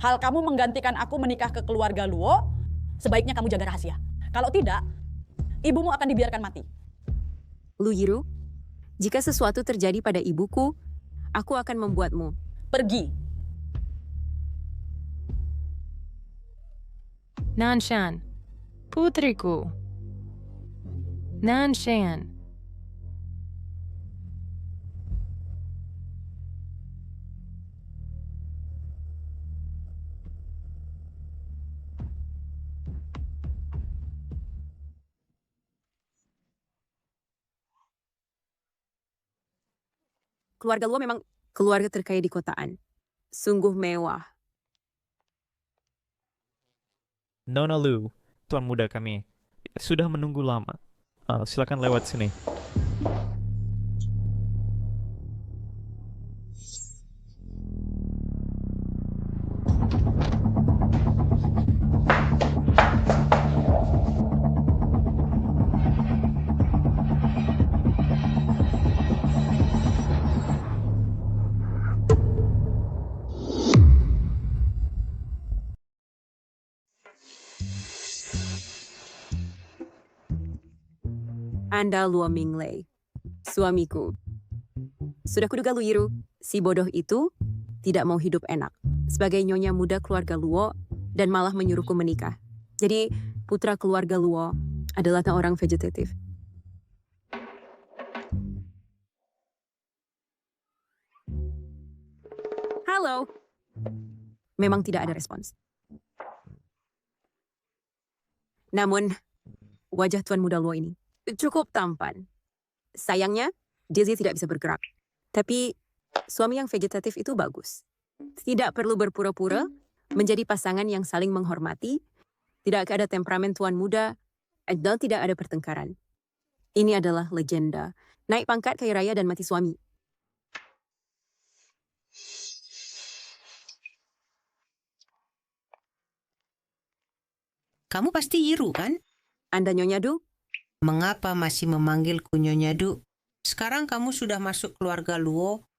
Hal kamu menggantikan aku menikah ke keluarga Luo, sebaiknya kamu jaga rahasia. Kalau tidak, ibumu akan dibiarkan mati. Lu Yiru, jika sesuatu terjadi pada ibuku, aku akan membuatmu Pergi. Nanshan, putriku. Nanshan. keluarga Luo memang keluarga terkaya di kotaan. Sungguh mewah. Nona Lu, tuan muda kami, sudah menunggu lama. Silakan lewat sini. Anda Luo Minglei, suamiku. Sudah kuduga Lu Yiru, si bodoh itu tidak mau hidup enak sebagai nyonya muda keluarga Luo dan malah menyuruhku menikah. Jadi putra keluarga Luo adalah orang vegetatif. Halo. Memang tidak ada respons. Namun, wajah tuan muda Luo ini cukup tampan. Sayangnya, Dizzy tidak bisa bergerak. Tapi, suami yang vegetatif itu bagus. Tidak perlu berpura-pura, menjadi pasangan yang saling menghormati, tidak ada temperamen tuan muda, dan tidak ada pertengkaran. Ini adalah legenda. Naik pangkat kaya raya dan mati suami. Kamu pasti Yiru, kan? Anda Nyonya Du? Mengapa masih memanggilku Nyonya Du? Sekarang kamu sudah masuk keluarga Luo.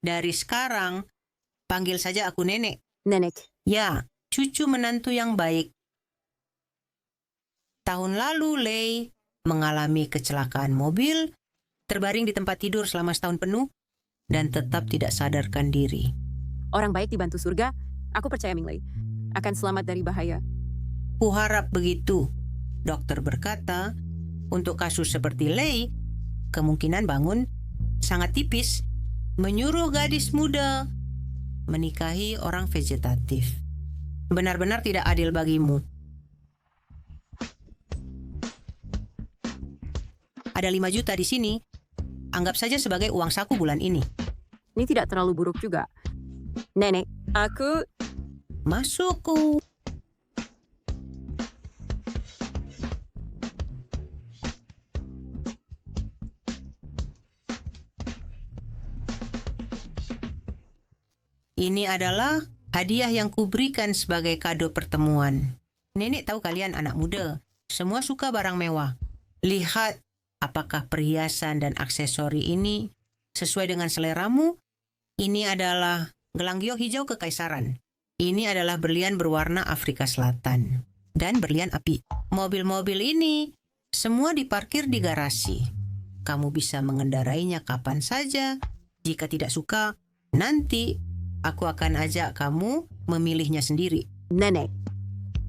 Dari sekarang, panggil saja aku Nenek. Nenek. Ya, cucu menantu yang baik. Tahun lalu, Lei mengalami kecelakaan mobil, terbaring di tempat tidur selama setahun penuh, dan tetap tidak sadarkan diri. Orang baik dibantu surga, aku percaya Minglei akan selamat dari bahaya. Kuharap begitu. Dokter berkata, untuk kasus seperti Lei, kemungkinan bangun sangat tipis. Menyuruh gadis muda menikahi orang vegetatif. Benar-benar tidak adil bagimu. Ada 5 juta di sini. Anggap saja sebagai uang saku bulan ini. Ini tidak terlalu buruk juga. Nenek, aku... Masukku. Ini adalah hadiah yang kuberikan sebagai kado pertemuan. Nenek tahu kalian anak muda, semua suka barang mewah. Lihat apakah perhiasan dan aksesori ini sesuai dengan seleramu. Ini adalah gelang giok hijau kekaisaran. Ini adalah berlian berwarna Afrika Selatan. Dan berlian api. Mobil-mobil ini semua diparkir di garasi. Kamu bisa mengendarainya kapan saja. Jika tidak suka, nanti aku akan ajak kamu memilihnya sendiri. Nenek,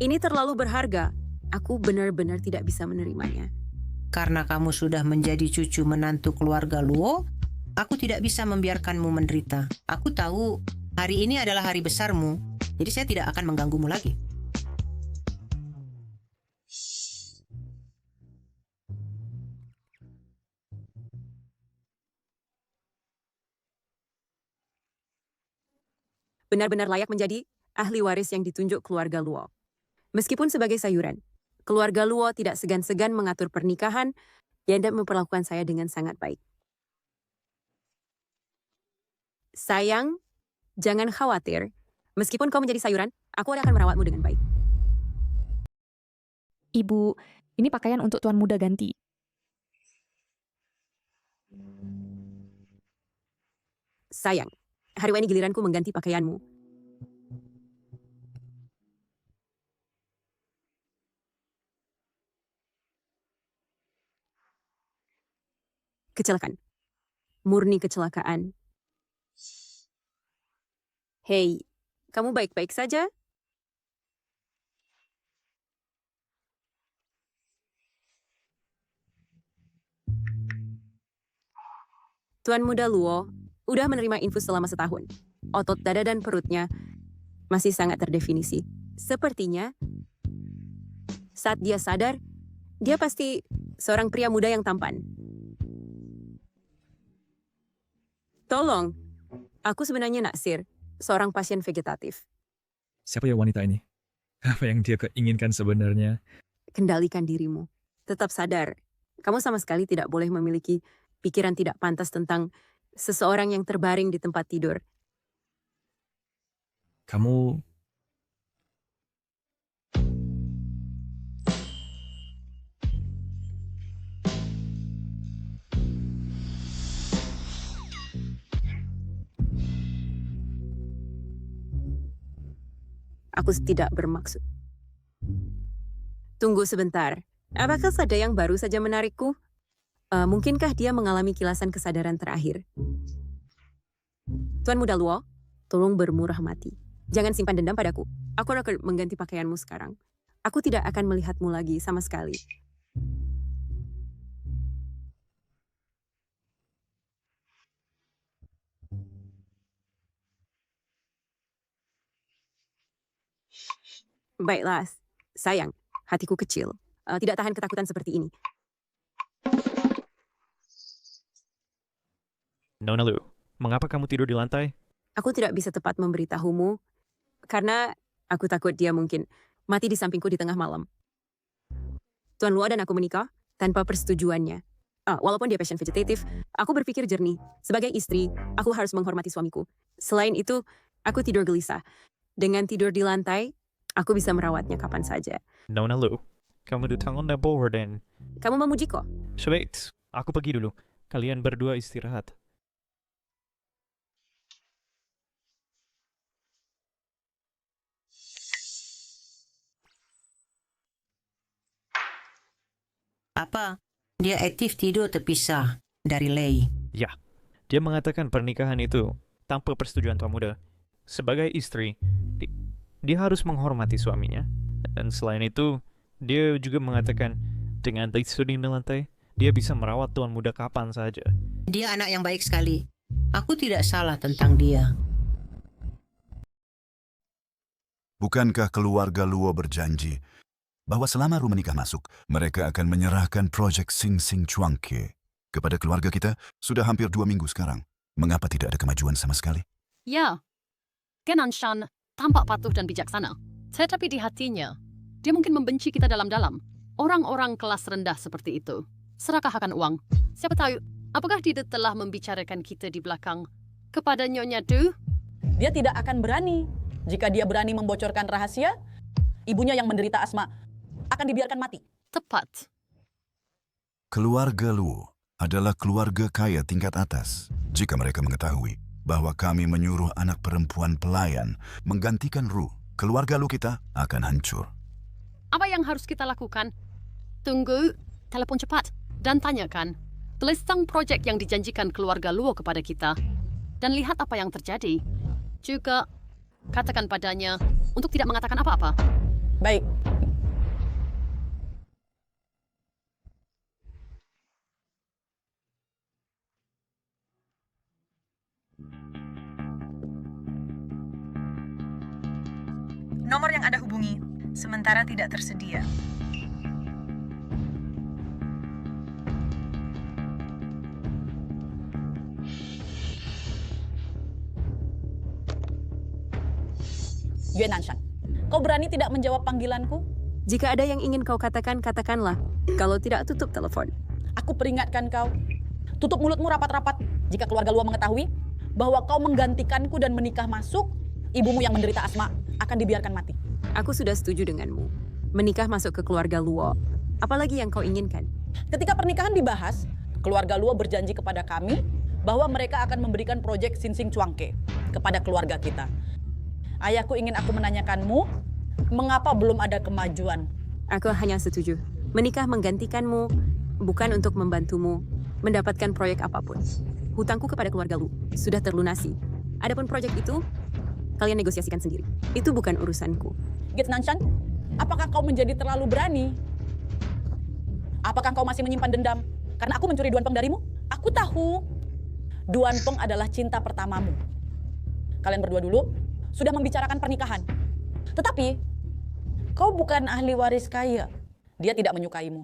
ini terlalu berharga. Aku benar-benar tidak bisa menerimanya. Karena kamu sudah menjadi cucu menantu keluarga Luo, aku tidak bisa membiarkanmu menderita. Aku tahu hari ini adalah hari besarmu, jadi saya tidak akan mengganggumu lagi. Benar-benar layak menjadi ahli waris yang ditunjuk keluarga Luo. Meskipun sebagai sayuran, keluarga Luo tidak segan-segan mengatur pernikahan dan memperlakukan saya dengan sangat baik. Sayang, jangan khawatir. Meskipun kau menjadi sayuran, aku akan merawatmu dengan baik. Ibu, ini pakaian untuk tuan muda ganti. Sayang, hari ini giliranku mengganti pakaianmu. Kecelakaan. Murni kecelakaan. Hei, kamu baik-baik saja? Tuan Muda Luo udah menerima infus selama setahun. Otot dada dan perutnya masih sangat terdefinisi. Sepertinya saat dia sadar, dia pasti seorang pria muda yang tampan. Tolong, aku sebenarnya naksir seorang pasien vegetatif. Siapa ya wanita ini? Apa yang dia keinginkan sebenarnya? Kendalikan dirimu. Tetap sadar, kamu sama sekali tidak boleh memiliki pikiran tidak pantas tentang seseorang yang terbaring di tempat tidur. Kamu... Aku tidak bermaksud. Tunggu sebentar. Apakah ada yang baru saja menarikku? Mungkinkah dia mengalami kilasan kesadaran terakhir? Tuan Muda Luo, tolong bermurah mati. Jangan simpan dendam padaku. Aku akan mengganti pakaianmu sekarang. Aku tidak akan melihatmu lagi sama sekali. Baiklah, sayang, hatiku kecil. Tidak tahan ketakutan seperti ini. Nona Lu, mengapa kamu tidur di lantai? Aku tidak bisa tepat memberitahumu, karena aku takut dia mungkin mati di sampingku di tengah malam. Tuan Luo dan aku menikah tanpa persetujuannya. Walaupun dia pasien vegetatif, aku berpikir jernih. Sebagai istri, aku harus menghormati suamiku. Selain itu, aku tidur gelisah. Dengan tidur di lantai, aku bisa merawatnya kapan saja. Nona Lu, kamu di tangan dan Kamu memujiku? Wait, aku pergi dulu. Kalian berdua istirahat. Apa? Dia aktif tidur terpisah dari Lei. Ya, dia mengatakan pernikahan itu tanpa persetujuan Tuan Muda. Sebagai istri, dia harus menghormati suaminya. Dan selain itu, dia juga mengatakan dengan tidur di lantai, dia bisa merawat Tuan Muda kapan saja. Dia anak yang baik sekali. Aku tidak salah tentang dia. Bukankah keluarga Luo berjanji bahwa selama Ru menikah masuk, mereka akan menyerahkan proyek Sing Sing Chuangke kepada keluarga kita? Sudah hampir 2 minggu sekarang. Mengapa tidak ada kemajuan sama sekali? Ya, Kenan Shan tampak patuh dan bijaksana. Tetapi di hatinya, dia mungkin membenci kita dalam-dalam. Orang-orang kelas rendah seperti itu serakahkan uang. Siapa tahu, apakah dia telah membicarakan kita di belakang kepada Nyonya Du? Dia tidak akan berani. Jika dia berani membocorkan rahasia, ibunya yang menderita asma akan dibiarkan mati. Tepat. Keluarga Luo adalah keluarga kaya tingkat atas. Jika mereka mengetahui bahwa kami menyuruh anak perempuan pelayan menggantikan Ru, keluarga Lu kita akan hancur. Apa yang harus kita lakukan? Tunggu, telepon cepat, dan tanyakan tentang proyek yang dijanjikan keluarga Luo kepada kita. Dan lihat apa yang terjadi. Juga katakan padanya untuk tidak mengatakan apa-apa. Baik. Nomor yang Anda hubungi sementara tidak tersedia. Yue Nanshan, kau berani tidak menjawab panggilanku? Jika ada yang ingin kau katakan, katakanlah. Kalau tidak, tutup telepon. Aku peringatkan kau, tutup mulutmu rapat-rapat. Jika keluarga Luo mengetahui bahwa kau menggantikanku dan menikah masuk, ibumu yang menderita asma akan dibiarkan mati. Aku sudah setuju denganmu. Menikah masuk ke keluarga Luo. Apalagi yang kau inginkan? Ketika pernikahan dibahas, keluarga Luo berjanji kepada kami bahwa mereka akan memberikan proyek Sing Sing Chuangke kepada keluarga kita. Ayahku ingin aku menanyakanmu, mengapa belum ada kemajuan? Aku hanya setuju. Menikah menggantikanmu, bukan untuk membantumu. mendapatkan proyek apapun. Hutangku kepada keluarga Lu sudah terlunasi. Adapun proyek itu, kalian negosiasikan sendiri. Itu bukan urusanku. Git Nanshan, apakah kau menjadi terlalu berani? Apakah kau masih menyimpan dendam karena aku mencuri Duan Peng darimu? Aku tahu Duan Peng adalah cinta pertamamu. Kalian berdua dulu sudah membicarakan pernikahan. Tetapi kau bukan ahli waris kaya. Dia tidak menyukaimu.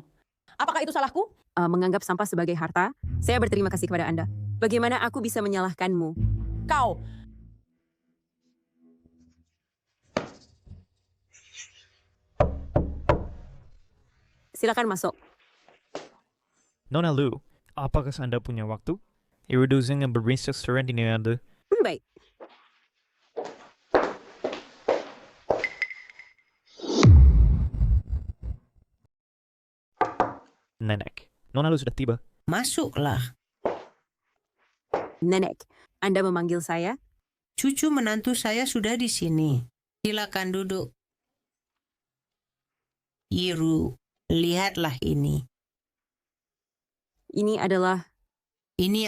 Apakah itu salahku? Menganggap sampah sebagai harta, saya berterima kasih kepada Anda. Bagaimana aku bisa menyalahkanmu? Kau. Silakan masuk. Nona Lu, apakah Anda punya waktu? Introducing a barista restaurant ini Anda. Baik. Nenek, Nona Lu sudah tiba. Masuklah. Nenek, Anda memanggil saya? Cucu menantu saya sudah di sini. Silakan duduk. Iru, lihatlah ini. Ini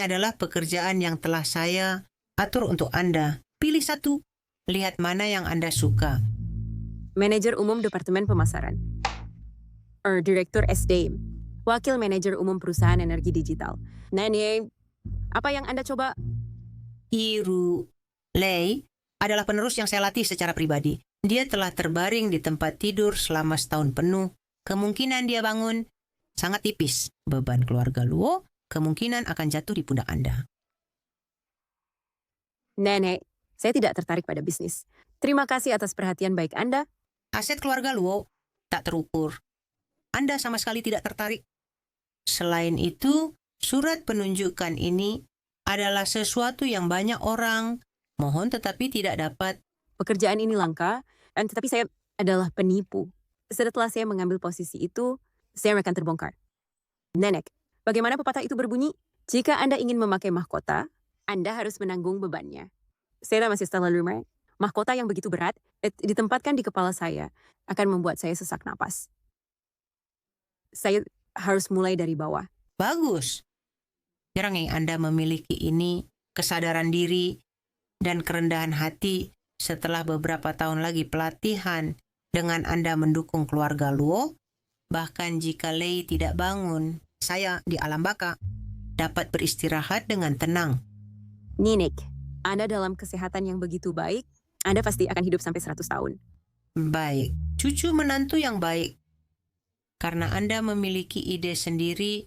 adalah pekerjaan yang telah saya atur untuk Anda. Pilih satu. Lihat mana yang Anda suka. Manajer Umum Departemen Pemasaran. Direktur SDM. Wakil Manajer Umum Perusahaan Energi Digital. Nenek, apa yang Anda coba? Iru Lei adalah penerus yang saya latih secara pribadi. Dia telah terbaring di tempat tidur selama setahun penuh. Kemungkinan dia bangun sangat tipis. Beban keluarga Luo kemungkinan akan jatuh di pundak Anda. Nenek, saya tidak tertarik pada bisnis. Terima kasih atas perhatian baik Anda. Aset keluarga Luo tak terukur. Anda sama sekali tidak tertarik. Selain itu, surat penunjukan ini adalah sesuatu yang banyak orang mohon tetapi tidak dapat. Pekerjaan ini langka, tetapi saya adalah penipu. Setelah saya mengambil posisi itu, saya akan terbongkar. Nenek, bagaimana pepatah itu berbunyi? Jika Anda ingin memakai mahkota, Anda harus menanggung bebannya. Saya masih terlalu rumah. Mahkota yang begitu berat ditempatkan di kepala saya akan membuat saya sesak napas. Saya harus mulai dari bawah. Bagus. Jarang yang Anda memiliki ini, kesadaran diri, dan kerendahan hati setelah beberapa tahun lagi pelatihan dengan Anda mendukung keluarga Luo. Bahkan jika Lei tidak bangun, saya di alam baka dapat beristirahat dengan tenang. Ninik, Anda dalam kesehatan yang begitu baik, Anda pasti akan hidup sampai 100 tahun. Baik, cucu menantu yang baik. Karena Anda memiliki ide sendiri,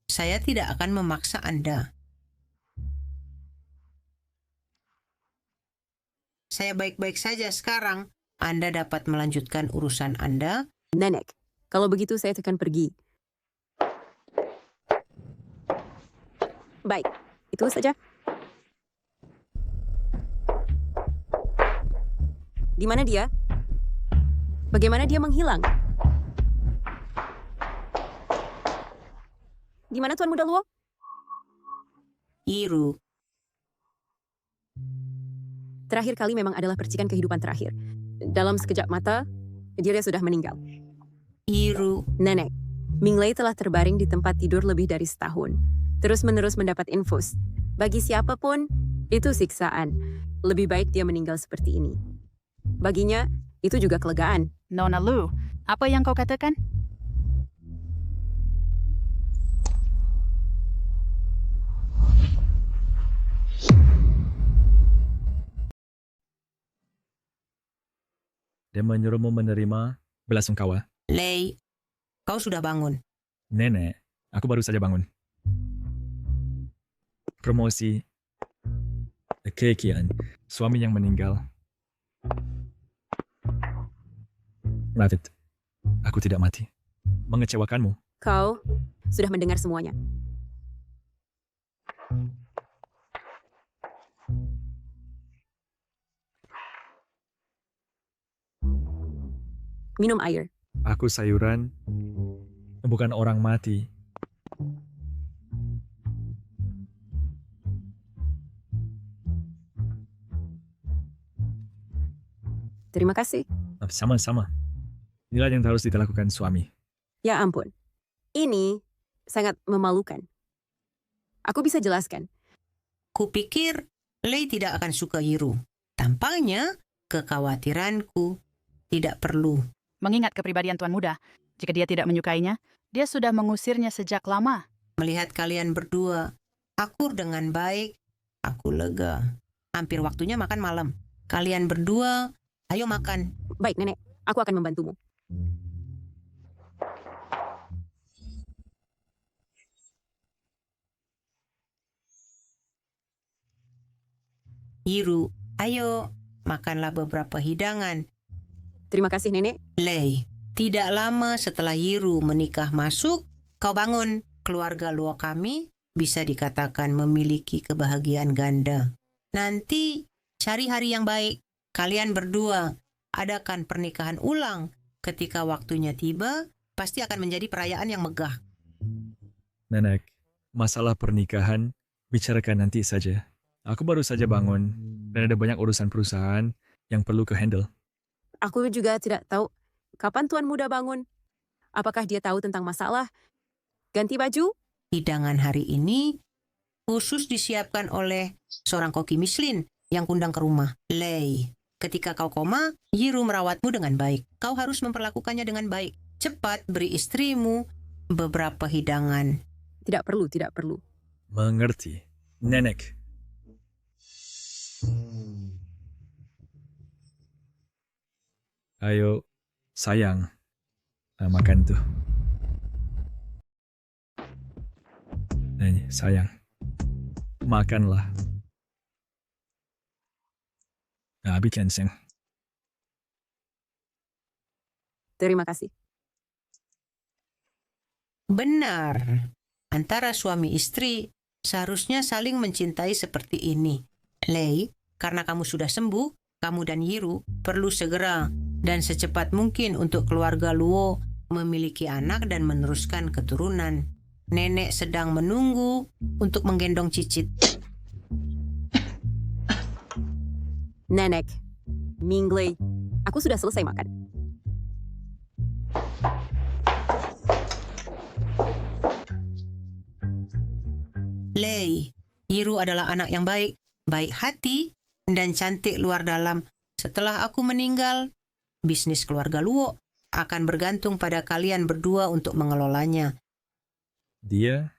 saya tidak akan memaksa Anda. Saya baik-baik saja sekarang. Anda dapat melanjutkan urusan Anda. Nenek, kalau begitu saya akan pergi. Baik, itu saja. Di mana dia? Bagaimana dia menghilang? Di mana Tuan Muda Luo? Iru. Terakhir kali memang adalah percikan kehidupan terakhir. Dalam sekejap mata, dia sudah meninggal. Iru. Nenek, Minglei telah terbaring di tempat tidur lebih dari setahun. Terus-menerus mendapat infus. Bagi siapapun, itu siksaan. Lebih baik dia meninggal seperti ini. Baginya, itu juga kelegaan. Nona Lu, apa yang kau katakan? Dia menyuruhmu menerima belasungkawa. Lei, kau sudah bangun. Nenek, aku baru saja bangun. Promosi. Kekian, suami yang meninggal. Rafit, aku tidak mati. Mengecewakanmu. Kau sudah mendengar semuanya. Minum air. Aku sayuran, bukan orang mati. Terima kasih. Sama-sama. Inilah yang harus dilakukan suami. Ya ampun. Ini sangat memalukan. Aku bisa jelaskan. Kupikir Lei tidak akan suka Yiru. Tampaknya kekhawatiranku tidak perlu. Mengingat kepribadian Tuan Muda, jika dia tidak menyukainya, dia sudah mengusirnya sejak lama. Melihat kalian berdua akur dengan baik, aku lega. Hampir waktunya makan malam. Kalian berdua, ayo makan. Baik, Nenek. Aku akan membantumu. Yiru, ayo makanlah beberapa hidangan. Terima kasih, Nenek. Lei, tidak lama setelah Yiru menikah masuk, kau bangun. Keluarga Luo kami bisa dikatakan memiliki kebahagiaan ganda. Nanti cari hari yang baik. Kalian berdua adakan pernikahan ulang. Ketika waktunya tiba, pasti akan menjadi perayaan yang megah. Nenek, masalah pernikahan bicarakan nanti saja. Aku baru saja bangun dan ada banyak urusan perusahaan yang perlu ke-handle. Aku juga tidak tahu kapan Tuan Muda bangun. Apakah dia tahu tentang masalah? Ganti baju? Hidangan hari ini khusus disiapkan oleh seorang koki Michelin yang kundang ke rumah. Lei, ketika kau koma, Yiru merawatmu dengan baik. Kau harus memperlakukannya dengan baik. Cepat beri istrimu beberapa hidangan. Tidak perlu, tidak perlu. Mengerti. Nenek. Ayo, sayang. Makan tuh. Nih, sayang. Makanlah. Abi kenseng. Terima kasih. Benar. Antara suami istri seharusnya saling mencintai seperti ini. Lei, karena kamu sudah sembuh, kamu dan Yiru perlu segera dan secepat mungkin untuk keluarga Luo memiliki anak dan meneruskan keturunan. Nenek sedang menunggu untuk menggendong Cicit. Nenek, Minglei, aku sudah selesai makan. Lei, Yiru adalah anak yang baik, baik hati, dan cantik luar dalam. Setelah aku meninggal, bisnis keluarga Luo akan bergantung pada kalian berdua untuk mengelolanya. Dia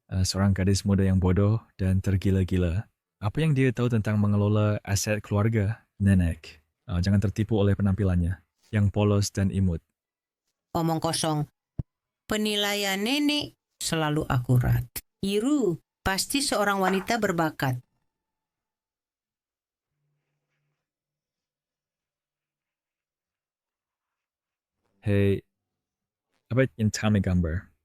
seorang gadis muda yang bodoh dan tergila-gila. Apa yang dia tahu tentang mengelola aset keluarga? Nenek, jangan tertipu oleh penampilannya yang polos dan imut. Omong kosong. Penilaian nenek selalu akurat. Yiru pasti seorang wanita berbakat. Hei, apa yang kami gambar?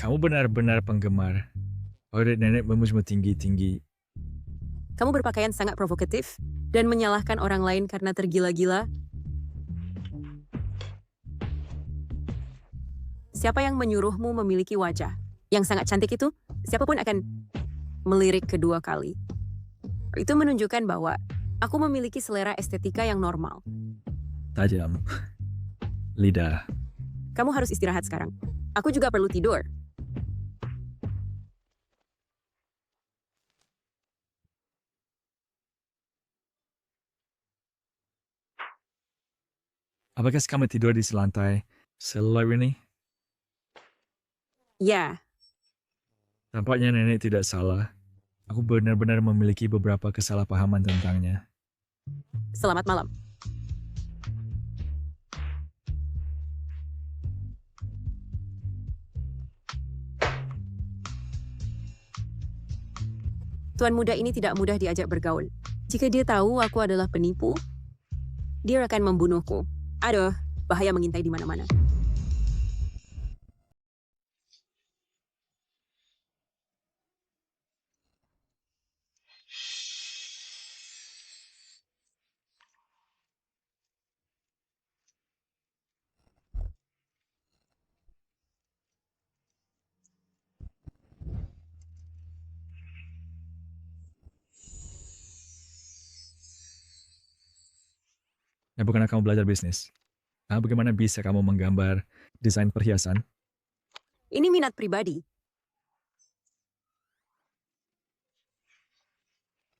Kamu benar-benar penggemar. Order nenekmu semua tinggi-tinggi. Kamu berpakaian sangat provokatif dan menyalahkan orang lain karena tergila-gila. Siapa yang menyuruhmu memiliki wajah yang sangat cantik itu? Siapapun akan melirik kedua kali. Itu menunjukkan bahwa aku memiliki selera estetika yang normal. Tajam. Lidah. Kamu harus istirahat sekarang. Aku juga perlu tidur. Apakah kamu tidur di selantai seluler ini? Ya, Tampaknya nenek tidak salah. Aku benar-benar memiliki beberapa kesalahpahaman tentangnya. selamat malam. Tuan muda ini tidak mudah diajak bergaul. Jika dia tahu aku adalah penipu, dia akan membunuhku. Aduh, bahaya mengintai di mana-mana. bukannya kamu belajar bisnis? Bagaimana bisa kamu menggambar desain perhiasan? Ini minat pribadi.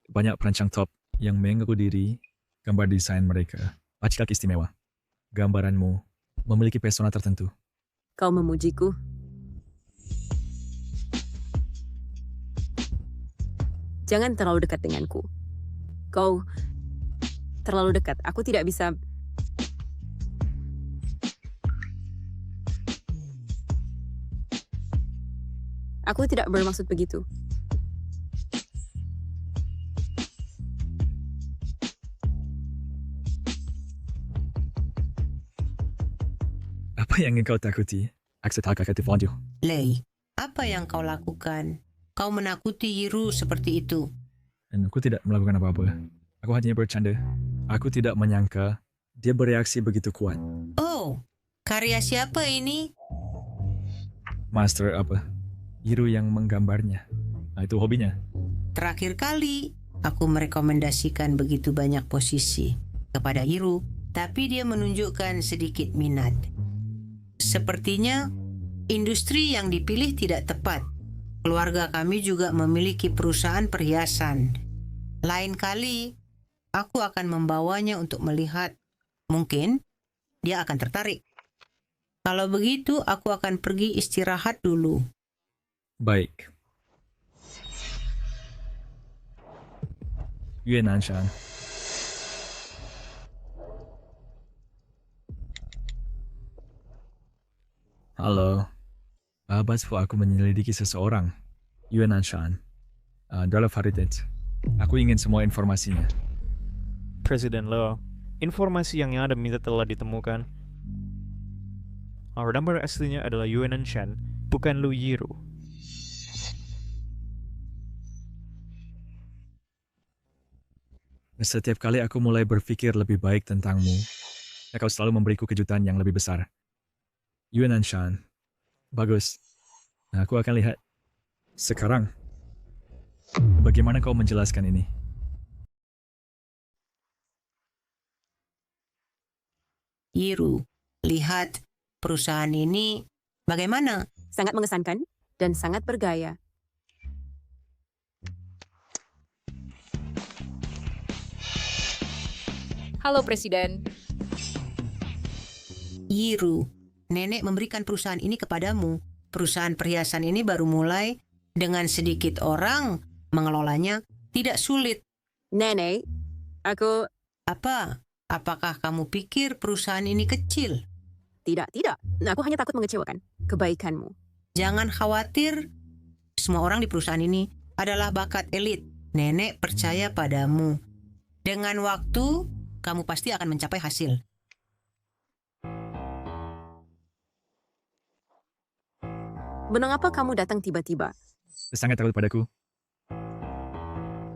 Banyak perancang top yang mengaku diri gambar desain mereka laki-laki istimewa. Gambaranmu memiliki pesona tertentu. Kau memujiku. Jangan terlalu dekat denganku. Kau terlalu dekat. Aku tidak bisa... Aku tidak bermaksud begitu. Apa yang ingin kau takuti? Akses hak aktif lanjut. Lei, apa yang kau lakukan? Kau menakuti Yiru seperti itu. Dan aku tidak melakukan apa-apa. Aku hanya bercanda. Aku tidak menyangka dia bereaksi begitu kuat. Oh, karya siapa ini? Master apa? Yiru yang menggambarnya. Itu hobinya. Terakhir kali, aku merekomendasikan begitu banyak posisi kepada Yiru, tapi dia menunjukkan sedikit minat. Sepertinya, industri yang dipilih tidak tepat. Keluarga kami juga memiliki perusahaan perhiasan. Lain kali, aku akan membawanya untuk melihat. Mungkin, dia akan tertarik. Kalau begitu, aku akan pergi istirahat dulu. Baik. Yue Nanshan. Halo. Basfu aku menyelidiki seseorang. Yue Nanshan. Dalam Heritage. Aku ingin semua informasinya. Presiden Lo, informasi yang ada minta telah ditemukan. Our number aslinya adalah Yuan Shan, bukan Lu Yiru. Setiap kali aku mulai berpikir lebih baik tentangmu, kau selalu memberiku kejutan yang lebih besar. Yuan Shan. Bagus. Aku akan lihat. Sekarang, bagaimana kau menjelaskan ini? Yiru, lihat perusahaan ini bagaimana? Sangat mengesankan dan sangat bergaya. Halo Presiden. Yiru, nenek memberikan perusahaan ini kepadamu. Perusahaan perhiasan ini baru mulai, dengan sedikit orang mengelolanya tidak sulit. Nenek, aku... Apa? Apakah kamu pikir perusahaan ini kecil? Tidak. Aku hanya takut mengecewakan kebaikanmu. Jangan khawatir. Semua orang di perusahaan ini adalah bakat elit. Nenek percaya padamu. Dengan waktu, kamu pasti akan mencapai hasil. Mengapa kamu datang tiba-tiba? Sangat takut padaku.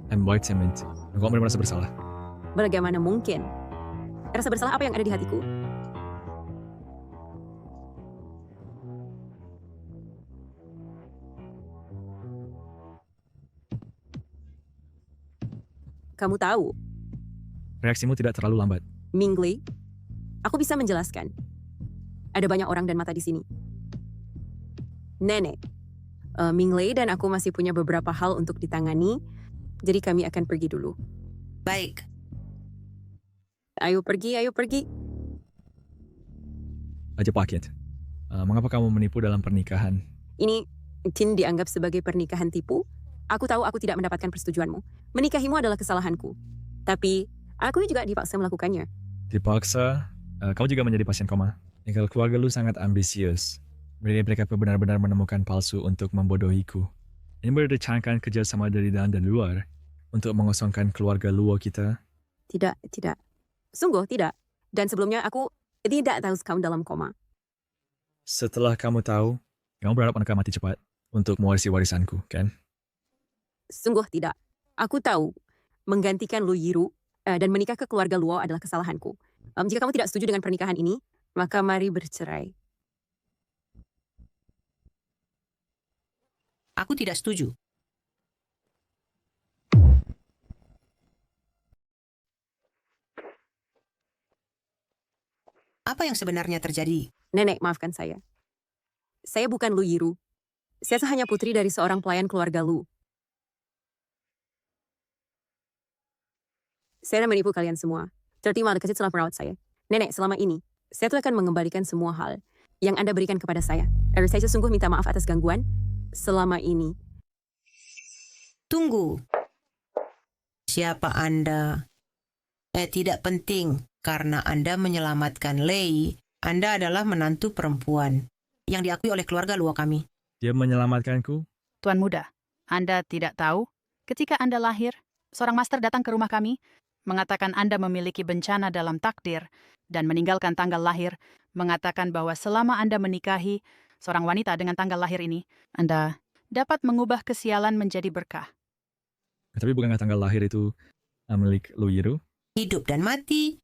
I'm white cement. Kau merasa bersalah. Bagaimana mungkin? Rasa bersalah apa yang ada di hatiku? Kamu tahu, Reaksimu tidak terlalu lambat. Mingley, aku bisa menjelaskan. Ada banyak orang dan mata di sini. Nenek, Mingley dan aku masih punya beberapa hal untuk ditangani, jadi kami akan pergi dulu. Baik. Ayo pergi. Aja paket. Mengapa kamu menipu dalam pernikahan? Ini Tin dianggap sebagai pernikahan tipu. Aku tahu aku tidak mendapatkan persetujuanmu. Menikahimu adalah kesalahanku. Tapi aku juga dipaksa melakukannya. Dipaksa? Kau juga menjadi pasien koma. Kalau keluarga lu sangat ambisius. Mereka benar-benar menemukan palsu untuk membodohiku. Ini merencanakan kerjasama dari dalam dan luar untuk mengosongkan keluarga luar kita. Tidak. Sungguh tidak. Dan sebelumnya aku tidak tahu kamu dalam koma. Setelah kamu tahu, kamu berharap anak mati cepat untuk mewarisi warisanku, kan? Sungguh tidak. Aku tahu menggantikan Lu Yiru dan menikah ke keluarga Luo adalah kesalahanku. Jika kamu tidak setuju dengan pernikahan ini, maka mari bercerai. Aku tidak setuju. Apa yang sebenarnya terjadi? Nenek, maafkan saya. Saya bukan Lu Yiru. Saya hanya putri dari seorang pelayan keluarga Lu. Saya menipu kalian semua. Terima kasih telah merawat saya. Nenek, selama ini, saya tuh akan mengembalikan semua hal yang Anda berikan kepada saya. Saya sungguh minta maaf atas gangguan selama ini. Tunggu. Siapa Anda? Tidak penting. Karena Anda menyelamatkan Lei, Anda adalah menantu perempuan yang diakui oleh keluarga luar kami. Dia menyelamatkanku? Tuan Muda, Anda tidak tahu? Ketika Anda lahir, seorang master datang ke rumah kami, mengatakan Anda memiliki bencana dalam takdir, dan meninggalkan tanggal lahir, mengatakan bahwa selama Anda menikahi seorang wanita dengan tanggal lahir ini, Anda dapat mengubah kesialan menjadi berkah. Tapi bukankah tanggal lahir itu milik Lu Yiru? Hidup dan mati,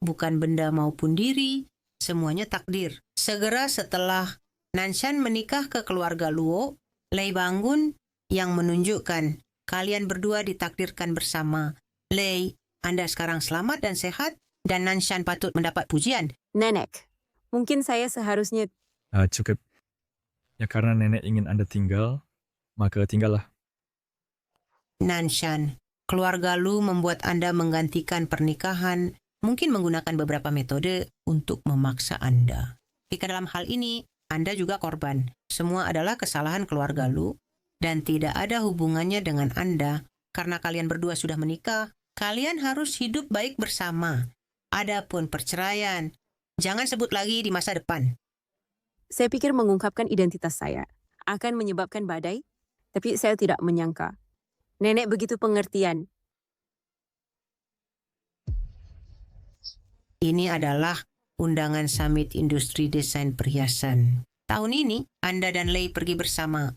bukan benda maupun diri, semuanya takdir. Segera setelah Nanshan menikah ke keluarga Luo, Lei bangun yang menunjukkan kalian berdua ditakdirkan bersama. Lei, Anda sekarang selamat dan sehat, dan Nanshan patut mendapat pujian. Nenek, mungkin saya seharusnya... Cukup. Ya karena nenek ingin Anda tinggal, maka tinggallah. Nanshan, keluarga Lu membuat Anda menggantikan pernikahan, mungkin menggunakan beberapa metode untuk memaksa Anda. Jika dalam hal ini, Anda juga korban. Semua adalah kesalahan keluarga Lu, dan tidak ada hubungannya dengan Anda. Karena kalian berdua sudah menikah, kalian harus hidup baik bersama. Adapun perceraian, jangan sebut lagi di masa depan. Saya pikir mengungkapkan identitas saya akan menyebabkan badai, tapi saya tidak menyangka. Nenek begitu pengertian. Ini adalah undangan Summit Industri Desain Perhiasan. Tahun ini, Anda dan Lei pergi bersama.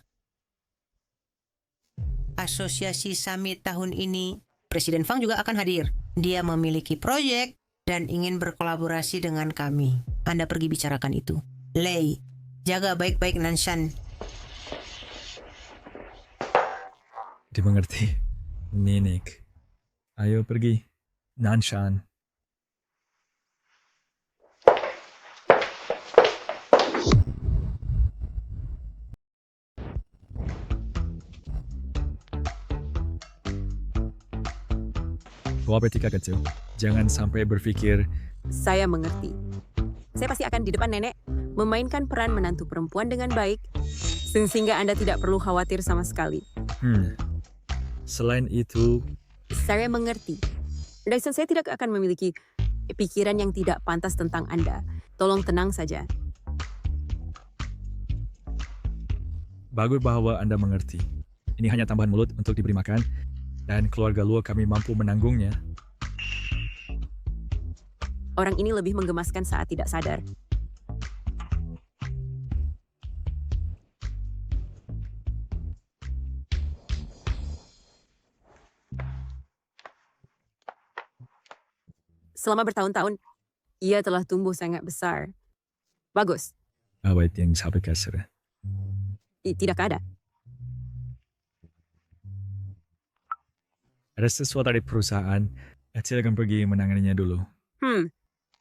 Asosiasi Summit tahun ini, Presiden Fang juga akan hadir. Dia memiliki proyek dan ingin berkolaborasi dengan kami. Anda pergi bicarakan itu. Lei, jaga baik-baik Nanshan. Dimengerti. Nenek. Ayo pergi. Nanshan. Kau bertiga kecil. Jangan sampai berpikir. Saya mengerti. Saya pasti akan di depan nenek memainkan peran menantu perempuan dengan baik, sehingga Anda tidak perlu khawatir sama sekali. Selain itu, saya mengerti. Dan saya tidak akan memiliki pikiran yang tidak pantas tentang Anda. Tolong tenang saja. bagus bahwa Anda mengerti. Ini hanya tambahan mulut untuk diberi makan, dan keluarga luar kami mampu menanggungnya. Orang ini lebih menggemaskan saat tidak sadar. Selama bertahun-tahun, ia telah tumbuh sangat besar. Bagus. Apa itu yang sampai kasar? Tidak ada. Ada sesuatu dari perusahaan. Saya akan pergi menanganinya dulu.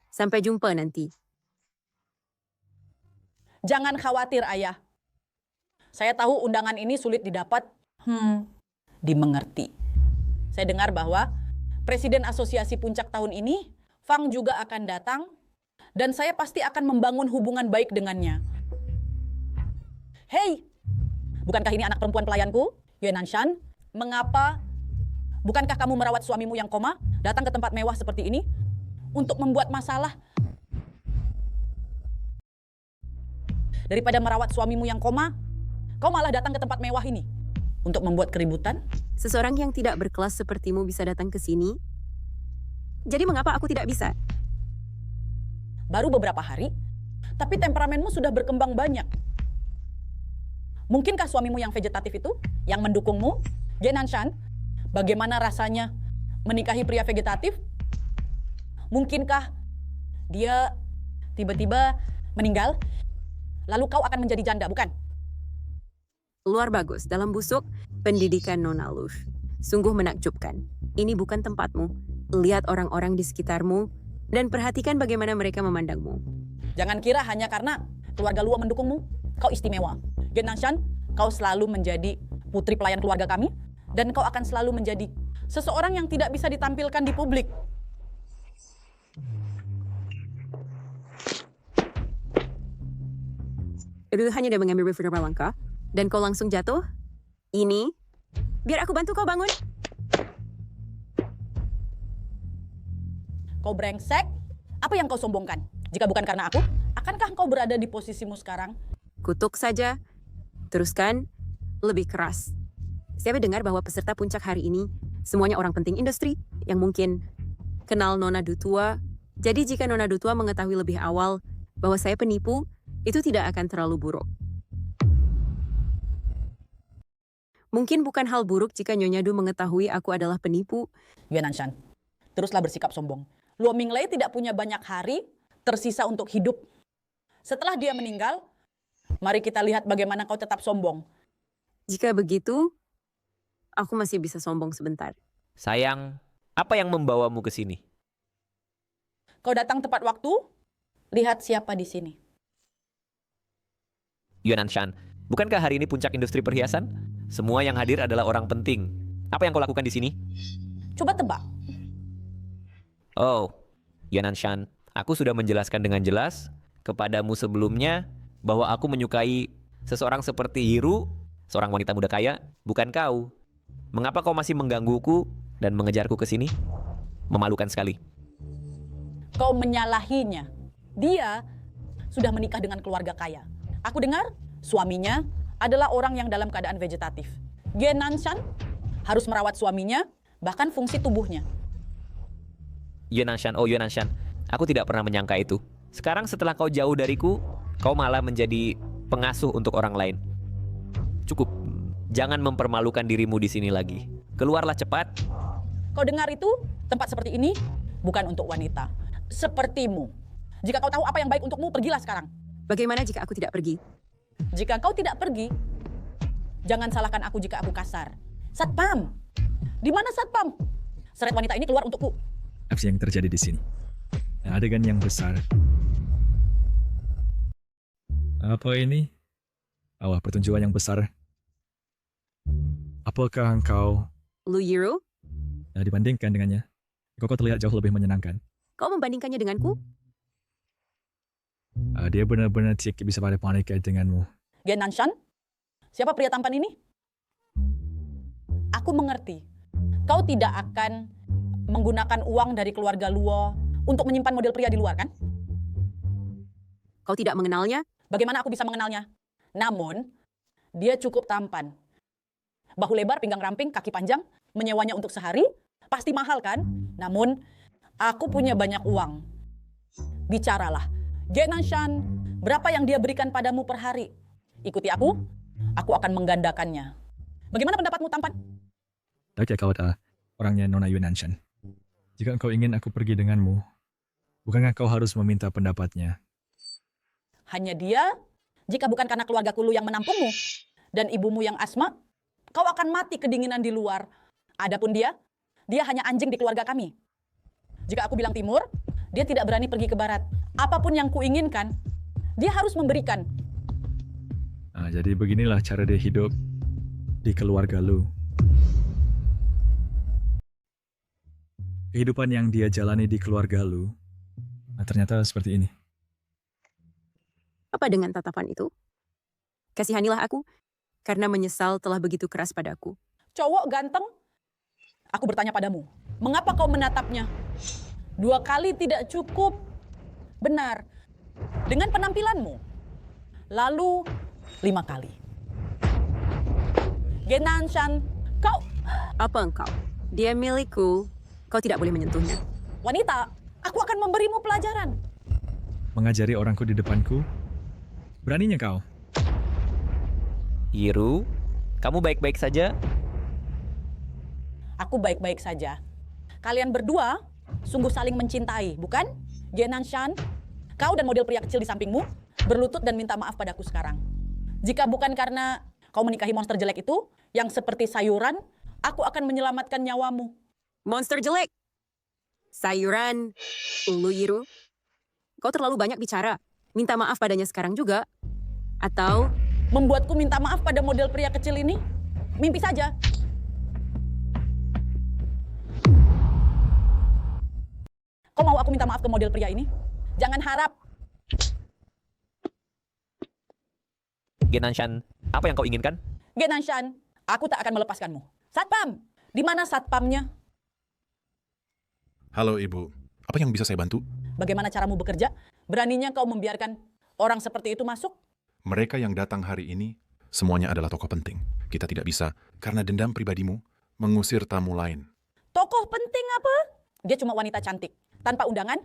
Sampai jumpa nanti. Jangan khawatir, Ayah. Saya tahu undangan ini sulit didapat. Dimengerti. Saya dengar bahwa Presiden Asosiasi Puncak tahun ini, Fang juga akan datang, dan saya pasti akan membangun hubungan baik dengannya. Hei, bukankah ini anak perempuan pelayanku, Yue Nanshan? Mengapa? Bukankah kamu merawat suamimu yang koma, datang ke tempat mewah seperti ini, untuk membuat masalah? Daripada merawat suamimu yang koma, kau malah datang ke tempat mewah ini, untuk membuat keributan? Seseorang yang tidak berkelas sepertimu bisa datang ke sini? Jadi mengapa aku tidak bisa? Baru beberapa hari, tapi temperamenmu sudah berkembang banyak. Mungkinkah suamimu yang vegetatif itu, yang mendukungmu, Yue Nanshan, bagaimana rasanya menikahi pria vegetatif? Mungkinkah dia tiba-tiba meninggal, lalu kau akan menjadi janda, bukan? Luar bagus, dalam busuk, pendidikan Nona Luz. Sungguh menakjubkan. Ini bukan tempatmu. Lihat orang-orang di sekitarmu, Dan perhatikan bagaimana mereka memandangmu. Jangan kira hanya karena keluarga Luo mendukungmu, kau istimewa. Gen Nanshan, kau selalu menjadi putri pelayan keluarga kami, dan kau akan selalu menjadi seseorang yang tidak bisa ditampilkan di publik. Itu hanya dia mengambil beberapa langkah, dan kau langsung jatuh. Ini, biar aku bantu kau bangun. Kau brengsek, apa yang kau sombongkan? Jika bukan karena aku, akankah kau berada di posisimu sekarang? Kutuk saja. Teruskan, lebih keras. Saya dengar bahwa peserta puncak hari ini semuanya orang penting industri yang mungkin kenal Nona Dutua. Jadi jika Nona Dutua mengetahui lebih awal bahwa saya penipu, itu tidak akan terlalu buruk. Mungkin bukan hal buruk jika Nyonya Du mengetahui aku adalah penipu. Yuan Nanshan, teruslah bersikap sombong. Luo Minglei tidak punya banyak hari tersisa untuk hidup. Setelah dia meninggal, mari kita lihat bagaimana kau tetap sombong. Jika begitu, aku masih bisa sombong sebentar. Sayang, apa yang membawamu ke sini? Kau datang tepat waktu, lihat siapa di sini. Yuan Nanshan, bukankah hari ini puncak industri perhiasan? Semua yang hadir adalah orang penting. Apa yang kau lakukan di sini? Coba tebak. Oh, Yuan Nanshan, aku sudah menjelaskan dengan jelas kepadamu sebelumnya bahwa aku menyukai seseorang seperti Hiru, seorang wanita muda kaya, bukan kau. Mengapa kau masih menggangguku dan mengejarku ke sini? Memalukan sekali. Kau menyalahinya. Dia sudah menikah dengan keluarga kaya. Aku dengar suaminya adalah orang yang dalam keadaan vegetatif. Gen Nanshan harus merawat suaminya, bahkan fungsi tubuhnya. Yuan Nanshan, oh Yuan Nanshan, aku tidak pernah menyangka itu. Sekarang setelah kau jauh dariku, kau malah menjadi pengasuh untuk orang lain. Cukup, jangan mempermalukan dirimu di sini lagi. Keluarlah cepat. Kau dengar itu? Tempat seperti ini bukan untuk wanita. Sepertimu. Jika kau tahu apa yang baik untukmu, pergilah sekarang. Bagaimana jika aku tidak pergi? Jika kau tidak pergi, jangan salahkan aku jika aku kasar. Satpam! Di mana Satpam? Seret wanita ini keluar untukku. Apa yang terjadi di sini? Adegan yang besar. Apa ini? Awal pertunjukan yang besar. Apakah engkau Lu Yiru, dibandingkan dengannya? Kau terlihat jauh lebih menyenangkan. kau membandingkannya denganku? Dia benar-benar tidak bisa pada panik denganmu. Gen Nanshan? Siapa pria tampan ini? Aku mengerti. Kau tidak akan menggunakan uang dari keluarga Luo untuk menyimpan model pria di luar, kan? Kau tidak mengenalnya? Bagaimana aku bisa mengenalnya? Namun, dia cukup tampan. Bahu lebar, pinggang ramping, kaki panjang, menyewanya untuk sehari, pasti mahal kan? Namun, aku punya banyak uang. Bicaralah. Gen Nanshan, berapa yang dia berikan padamu per hari? Ikuti aku akan menggandakannya. Bagaimana pendapatmu, tampan? Tahu kau ada orangnya Nona Yuan Nanshan. Jika engkau ingin aku pergi denganmu, bukankah kau harus meminta pendapatnya? Hanya dia, jika bukan karena keluarga Kulu yang menampungmu, dan ibumu yang asma, kau akan mati kedinginan di luar. Adapun dia hanya anjing di keluarga kami. Jika aku bilang timur, dia tidak berani pergi ke barat. Apapun yang kuinginkan, dia harus memberikan. Jadi beginilah cara dia hidup di keluarga Lu. Kehidupan yang dia jalani di keluarga Lu, ternyata seperti ini. Apa dengan tatapan itu? Kasihanilah aku, karena menyesal telah begitu keras padaku. Cowok ganteng? Aku bertanya padamu, mengapa kau menatapnya? 2 kali tidak cukup. Benar, dengan penampilanmu. Lalu 5 kali. Gen Nanshan, kau... Apa engkau? Dia milikku. Kau tidak boleh menyentuhnya. Wanita, aku akan memberimu pelajaran. Mengajari orangku di depanku? Beraninya kau? Hiru, kamu baik-baik saja? Aku baik-baik saja. Kalian berdua sungguh saling mencintai, bukan? Gen Nanshan, kau dan model pria kecil di sampingmu berlutut dan minta maaf padaku sekarang. Jika bukan karena kau menikahi monster jelek itu, yang seperti sayuran, aku akan menyelamatkan nyawamu. Monster jelek! sayuran, Lu Yiru. Kau terlalu banyak bicara. Minta maaf padanya sekarang juga. Atau Membuatku minta maaf pada model pria kecil ini? Mimpi saja. Kau mau aku minta maaf ke model pria ini? Jangan harap. Genanshan, apa yang kau inginkan? Genanshan, aku tak akan melepaskanmu. Satpam, di mana satpamnya? Halo Ibu, apa yang bisa saya bantu? Bagaimana caramu bekerja? Beraninya kau membiarkan orang seperti itu masuk? Mereka yang datang hari ini, semuanya adalah tokoh penting. Kita tidak bisa, karena dendam pribadimu, mengusir tamu lain. Tokoh penting apa? Dia cuma wanita cantik. Tanpa undangan,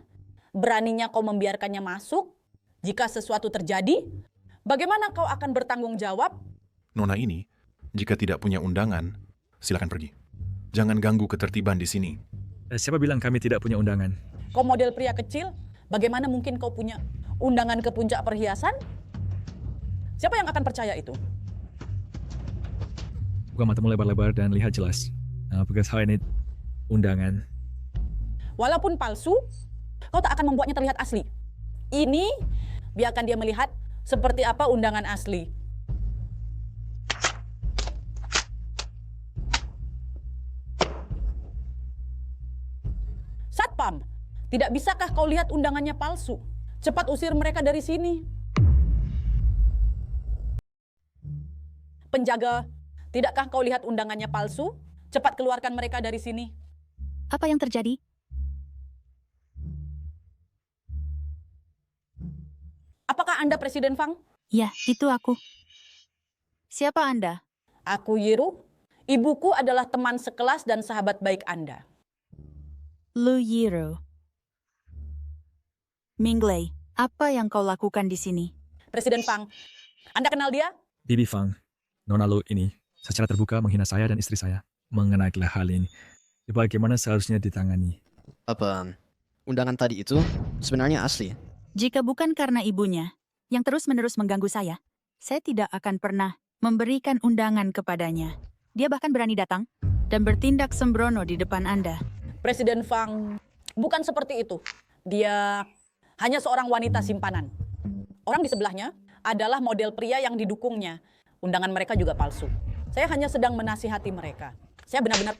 beraninya kau membiarkannya masuk? Jika sesuatu terjadi, bagaimana kau akan bertanggung jawab? Nona ini, jika tidak punya undangan, silakan pergi. Jangan ganggu ketertiban di sini. Siapa bilang kami tidak punya undangan? Kau model pria kecil, bagaimana mungkin kau punya undangan ke puncak perhiasan? Siapa yang akan percaya itu? Buka matamu lebar-lebar dan lihat jelas. Because hal ini undangan. Walaupun palsu, kau tak akan membuatnya terlihat asli. Ini, biarkan dia melihat seperti apa undangan asli. Satpam, tidak bisakah kau lihat undangannya palsu? Cepat usir mereka dari sini. Penjaga, tidakkah kau lihat undangannya palsu? Cepat keluarkan mereka dari sini. Apa yang terjadi? Apakah Anda Presiden Fang? Ya, itu aku. Siapa Anda? Aku Yiru. Ibuku adalah teman sekelas dan sahabat baik Anda. Lu Yiru. Minglei, apa yang kau lakukan di sini? Presiden Fang, Anda kenal dia? Bibi Fang, Nona Lu ini secara terbuka menghina saya dan istri saya mengenai hal ini. Bagaimana seharusnya ditangani? Apa undangan tadi itu sebenarnya asli? Jika bukan karena ibunya yang terus-menerus mengganggu saya tidak akan pernah memberikan undangan kepadanya. Dia bahkan berani datang dan bertindak sembrono di depan Anda. Presiden Fang bukan seperti itu. Dia hanya seorang wanita simpanan. Orang di sebelahnya adalah model pria yang didukungnya. Undangan mereka juga palsu. Saya hanya sedang menasihati mereka. Saya benar-benar...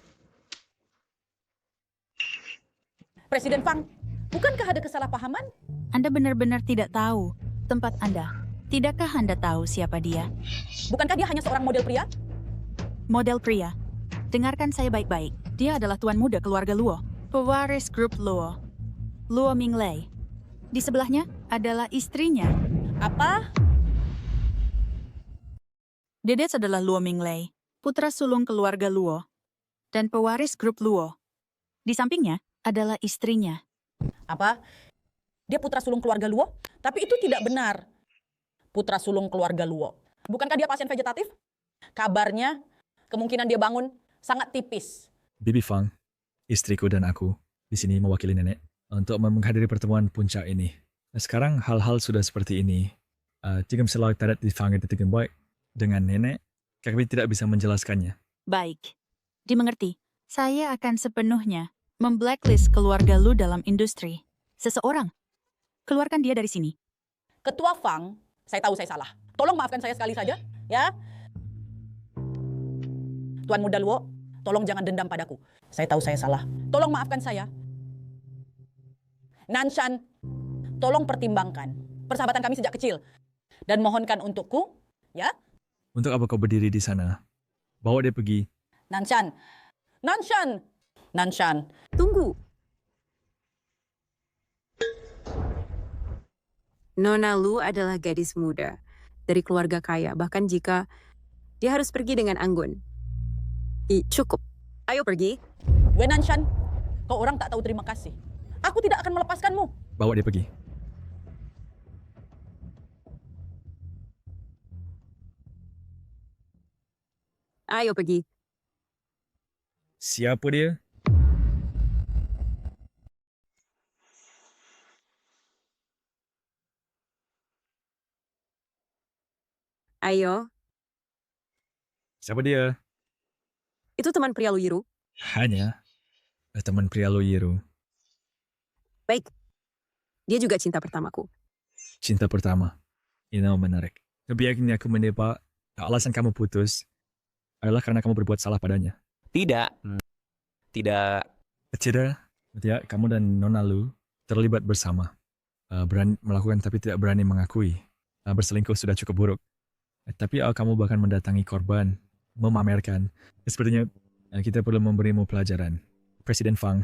Presiden Fang, bukankah ada kesalahpahaman? Anda benar-benar tidak tahu tempat Anda. Tidakkah Anda tahu siapa dia? Bukankah dia hanya seorang model pria? Model pria. Dengarkan saya baik-baik. Dia adalah tuan muda keluarga Luo. Pewaris grup Luo. Luo Minglei. Di sebelahnya adalah istrinya. Apa? Dedets adalah Luo Minglei, putra sulung keluarga Luo, dan pewaris grup Luo. Di sampingnya adalah istrinya. Apa? Dia putra sulung keluarga Luo? Tapi itu tidak benar. Putra sulung keluarga Luo. Bukankah dia pasien vegetatif? Kabarnya, kemungkinan dia bangun sangat tipis. Bibi Fang, istriku dan aku di sini mewakili nenek untuk menghadiri pertemuan puncak ini. Sekarang hal-hal sudah seperti ini. Jika misalnya tidak dipanggil dengan baik dengan nenek, kami tidak bisa menjelaskannya. Baik. Dimengerti. Saya akan sepenuhnya memblacklist keluarga Lu dalam industri. Seseorang. Keluarkan dia dari sini. Ketua Fang, saya tahu saya salah. Tolong maafkan saya sekali saja, ya. Tuan Muda Luo, tolong jangan dendam padaku. Saya tahu saya salah. Tolong maafkan saya. Nanshan, tolong pertimbangkan persahabatan kami sejak kecil. Dan mohonkan untukku, ya. Untuk apa kau berdiri di sana? Bawa dia pergi. Nanshan, Nanshan, Nanshan. Tunggu. Nona Lu adalah gadis muda dari keluarga kaya, bahkan jika dia harus pergi dengan anggun. Cukup. Ayo pergi. Nanshan, kau orang tak tahu terima kasih. Aku tidak akan melepaskanmu. Bawa dia pergi. Ayo pergi. Siapa dia? Ayo. Siapa dia? Itu teman pria Lu Yiru. Hanya teman pria Lu Yiru. Baik. Dia juga cinta pertamaku. Cinta pertama. Menarik. Tapi akhirnya aku menebak alasan kamu putus adalah karena kamu berbuat salah padanya. Tidak. Tidak. Tidak. Ya, kamu dan Nona Lu terlibat bersama. Berani melakukan tapi tidak berani mengakui. Berselingkuh sudah cukup buruk. Tapi kamu bahkan mendatangi korban, memamerkan. Sepertinya kita perlu memberimu pelajaran. Presiden Fang,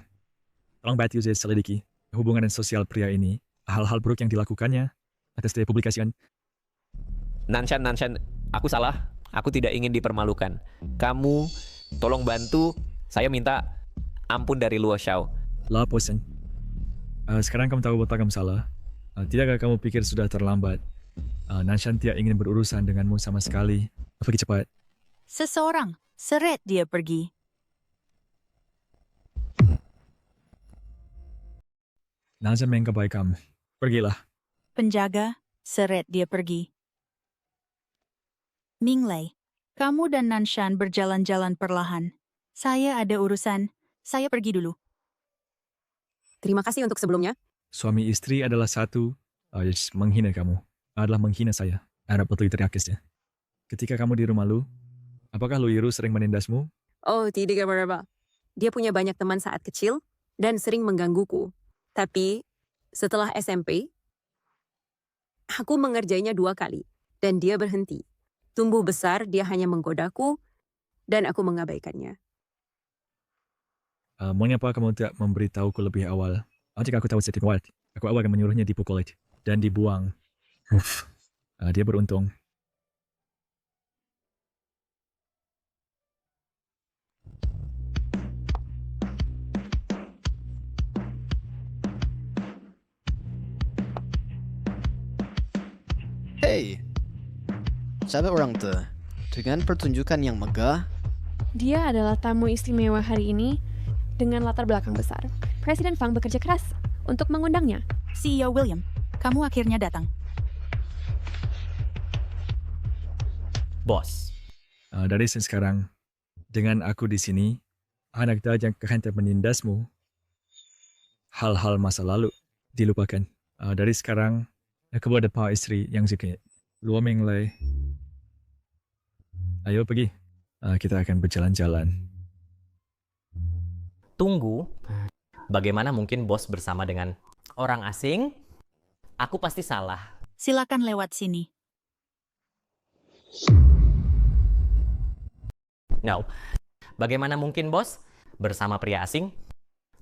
tolong bantu saya selidiki hubungan sosial pria ini, hal-hal buruk yang dilakukannya atas dipublikasikan. Nanshan, aku salah. Aku tidak ingin dipermalukan. Kamu tolong bantu. Saya minta ampun dari Luo Xiao. Lah, Posen. Sekarang kamu tahu bahwa kamu salah. Tidakkah kamu pikir sudah terlambat? Nanshan tidak ingin berurusan denganmu sama sekali. Pergi cepat. Seseorang seret dia pergi. Nanshan mengkabai kamu. Pergilah. Penjaga seret dia pergi. Minglei, kamu dan Nanshan berjalan-jalan perlahan. Saya ada urusan. Saya pergi dulu. Terima kasih untuk sebelumnya. Suami istri adalah satu, menghina kamu. Adalah menghina saya. Ada betul teriakisnya. Ketika kamu di rumah Lu, apakah Lu Yiru sering menindasmu? Oh, tidak apa-apa. Dia punya banyak teman saat kecil dan sering menggangguku. Tapi setelah SMP, aku mengerjainya 2 kali dan dia berhenti. Tumbuh besar, dia hanya menggodaku dan aku mengabaikannya. Mengapa kamu tidak memberitahuku lebih awal? Jika aku tahu setiap waktu, aku akan menyuruhnya dipukul dan dibuang. Dia beruntung. Hey, sahabat orang tua, dengan pertunjukan yang megah, dia adalah tamu istimewa hari ini dengan latar belakang besar. Presiden Fang bekerja keras untuk mengundangnya. CEO William, kamu akhirnya datang. Bos. Dari sekarang, dengan aku di sini, anak yang kehendak menindasmu, hal-hal masa lalu dilupakan. Dari sekarang, aku ada para istri yang sikit. Luo Minglei. Ayo pergi. Kita akan berjalan-jalan. Tunggu. Bagaimana mungkin bos bersama dengan orang asing? Aku pasti salah. Silakan lewat sini. No. Bagaimana mungkin bos bersama pria asing?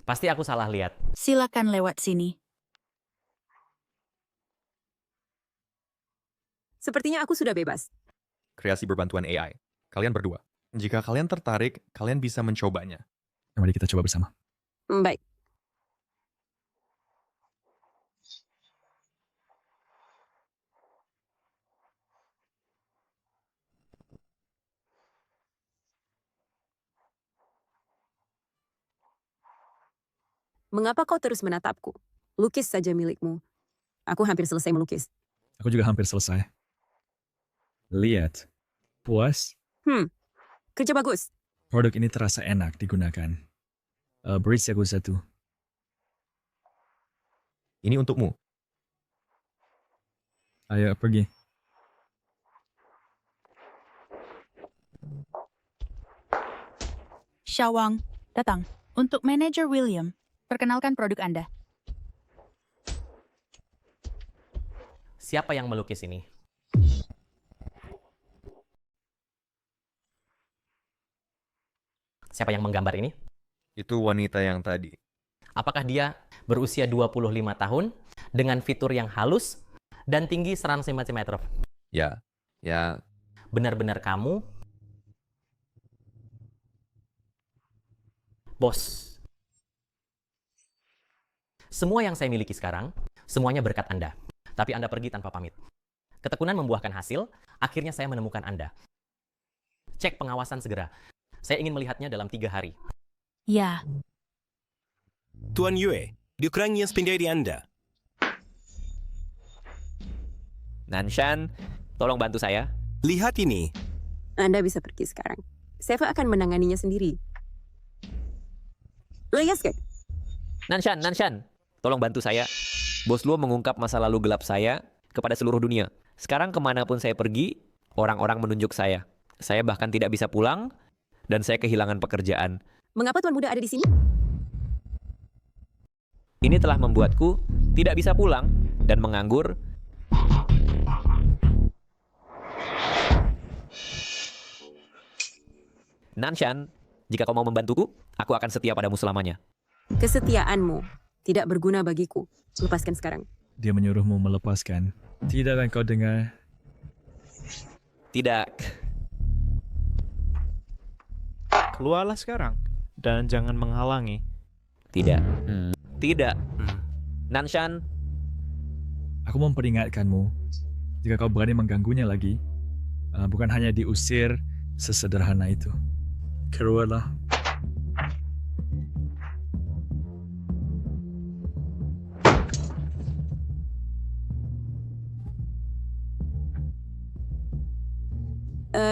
Pasti aku salah lihat. Silakan lewat sini. Sepertinya aku sudah bebas. Kreasi berbantuan AI. Kalian berdua. Jika kalian tertarik, kalian bisa mencobanya. Mari kita coba bersama. Baik. Mengapa kau terus menatapku? Lukis saja milikmu. Aku hampir selesai melukis. Aku juga hampir selesai. Lihat. Puas? Kerja bagus. Produk ini terasa enak digunakan. Beri aku 1. Ini untukmu. Ayo pergi. Xiaowang, datang. Untuk manajer William, perkenalkan produk Anda. Siapa yang melukis ini? Siapa yang menggambar ini? Itu wanita yang tadi. Apakah dia berusia 25 tahun dengan fitur yang halus dan tinggi 100 cm? Ya. Benar-benar kamu? Bos. Semua yang saya miliki sekarang, semuanya berkat Anda. Tapi Anda pergi tanpa pamit. Ketekunan membuahkan hasil, akhirnya saya menemukan Anda. Cek pengawasan segera. Saya ingin melihatnya dalam 3 hari. Ya. Tuan Yue, dikurangi sepindai di Anda. Nanshan, tolong bantu saya. Lihat ini. Anda bisa pergi sekarang. Seva akan menanganinya sendiri. Lihat, Nanshan. Tolong bantu saya. Bos Luo mengungkap masa lalu gelap saya kepada seluruh dunia. Sekarang kemanapun saya pergi, orang-orang menunjuk saya. Saya bahkan tidak bisa pulang, dan saya kehilangan pekerjaan. Mengapa Tuan Muda ada di sini? Ini telah membuatku tidak bisa pulang dan menganggur. Nanshan, jika kau mau membantuku, aku akan setia padamu selamanya. Kesetiaanmu tidak berguna bagiku. Lepaskan sekarang. Dia menyuruhmu melepaskan. Tidak akan kau dengar. Tidak. Keluarlah sekarang dan jangan menghalangi. Tidak. Tidak. Nanshan. Aku memperingatkanmu. Jika kau berani mengganggunya lagi, bukan hanya diusir sesederhana itu. Keluarlah.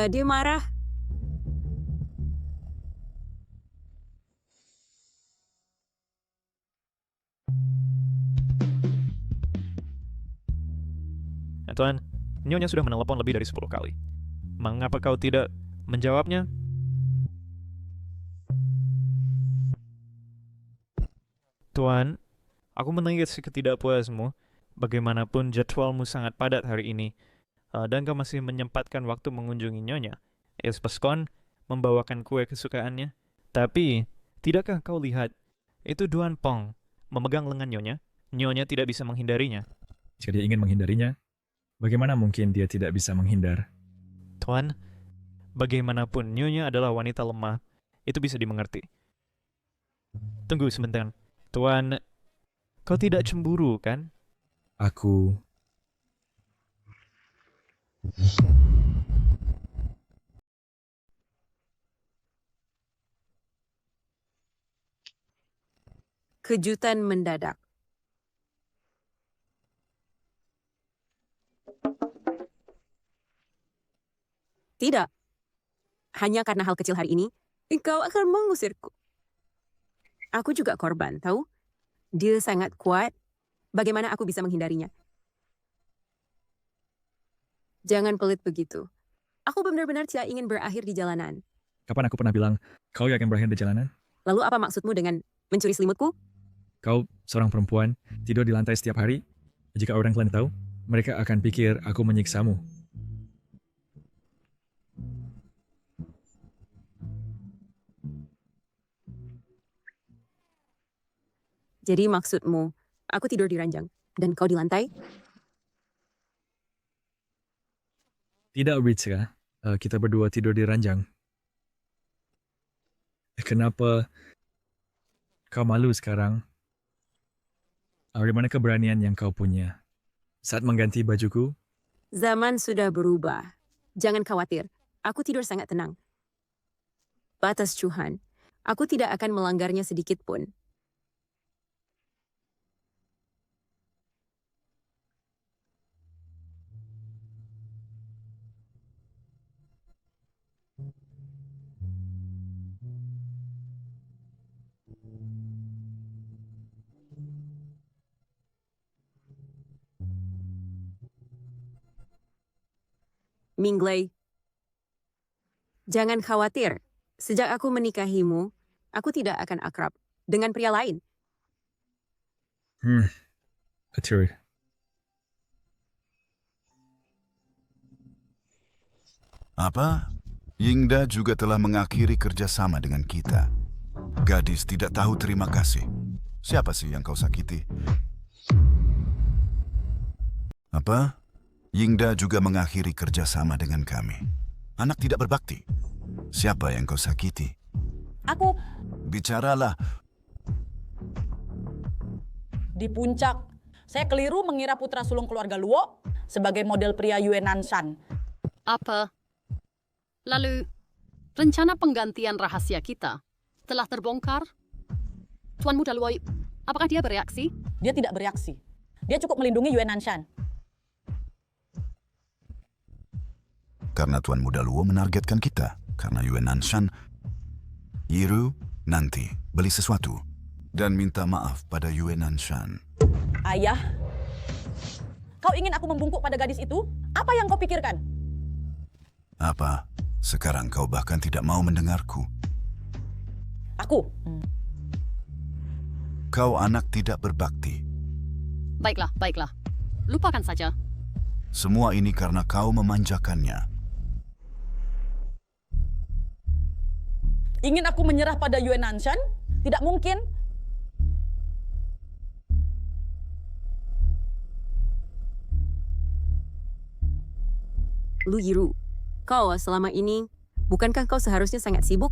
Dia marah. Tuan, Nyonya sudah menelepon lebih dari 10 kali. Mengapa kau tidak menjawabnya? Tuan, aku mendengar ketidakpuasmu. Bagaimanapun jadwalmu sangat padat hari ini, dan kau masih menyempatkan waktu mengunjungi Nyonya. Espeskon membawakan kue kesukaannya. Tapi, tidakkah kau lihat, itu Duan Pong memegang lengan Nyonya. Nyonya tidak bisa menghindarinya. Jika dia ingin menghindarinya, bagaimana mungkin dia tidak bisa menghindar? Tuan, bagaimanapun Nyonya adalah wanita lemah, itu bisa dimengerti. Tunggu sebentar. Tuan, kau tidak cemburu, kan? Aku... Kejutan mendadak. Tidak. Hanya karena hal kecil hari ini, engkau akan mengusirku. Aku juga korban, tahu? Dia sangat kuat. Bagaimana aku bisa menghindarinya? Jangan pelit begitu. Aku benar-benar tidak ingin berakhir di jalanan. Kapan aku pernah bilang, kau akan berakhir di jalanan? Lalu apa maksudmu dengan mencuri selimutku? Kau seorang perempuan, tidur di lantai setiap hari. Jika orang lain tahu, mereka akan pikir aku menyiksamu. Jadi maksudmu, aku tidur di ranjang, dan kau di lantai? Tidak, Ritska. Kita berdua tidur di ranjang. Kenapa kau malu sekarang? Dari mana keberanian yang kau punya? Saat mengganti bajuku? Zaman sudah berubah. Jangan khawatir, aku tidur sangat tenang. Batas Tuhan, aku tidak akan melanggarnya sedikit pun. Mingley, jangan khawatir. Sejak aku menikahimu, aku tidak akan akrab dengan pria lain. Aturi. Apa? Yingda juga telah mengakhiri kerjasama dengan kita. Gadis tidak tahu terima kasih. Siapa sih yang kau sakiti? Apa? Yingda juga mengakhiri kerjasama dengan kami. Anak tidak berbakti. Siapa yang kau sakiti? Aku. Bicaralah. Di puncak, saya keliru mengira putra sulung keluarga Luo sebagai model pria Yue Nanshan. Apa? Lalu, rencana penggantian rahasia kita telah terbongkar? Tuan Muda Luo, apakah dia bereaksi? Dia tidak bereaksi. Dia cukup melindungi Yue Nanshan. Karena Tuan Muda Luo menargetkan kita. Karena Yue Nanshan, Yiru, nanti beli sesuatu. dan minta maaf pada Yue Nanshan. Ayah, kau ingin aku membungkuk pada gadis itu? Apa yang kau pikirkan? Apa? Sekarang kau bahkan tidak mau mendengarku. Aku? Kau anak tidak berbakti. Baiklah, baiklah. Lupakan saja. Semua ini karena kau memanjakannya. Ingin aku menyerah pada Yue Nanshan? Tidak mungkin. Lu Yiru, kau selama ini, bukankah kau seharusnya sangat sibuk?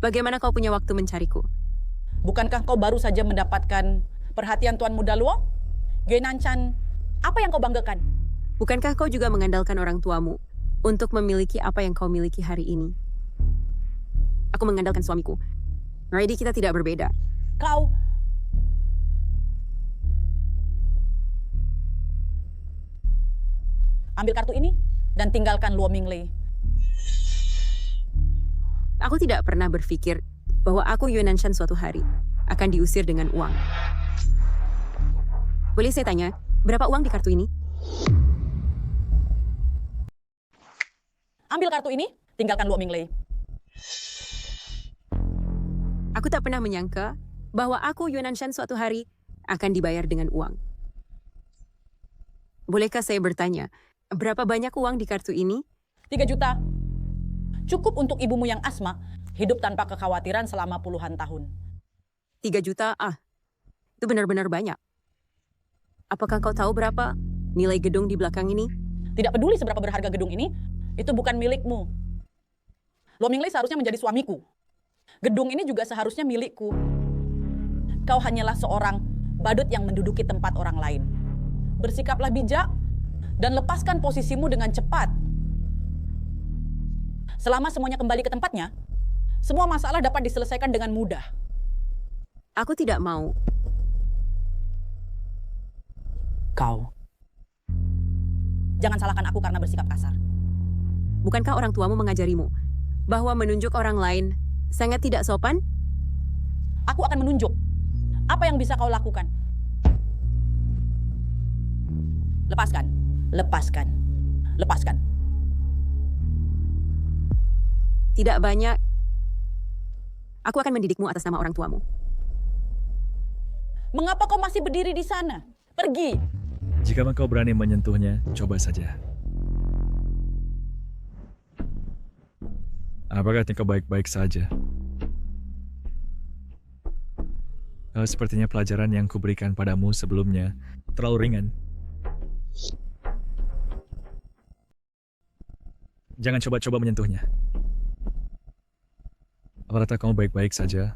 Bagaimana kau punya waktu mencariku? Bukankah kau baru saja mendapatkan perhatian Tuan Muda Luo? Yue Nanshan, apa yang kau banggakan? Bukankah kau juga mengandalkan orang tuamu untuk memiliki apa yang kau miliki hari ini? Aku mengandalkan suamiku. Jadi kita tidak berbeda. Kau... Ambil kartu ini dan tinggalkan Luo Minglei. Aku tidak pernah berpikir bahwa aku Yue Nanshan suatu hari akan diusir dengan uang. Boleh saya tanya, berapa uang di kartu ini? Ambil kartu ini, tinggalkan Luo Minglei. Aku tak pernah menyangka bahwa aku Yue Nanshan suatu hari akan dibayar dengan uang. Bolehkah saya bertanya, berapa banyak uang di kartu ini? 3 juta. Cukup untuk ibumu yang asma hidup tanpa kekhawatiran selama puluhan tahun. 3 juta? Itu benar-benar banyak. Apakah kau tahu berapa nilai gedung di belakang ini? Tidak peduli seberapa berharga gedung ini, itu bukan milikmu. Luo Minglei seharusnya menjadi suamiku. Gedung ini juga seharusnya milikku. Kau hanyalah seorang badut yang menduduki tempat orang lain. Bersikaplah bijak dan lepaskan posisimu dengan cepat. Selama semuanya kembali ke tempatnya, semua masalah dapat diselesaikan dengan mudah. Aku tidak mau. Kau. Jangan salahkan aku karena bersikap kasar. Bukankah orang tuamu mengajarimu bahwa menunjuk orang lain sangat tidak sopan? Aku akan menunjuk. Apa yang bisa kau lakukan? Lepaskan. Lepaskan. Lepaskan. Tidak banyak. Aku akan mendidikmu atas nama orang tuamu. Mengapa kau masih berdiri di sana? Pergi. Jika kau berani menyentuhnya, coba saja. Apakah kau baik-baik saja? Sepertinya pelajaran yang kuberikan padamu sebelumnya terlalu ringan. Jangan coba-coba menyentuhnya. Apakah kamu baik-baik saja?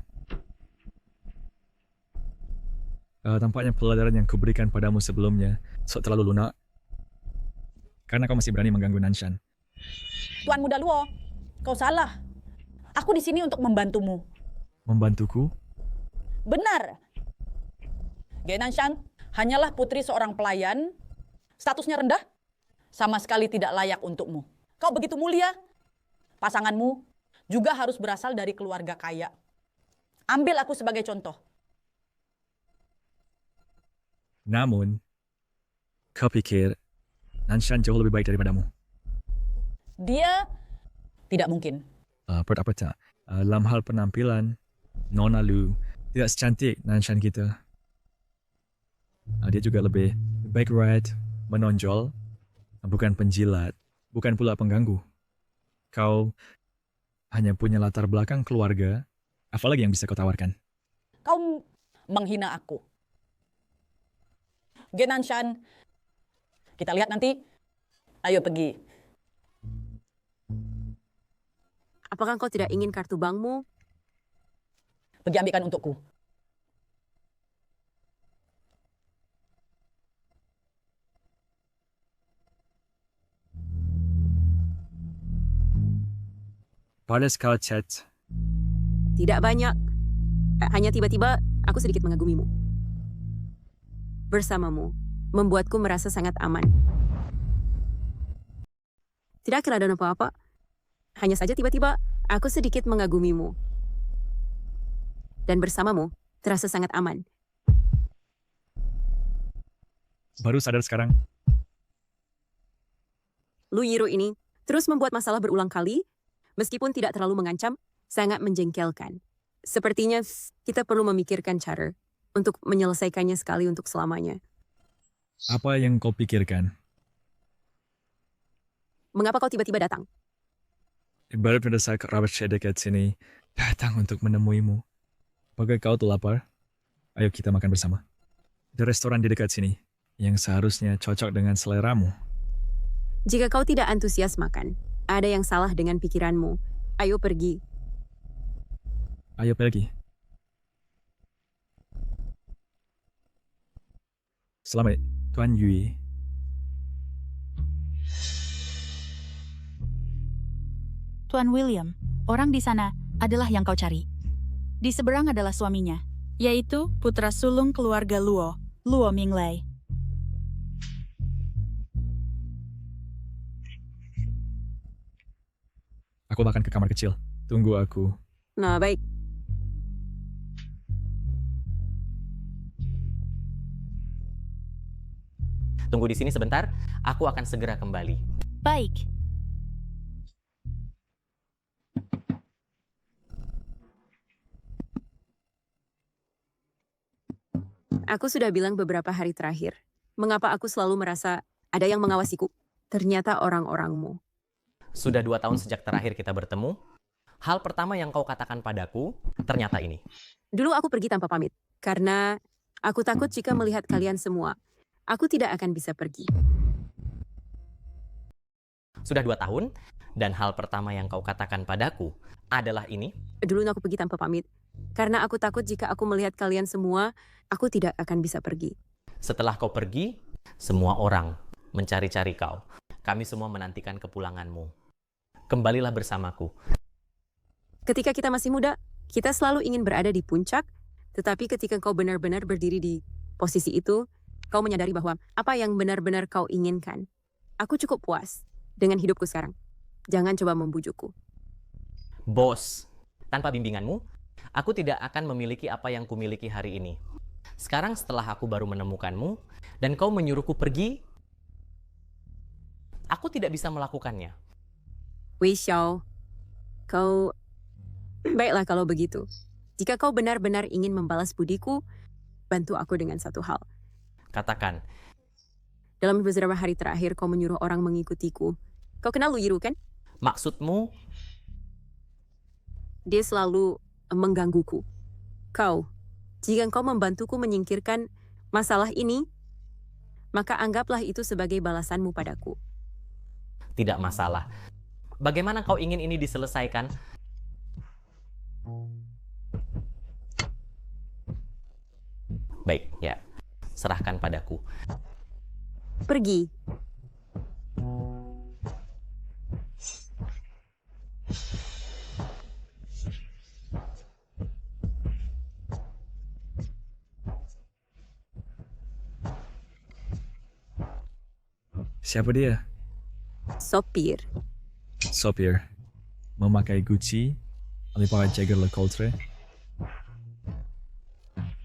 Tampaknya pelajaran yang kuberikan padamu sebelumnya terlalu lunak. Karena kau masih berani mengganggu Nanshan. Tuan Muda Luo, kau salah. Aku di sini untuk membantumu. Membantuku? Benar. Yue Nanshan hanyalah putri seorang pelayan, statusnya rendah, sama sekali tidak layak untukmu. Kau begitu mulia, pasanganmu juga harus berasal dari keluarga kaya. Ambil aku sebagai contoh. Namun, kau pikir Nanshan jauh lebih baik daripadamu? Dia tidak mungkin. Apa tak? Dalam hal penampilan, Nona Lu tidak secantik Nanshan kita. Dia juga lebih baik red, menonjol, bukan penjilat, bukan pula pengganggu. Kau hanya punya latar belakang keluarga, apa lagi yang bisa kau tawarkan? Kau menghina aku. Yue Nanshan, kita lihat nanti. Ayo pergi. Apakah kau tidak ingin kartu bankmu? Pergi ambilkan untukku. Pada skala chat. Tidak banyak. Hanya tiba-tiba aku sedikit mengagumimu. Bersamamu membuatku merasa sangat aman. Tidak kira ada apa-apa. Hanya saja tiba-tiba aku sedikit mengagumimu. dan bersamamu terasa sangat aman. Baru sadar sekarang. Lu Yiru ini terus membuat masalah berulang kali, meskipun tidak terlalu mengancam, sangat menjengkelkan. Sepertinya kita perlu memikirkan cara untuk menyelesaikannya sekali untuk selamanya. Apa yang kau pikirkan? Mengapa kau tiba-tiba datang? Baru mendesak kerabat saya dekat sini datang untuk menemuimu. Apakah kau tuh lapar? Ayo kita makan bersama. Ada restoran di dekat sini yang seharusnya cocok dengan seleramu. Jika kau tidak antusias makan, ada yang salah dengan pikiranmu. Ayo pergi. Ayo pergi. Selamat, Tuan Yui. Tuan William, orang di sana adalah yang kau cari. Di seberang adalah suaminya, yaitu putra sulung keluarga Luo, Luo Minglei. Aku akan ke kamar kecil. Tunggu aku. Nah, baik. Tunggu di sini sebentar, aku akan segera kembali. Baik. Aku sudah bilang beberapa hari terakhir, mengapa aku selalu merasa ada yang mengawasiku. Ternyata orang-orangmu. Sudah 2 tahun sejak terakhir kita bertemu. Hal pertama yang kau katakan padaku, ternyata ini. Dulu aku pergi tanpa pamit, karena aku takut jika melihat kalian semua, aku tidak akan bisa pergi. Sudah 2 tahun, dan hal pertama yang kau katakan padaku adalah ini. Dulu aku pergi tanpa pamit, karena aku takut jika aku melihat kalian semua, aku tidak akan bisa pergi. Setelah kau pergi, semua orang mencari-cari kau. Kami semua menantikan kepulanganmu. Kembalilah bersamaku. Ketika kita masih muda, kita selalu ingin berada di puncak, tetapi ketika kau benar-benar berdiri di posisi itu, kau menyadari bahwa apa yang benar-benar kau inginkan. Aku cukup puas dengan hidupku sekarang. Jangan coba membujukku. Bos, tanpa bimbinganmu, aku tidak akan memiliki apa yang kumiliki hari ini. Sekarang setelah aku baru menemukanmu, dan kau menyuruhku pergi, aku tidak bisa melakukannya. Wei Xiao, kau... Baiklah kalau begitu. Jika kau benar-benar ingin membalas budiku, bantu aku dengan satu hal. Katakan. Dalam beberapa hari terakhir kau menyuruh orang mengikutiku. Kau kenal Lu Yiru kan? Maksudmu? Dia selalu menggangguku. Kau, jika kau membantuku menyingkirkan masalah ini, maka anggaplah itu sebagai balasanmu padaku. Tidak masalah. Bagaimana kau ingin ini diselesaikan? Baik, ya. Serahkan padaku. Pergi. Siapa dia? Sopir. Sopir. Memakai Gucci, Alibaba Jaeger LeCoultre.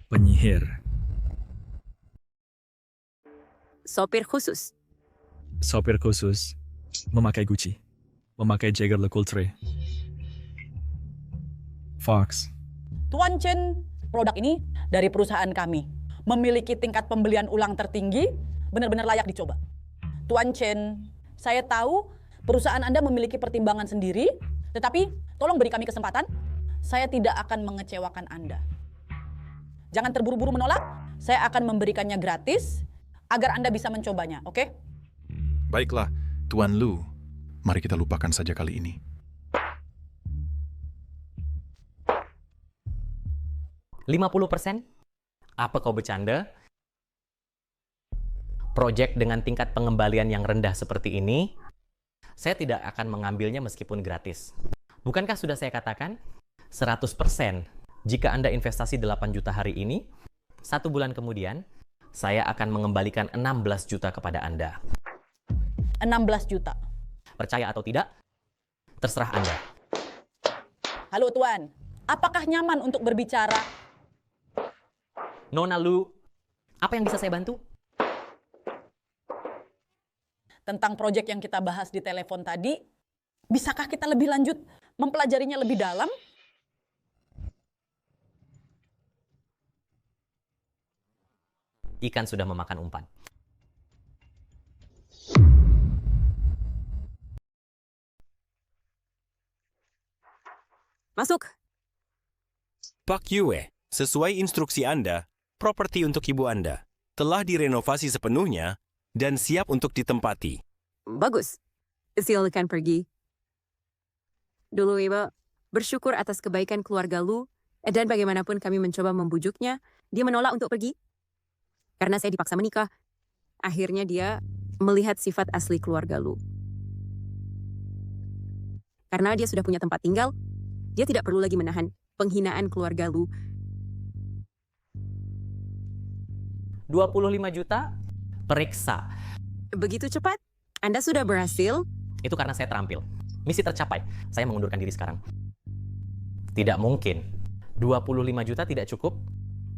Penyihir. Sopir khusus. Sopir khusus. Memakai Gucci. Memakai Jaeger LeCoultre. Fox. Tuan Chen, produk ini dari perusahaan kami. Memiliki tingkat pembelian ulang tertinggi, benar-benar layak dicoba. Tuan Chen, saya tahu perusahaan Anda memiliki pertimbangan sendiri, tetapi tolong beri kami kesempatan. Saya tidak akan mengecewakan Anda. Jangan terburu-buru menolak, saya akan memberikannya gratis agar Anda bisa mencobanya, oke? Baiklah, Tuan Lu. Mari kita lupakan saja kali ini. %50? Apa kau bercanda? Proyek dengan tingkat pengembalian yang rendah seperti ini, saya tidak akan mengambilnya meskipun gratis. Bukankah sudah saya katakan? 100%. Jika Anda investasi 8 juta hari ini, 1 bulan kemudian, saya akan mengembalikan 16 juta kepada Anda. 16 juta. Percaya atau tidak, terserah Anda. Halo Tuan, apakah nyaman untuk berbicara Nona Lu, apa yang bisa saya bantu? Tentang proyek yang kita bahas di telepon tadi, bisakah kita lebih lanjut mempelajarinya lebih dalam? Ikan sudah memakan umpan. Masuk. Pak Yue, sesuai instruksi Anda, properti untuk ibu Anda telah direnovasi sepenuhnya dan siap untuk ditempati. Bagus. Silakan pergi. Dulu Ibu, bersyukur atas kebaikan keluarga Lu, dan bagaimanapun kami mencoba membujuknya, dia menolak untuk pergi. Karena saya dipaksa menikah. Akhirnya dia melihat sifat asli keluarga Lu. Karena dia sudah punya tempat tinggal, dia tidak perlu lagi menahan penghinaan keluarga Lu. 25 juta? Periksa. Begitu cepat? Anda sudah berhasil? Itu karena saya terampil. Misi tercapai. Saya mengundurkan diri sekarang. Tidak mungkin. 25 juta tidak cukup?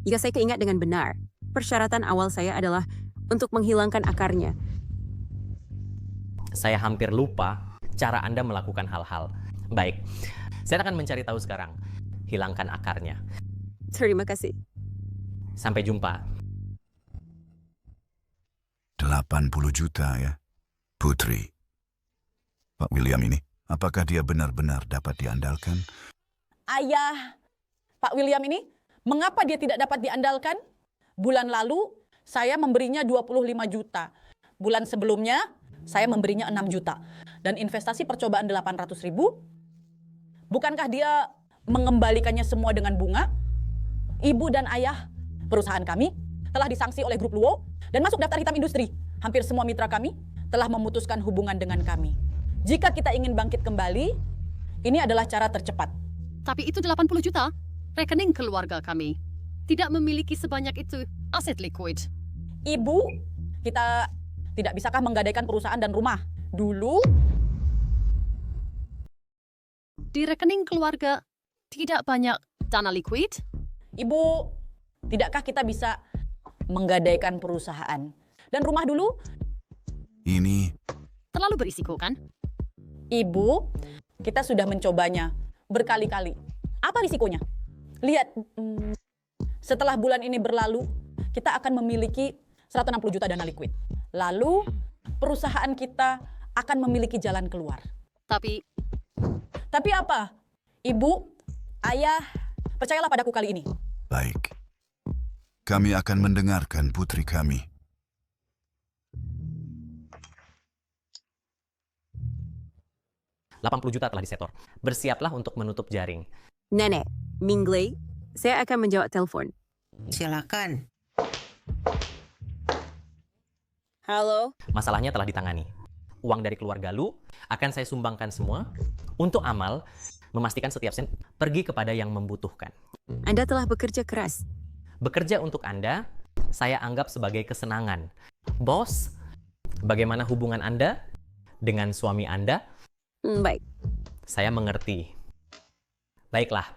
Jika saya keingat dengan benar, persyaratan awal saya adalah untuk menghilangkan akarnya. Saya hampir lupa cara Anda melakukan hal-hal. Baik, saya akan mencari tahu sekarang. Hilangkan akarnya. Terima kasih. Sampai jumpa. 80 juta ya, Putri. Pak William ini, apakah dia benar-benar dapat diandalkan? Ayah Pak William ini, mengapa dia tidak dapat diandalkan? Bulan lalu, saya memberinya 25 juta. Bulan sebelumnya, saya memberinya 6 juta. Dan investasi percobaan 800 ribu. Bukankah dia mengembalikannya semua dengan bunga? Ibu dan ayah perusahaan kami telah disanksi oleh grup Luo dan masuk daftar hitam industri. Hampir semua mitra kami telah memutuskan hubungan dengan kami. Jika kita ingin bangkit kembali, ini adalah cara tercepat. Tapi itu 80 juta. Rekening keluarga kami tidak memiliki sebanyak itu aset liquid. Ibu, kita tidak bisakah menggadaikan perusahaan dan rumah? Dulu, di rekening keluarga tidak banyak dana liquid. Ibu, tidakkah kita bisa menggadaikan perusahaan dan rumah dulu? Ini terlalu berisiko, kan? Ibu, kita sudah mencobanya berkali-kali. Apa risikonya? Lihat, setelah bulan ini berlalu, kita akan memiliki 160 juta dana liquid. Lalu, perusahaan kita akan memiliki jalan keluar. Tapi apa? Ibu, ayah, percayalah padaku kali ini. baik. Kami akan mendengarkan putri kami. $80 juta telah disetor. Bersiaplah untuk menutup jaring. Nenek, Mingley, saya akan menjawab telepon. Silakan. Halo? Masalahnya telah ditangani. Uang dari keluarga Lu akan saya sumbangkan semua untuk amal memastikan setiap sen pergi kepada yang membutuhkan. Anda telah bekerja keras. Bekerja untuk Anda, saya anggap sebagai kesenangan. Bos, bagaimana hubungan Anda dengan suami Anda? Baik. Saya mengerti. Baiklah,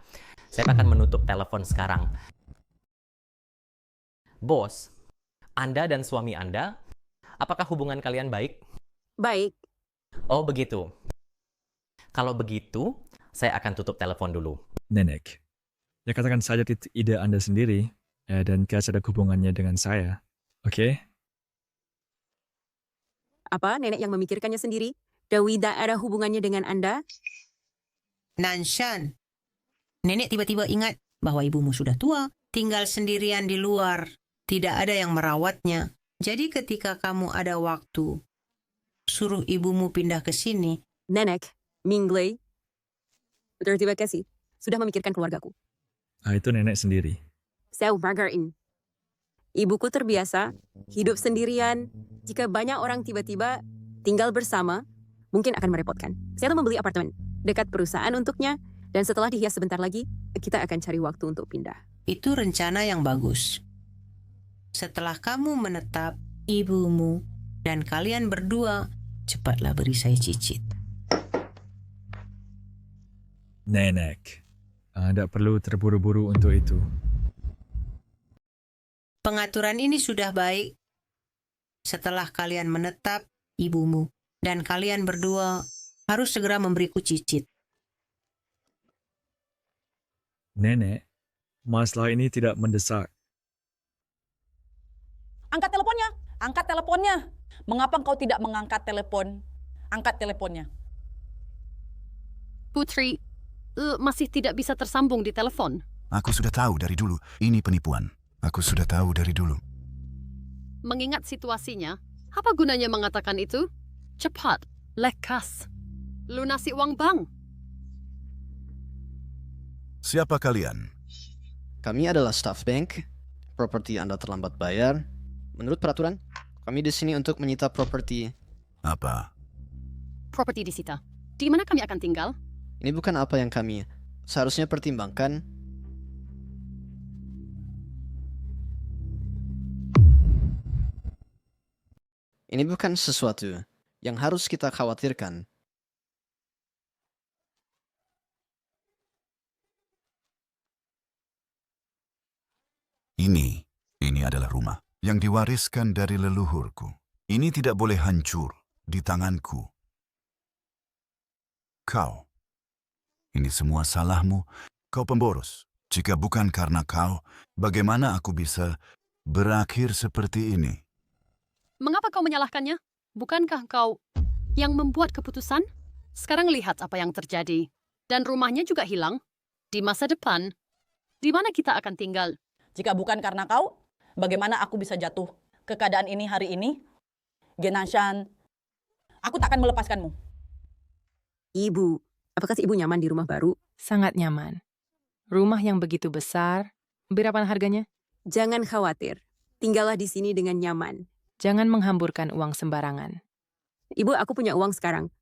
saya akan menutup telepon sekarang. Bos, Anda dan suami Anda, apakah hubungan kalian baik? Baik. Oh, begitu. Kalau begitu, saya akan tutup telepon dulu. Nenek, ya katakan saja itu ide Anda sendiri, dan gak ada hubungannya dengan saya. Oke? Apa nenek yang memikirkannya sendiri? Dan tidak ada hubungannya dengan Anda? Nanshan, nenek tiba-tiba ingat bahwa ibumu sudah tua, tinggal sendirian di luar, tidak ada yang merawatnya. Jadi ketika kamu ada waktu, suruh ibumu pindah ke sini. Nenek, Mingley, terima kasih. Sudah memikirkan keluargaku. Itu nenek sendiri. Saya Margaret. Ibuku terbiasa hidup sendirian. Jika banyak orang tiba-tiba tinggal bersama, mungkin akan merepotkan. Saya telah membeli apartemen dekat perusahaan untuknya, dan setelah dihias sebentar lagi, kita akan cari waktu untuk pindah. Itu rencana yang bagus. Setelah kamu menetap, ibumu dan kalian berdua, cepatlah beri saya cicit. Nenek, tidak perlu terburu-buru untuk itu. Pengaturan ini sudah baik setelah kalian menetap ibumu, dan kalian berdua harus segera memberiku cicit. Nenek, masalah ini tidak mendesak. Angkat teleponnya, angkat teleponnya. Mengapa engkau tidak mengangkat telepon? Angkat teleponnya. Putri, masih tidak bisa tersambung di telepon. Aku sudah tahu dari dulu, ini penipuan. Aku sudah tahu dari dulu. Mengingat situasinya, apa gunanya mengatakan itu? Cepat, lekas, lunasi uang bank. Siapa kalian? Kami adalah staff bank. Properti Anda terlambat bayar. Menurut peraturan, kami di sini untuk menyita properti. Apa? Properti disita. Di mana kami akan tinggal? Ini bukan apa yang kami seharusnya pertimbangkan. Ini bukan sesuatu yang harus kita khawatirkan. Ini adalah rumah yang diwariskan dari leluhurku. Ini tidak boleh hancur di tanganku. Kau, ini semua salahmu. Kau pemboros. Jika bukan karena kau, bagaimana aku bisa berakhir seperti ini? Mengapa kau menyalahkannya? Bukankah kau yang membuat keputusan? Sekarang lihat apa yang terjadi. Dan rumahnya juga hilang. Di masa depan, di mana kita akan tinggal? Jika bukan karena kau, bagaimana aku bisa jatuh ke keadaan ini hari ini? Genanshan, aku tak akan melepaskanmu. Ibu, apakah si ibu nyaman di rumah baru? Sangat nyaman. Rumah yang begitu besar, berapa harganya? Jangan khawatir, tinggallah di sini dengan nyaman. Jangan menghamburkan uang sembarangan. Ibu, aku punya uang sekarang.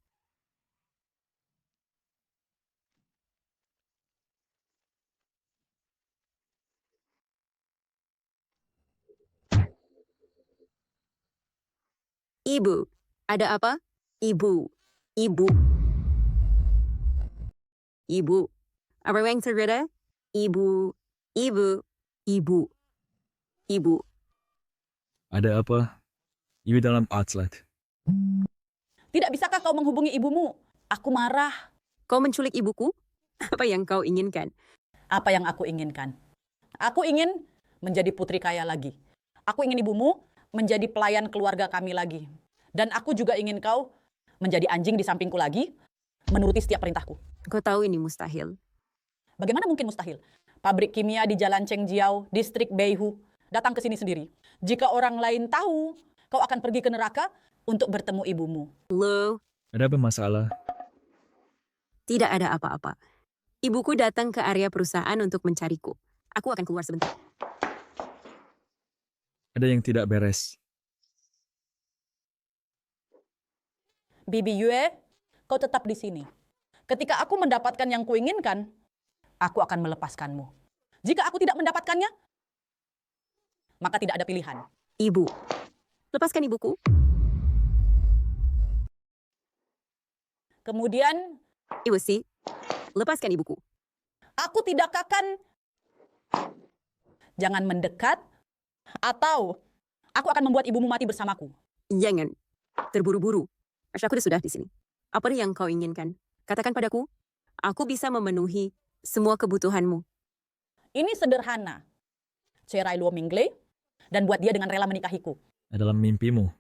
Ibu, ada apa? Ibu, ibu. Ibu, apa yang terjadi? Ibu, ibu, ibu, ibu. Ada apa? Ibu dalam outlet. Tidak bisakah kau menghubungi ibumu? Aku marah. Kau menculik ibuku? Apa yang kau inginkan? Apa yang aku inginkan? Aku ingin menjadi putri kaya lagi. Aku ingin ibumu menjadi pelayan keluarga kami lagi. Dan aku juga ingin kau menjadi anjing di sampingku lagi, menuruti setiap perintahku. Kau tahu ini mustahil. Bagaimana mungkin mustahil? Pabrik kimia di Jalan Chengjiao, distrik Beihu, datang ke sini sendiri. Jika orang lain tahu, kau akan pergi ke neraka untuk bertemu ibumu. Lo, Ada apa masalah? tidak ada apa-apa. Ibuku datang ke area perusahaan untuk mencariku. Aku akan keluar sebentar. Ada yang tidak beres. Bibi Yue, kau tetap di sini. Ketika aku mendapatkan yang kuinginkan, aku akan melepaskanmu. Jika aku tidak mendapatkannya, maka tidak ada pilihan. Ibu, lepaskan ibuku. Kemudian, Ibu sih, lepaskan ibuku. aku tidak akan... Jangan mendekat, atau aku akan membuat ibumu mati bersamaku. Jangan, terburu-buru. Aku sudah di sini. Apa yang kau inginkan? Katakan padaku, aku bisa memenuhi semua kebutuhanmu. Ini sederhana. Cerai Luo Minglei, dan buat dia dengan rela menikahiku. Dalam mimpimu.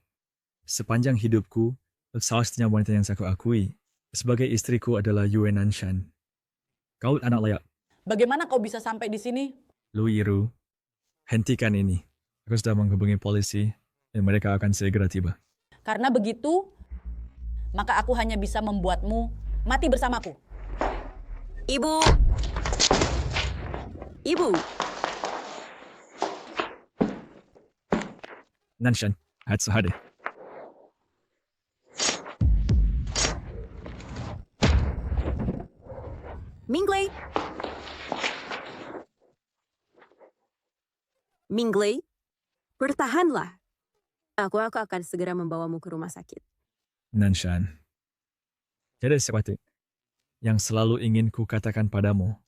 Sepanjang hidupku, satu-satunya wanita yang saya akui sebagai istriku adalah Yue Nanshan. Kau anak layak. Bagaimana kau bisa sampai di sini? Lu Yiru, hentikan ini. Aku sudah menghubungi polisi dan mereka akan segera tiba. Karena begitu, maka aku hanya bisa membuatmu mati bersamaku. Ibu! Ibu! Nanshan, Hatsahade. Minglei! Minglei, bertahanlah. Aku akan segera membawamu ke rumah sakit. Nanshan, tidak ada sesuatu yang selalu ingin ku katakan padamu.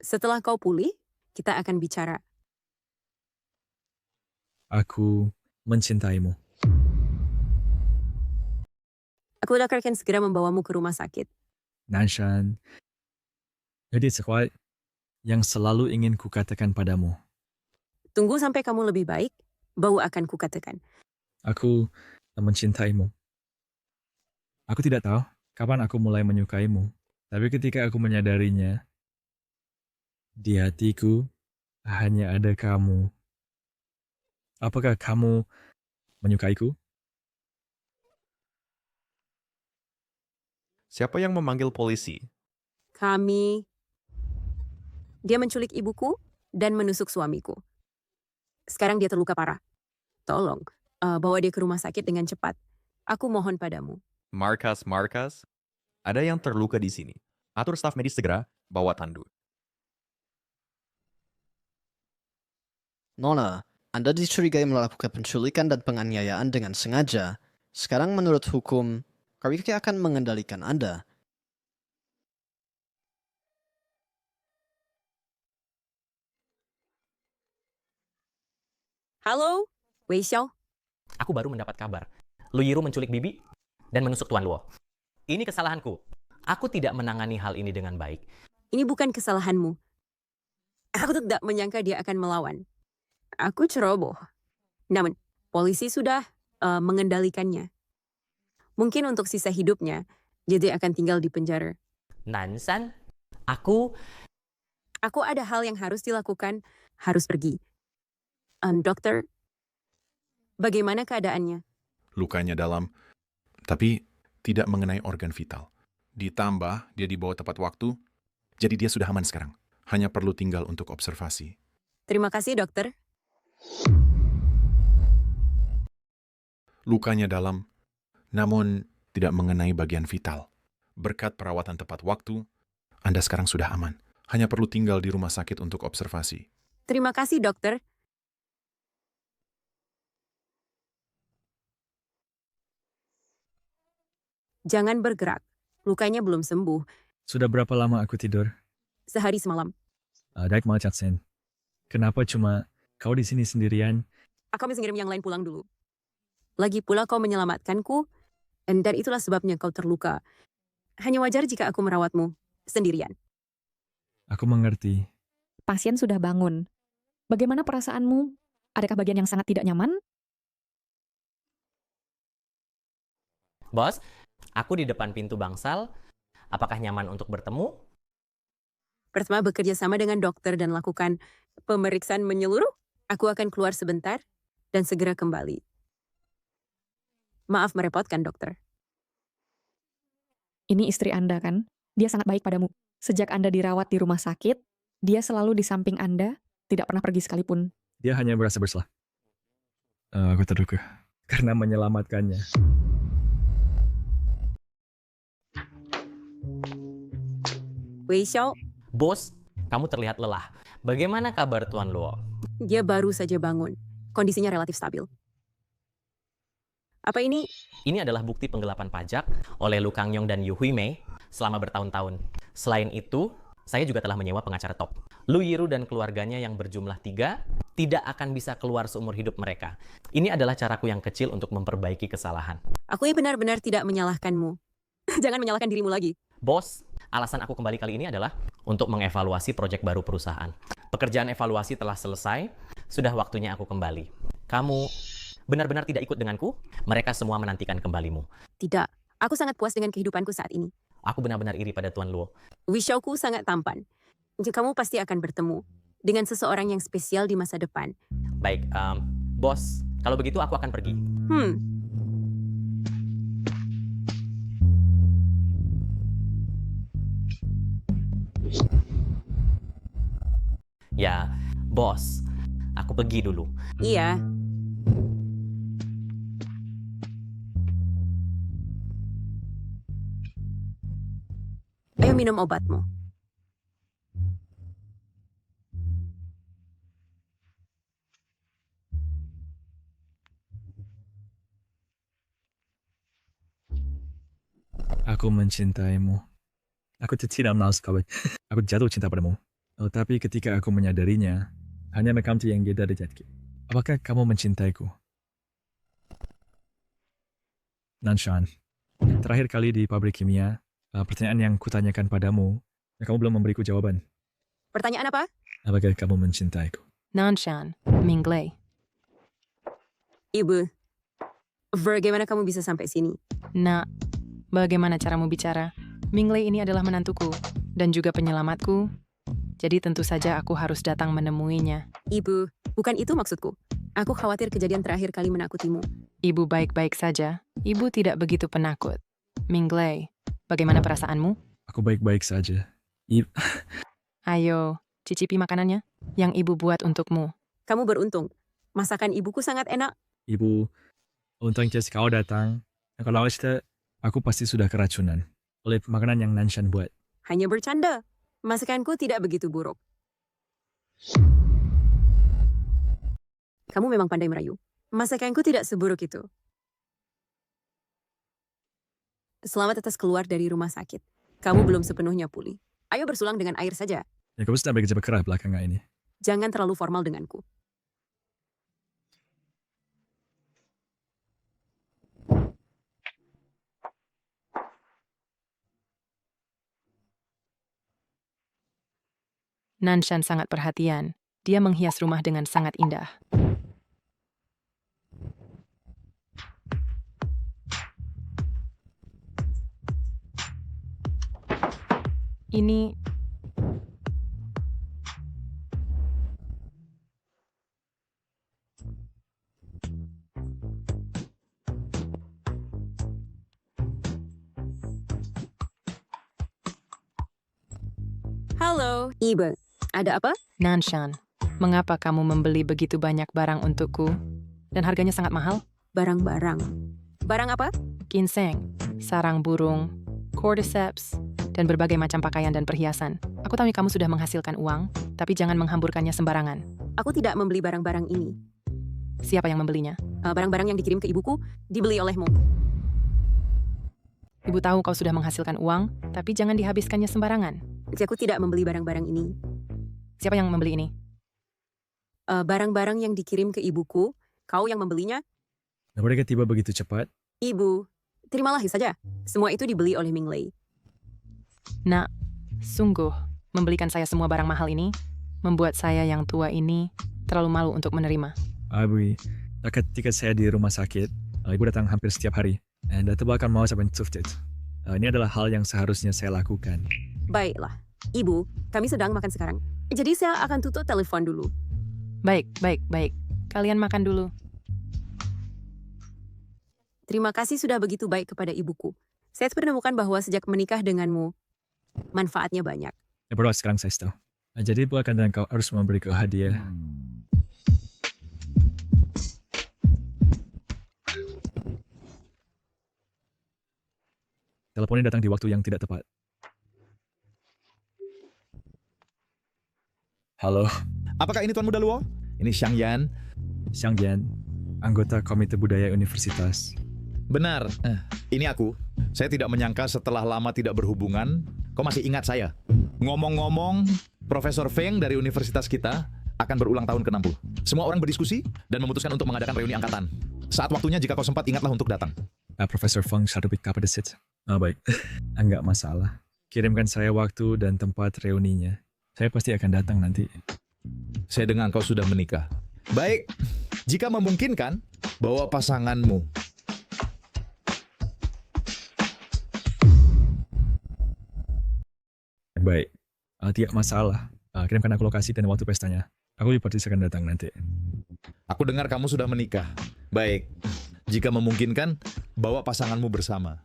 Setelah kau pulih, kita akan bicara. Aku mencintaimu. Aku akan segera membawamu ke rumah sakit. Nanshan, jadi sesuatu yang selalu ingin kukatakan padamu. Tunggu sampai kamu lebih baik, baru akan kukatakan. Aku mencintaimu. Aku tidak tahu kapan aku mulai menyukaimu, tapi ketika aku menyadarinya, di hatiku hanya ada kamu. Apakah kamu menyukaiku? Siapa yang memanggil polisi? Dia menculik ibuku dan menusuk suamiku. Sekarang dia terluka parah. Tolong, bawa dia ke rumah sakit dengan cepat. Aku mohon padamu. Markas, ada yang terluka di sini. Atur staf medis segera, bawa tandu. Nona, Anda dicurigai melakukan penculikan dan penganiayaan dengan sengaja. Sekarang menurut hukum, kami akan mengendalikan Anda. Halo, Wei Xiao. Aku baru mendapat kabar. Lu Yiru menculik Bibi dan menusuk Tuan Luo. Ini kesalahanku. Aku tidak menangani hal ini dengan baik. Ini bukan kesalahanmu. Aku tidak menyangka dia akan melawan. Aku ceroboh. Namun, polisi sudah mengendalikannya. Mungkin untuk sisa hidupnya, dia akan tinggal di penjara. Nanshan, aku ada hal yang harus dilakukan, harus pergi. Dokter, bagaimana keadaannya? Lukanya dalam, tapi tidak mengenai organ vital. Ditambah, dia dibawa tepat waktu, jadi dia sudah aman sekarang. Hanya perlu tinggal untuk observasi. Terima kasih, dokter. Lukanya dalam, namun tidak mengenai bagian vital. Berkat perawatan tepat waktu, Anda sekarang sudah aman. Hanya perlu tinggal di rumah sakit untuk observasi. Terima kasih, dokter. Jangan bergerak. Lukanya belum sembuh. Sudah berapa lama aku tidur? Sehari semalam. Daik mau Chatsen. Kenapa cuma kau di sini sendirian? Aku mesti ngirim yang lain pulang dulu. Lagi pula kau menyelamatkanku, dan itulah sebabnya kau terluka. Hanya wajar jika aku merawatmu sendirian. Aku mengerti. Pasien sudah bangun. Bagaimana perasaanmu? Adakah bagian yang sangat tidak nyaman? Bos, aku di depan pintu bangsal. Apakah nyaman untuk bertemu? Pertama bekerja sama dengan dokter dan lakukan pemeriksaan menyeluruh. Aku akan keluar sebentar dan segera kembali. Maaf merepotkan, dokter. Ini istri Anda kan? Dia sangat baik padamu. Sejak Anda dirawat di rumah sakit, dia selalu di samping Anda, tidak pernah pergi sekalipun. Dia hanya merasa bersalah. Aku terluka karena menyelamatkannya. Wei Xiao. Bos, kamu terlihat lelah. Bagaimana kabar Tuan Luo? Dia baru saja bangun. Kondisinya relatif stabil. Apa ini? Ini adalah bukti penggelapan pajak oleh Lu Kangyong dan Yu Huimei selama bertahun-tahun. Selain itu, saya juga telah menyewa pengacara top. Lu Yiru dan keluarganya yang berjumlah 3 tidak akan bisa keluar seumur hidup mereka. Ini adalah caraku yang kecil untuk memperbaiki kesalahan. Aku benar-benar tidak menyalahkanmu. Jangan menyalahkan dirimu lagi. Bos, alasan aku kembali kali ini adalah untuk mengevaluasi proyek baru perusahaan. Pekerjaan evaluasi telah selesai, sudah waktunya aku kembali. Kamu benar-benar tidak ikut denganku? Mereka semua menantikan kembalimu. Tidak, aku sangat puas dengan kehidupanku saat ini. Aku benar-benar iri pada Tuan Luo. Wishoku sangat tampan. Kamu pasti akan bertemu dengan seseorang yang spesial di masa depan. Baik, bos, kalau begitu aku akan pergi. Ya, bos, aku pergi dulu. Iya. Ayo minum obatmu. Aku mencintaimu. Aku tidak mengenal sekali. Aku jatuh cinta padamu. Tapi ketika aku menyadarinya, hanya kamu yang beda di jati. apakah kamu mencintaiku? Nanshan, terakhir kali di pabrik kimia, pertanyaan yang kutanyakan padamu, kamu belum memberiku jawaban. Pertanyaan apa? Apakah kamu mencintaiku? Nanshan, Mingley. Ibu, bagaimana kamu bisa sampai sini? Nak, bagaimana caramu bicara? Mingley ini adalah menantuku dan juga penyelamatku. Jadi tentu saja aku harus datang menemuinya. Ibu, bukan itu maksudku. Aku khawatir kejadian terakhir kali menakutimu. Ibu baik-baik saja. Ibu tidak begitu penakut. Mingley, bagaimana perasaanmu? Aku baik-baik saja. Ayo, cicipi makanannya yang ibu buat untukmu. Kamu beruntung. Masakan ibuku sangat enak. Ibu, untungnya kau datang. Kalau aku pasti sudah keracunan oleh makanan yang Nanshan buat. Hanya bercanda. Masakanku tidak begitu buruk. Kamu memang pandai merayu. Masakanku tidak seburuk itu. Selamat atas keluar dari rumah sakit. Kamu belum sepenuhnya pulih. Ayo bersulang dengan air saja. Ya, kamu sedang bekerja keras belakangan ini. Jangan terlalu formal denganku. Nanshan sangat perhatian. Dia menghias rumah dengan sangat indah. Ini Halo, Ibu. Ada apa? Nanshan, mengapa kamu membeli begitu banyak barang untukku? Dan harganya sangat mahal? Barang-barang. Barang apa? Ginseng, sarang burung, cordyceps, dan berbagai macam pakaian dan perhiasan. Aku tahu kamu sudah menghasilkan uang, tapi jangan menghamburkannya sembarangan. Aku tidak membeli barang-barang ini. Siapa yang membelinya? Barang-barang yang dikirim ke ibuku dibeli olehmu. Ibu tahu kau sudah menghasilkan uang, tapi jangan dihabiskannya sembarangan. Aku tidak membeli barang-barang ini. Siapa yang membeli ini? Barang-barang yang dikirim ke ibuku, kau yang membelinya? Mereka tiba begitu cepat. Ibu, terimalah saja. Semua itu dibeli oleh Mingley. Nak, sungguh, membelikan saya semua barang mahal ini, membuat saya yang tua ini terlalu malu untuk menerima. Ibu, ketika saya di rumah sakit, ibu datang hampir setiap hari. Dan bahkan mau sampai tufted. Ini adalah hal yang seharusnya saya lakukan. Baiklah. Ibu, kami sedang makan sekarang. Jadi saya akan tutup telepon dulu. Baik. Kalian makan dulu. Terima kasih sudah begitu baik kepada ibuku. Saya menemukan bahwa sejak menikah denganmu, manfaatnya banyak. Ya bro, sekarang saya tahu. Jadi bukan dan kau harus memberi hadiah. Teleponnya datang di waktu yang tidak tepat. Halo. Apakah ini Tuan Muda Luo? Ini Xiang Yan. Xiang Yan, anggota Komite Budaya Universitas. Benar. Ini aku. Saya tidak menyangka setelah lama tidak berhubungan, kau masih ingat saya. Ngomong-ngomong, Profesor Feng dari universitas kita akan berulang tahun ke-60. Semua orang berdiskusi dan memutuskan untuk mengadakan reuni angkatan. Saat waktunya jika kau sempat, ingatlah untuk datang. Profesor Feng Shadowbit Kapadesit. Baik. Enggak masalah. Kirimkan saya waktu dan tempat reuninya. Saya pasti akan datang nanti. Saya dengar kau sudah menikah. Baik, jika memungkinkan, bawa pasanganmu. Baik, tidak masalah. Kirimkan aku lokasi dan waktu pestanya. Aku pasti akan datang nanti. Aku dengar kamu sudah menikah. Baik, jika memungkinkan, bawa pasanganmu bersama.